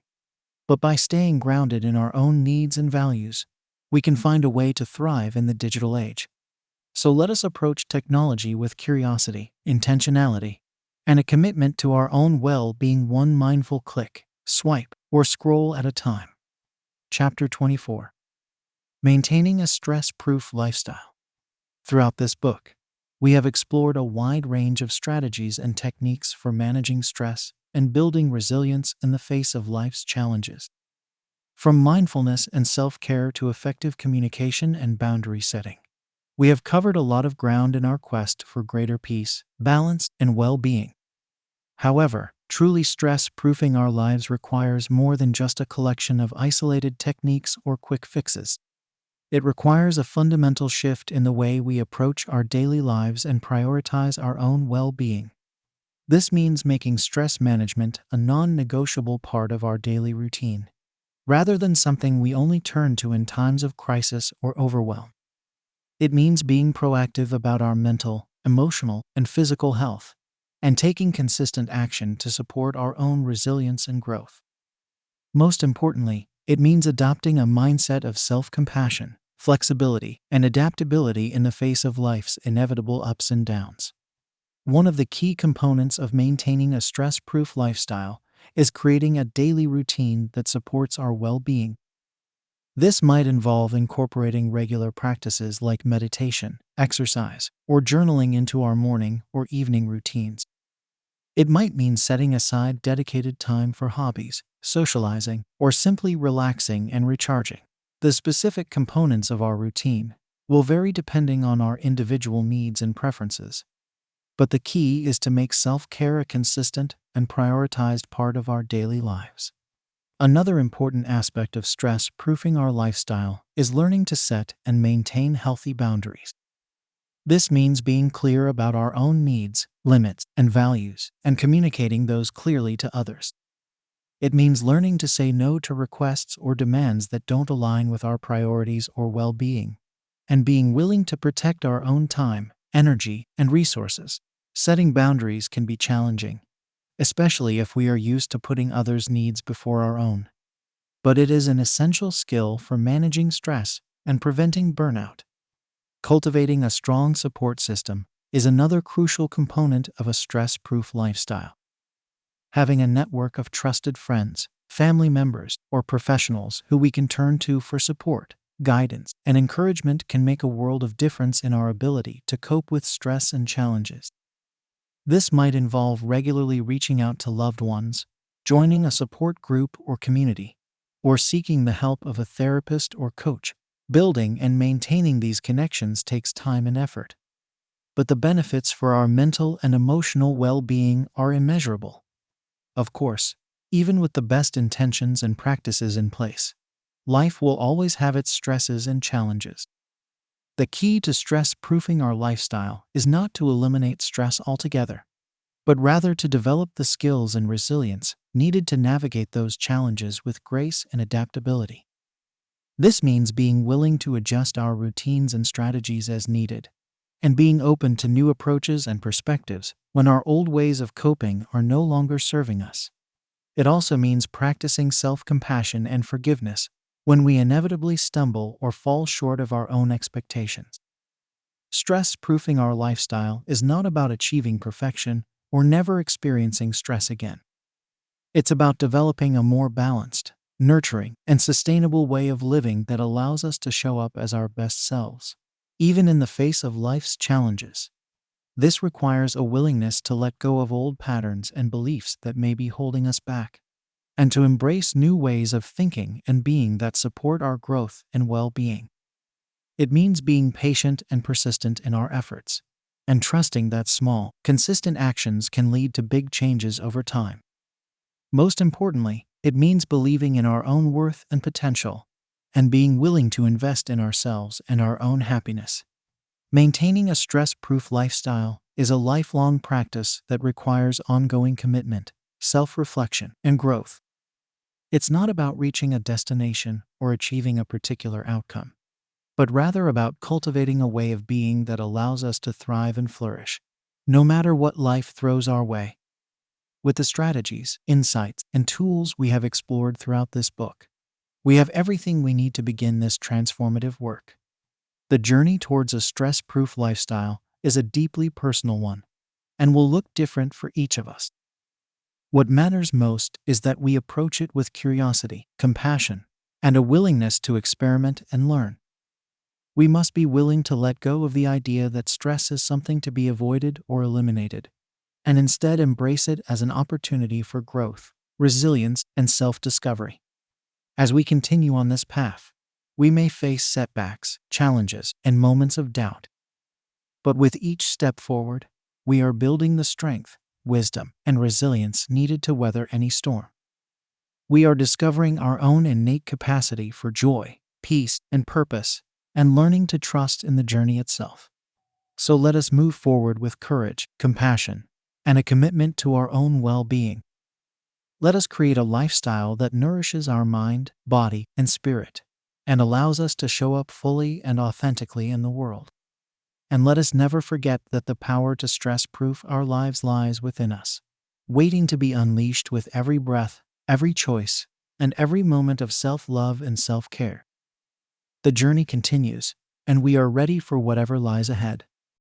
But by staying grounded in our own needs and values, we can find a way to thrive in the digital age. So let us approach technology with curiosity, intentionality, and a commitment to our own well-being, one mindful click, swipe, or scroll at a time. Chapter 24. Maintaining a stress-proof lifestyle. Throughout this book, we have explored a wide range of strategies and techniques for managing stress and building resilience in the face of life's challenges. From mindfulness and self-care to effective communication and boundary setting, we have covered a lot of ground in our quest for greater peace, balance, and well-being. However, truly stress-proofing our lives requires more than just a collection of isolated techniques or quick fixes. It requires a fundamental shift in the way we approach our daily lives and prioritize our own well-being. This means making stress management a non-negotiable part of our daily routine, rather than something we only turn to in times of crisis or overwhelm. It means being proactive about our mental, emotional, and physical health, and taking consistent action to support our own resilience and growth. Most importantly, it means adopting a mindset of self-compassion, flexibility, and adaptability in the face of life's inevitable ups and downs. One of the key components of maintaining a stress-proof lifestyle is creating a daily routine that supports our well-being. This might involve incorporating regular practices like meditation, exercise, or journaling into our morning or evening routines. It might mean setting aside dedicated time for hobbies, socializing, or simply relaxing and recharging. The specific components of our routine will vary depending on our individual needs and preferences. But the key is to make self-care a consistent and prioritized part of our daily lives. Another important aspect of stress-proofing our lifestyle is learning to set and maintain healthy boundaries. This means being clear about our own needs, limits, and values, and communicating those clearly to others. It means learning to say no to requests or demands that don't align with our priorities or well-being, and being willing to protect our own time, energy, and resources. Setting boundaries can be challenging, especially if we are used to putting others' needs before our own. But it is an essential skill for managing stress and preventing burnout. Cultivating a strong support system is another crucial component of a stress-proof lifestyle. Having a network of trusted friends, family members, or professionals who we can turn to for support, guidance, and encouragement can make a world of difference in our ability to cope with stress and challenges. This might involve regularly reaching out to loved ones, joining a support group or community, or seeking the help of a therapist or coach. Building and maintaining these connections takes time and effort, but the benefits for our mental and emotional well-being are immeasurable. Of course, even with the best intentions and practices in place, life will always have its stresses and challenges. The key to stress-proofing our lifestyle is not to eliminate stress altogether, but rather to develop the skills and resilience needed to navigate those challenges with grace and adaptability. This means being willing to adjust our routines and strategies as needed, and being open to new approaches and perspectives when our old ways of coping are no longer serving us. It also means practicing self-compassion and forgiveness when we inevitably stumble or fall short of our own expectations. Stress-proofing our lifestyle is not about achieving perfection or never experiencing stress again. It's about developing a more balanced, nurturing, and sustainable way of living that allows us to show up as our best selves, even in the face of life's challenges. This requires a willingness to let go of old patterns and beliefs that may be holding us back, and to embrace new ways of thinking and being that support our growth and well-being. It means being patient and persistent in our efforts, and trusting that small, consistent actions can lead to big changes over time. Most importantly, it means believing in our own worth and potential, and being willing to invest in ourselves and our own happiness. Maintaining a stress-proof lifestyle is a lifelong practice that requires ongoing commitment, self-reflection, and growth. It's not about reaching a destination or achieving a particular outcome, but rather about cultivating a way of being that allows us to thrive and flourish, no matter what life throws our way. With the strategies, insights, and tools we have explored throughout this book, we have everything we need to begin this transformative work. The journey towards a stress-proof lifestyle is a deeply personal one, and will look different for each of us. What matters most is that we approach it with curiosity, compassion, and a willingness to experiment and learn. We must be willing to let go of the idea that stress is something to be avoided or eliminated, and instead embrace it as an opportunity for growth, resilience, and self-discovery. As we continue on this path, we may face setbacks, challenges, and moments of doubt. But with each step forward, we are building the strength, wisdom, and resilience needed to weather any storm. We are discovering our own innate capacity for joy, peace, and purpose, and learning to trust in the journey itself. So let us move forward with courage, compassion, and a commitment to our own well-being. Let us create a lifestyle that nourishes our mind, body, and spirit, and allows us to show up fully and authentically in the world. And let us never forget that the power to stress-proof our lives lies within us, waiting to be unleashed with every breath, every choice, and every moment of self-love and self-care. The journey continues, and we are ready for whatever lies ahead.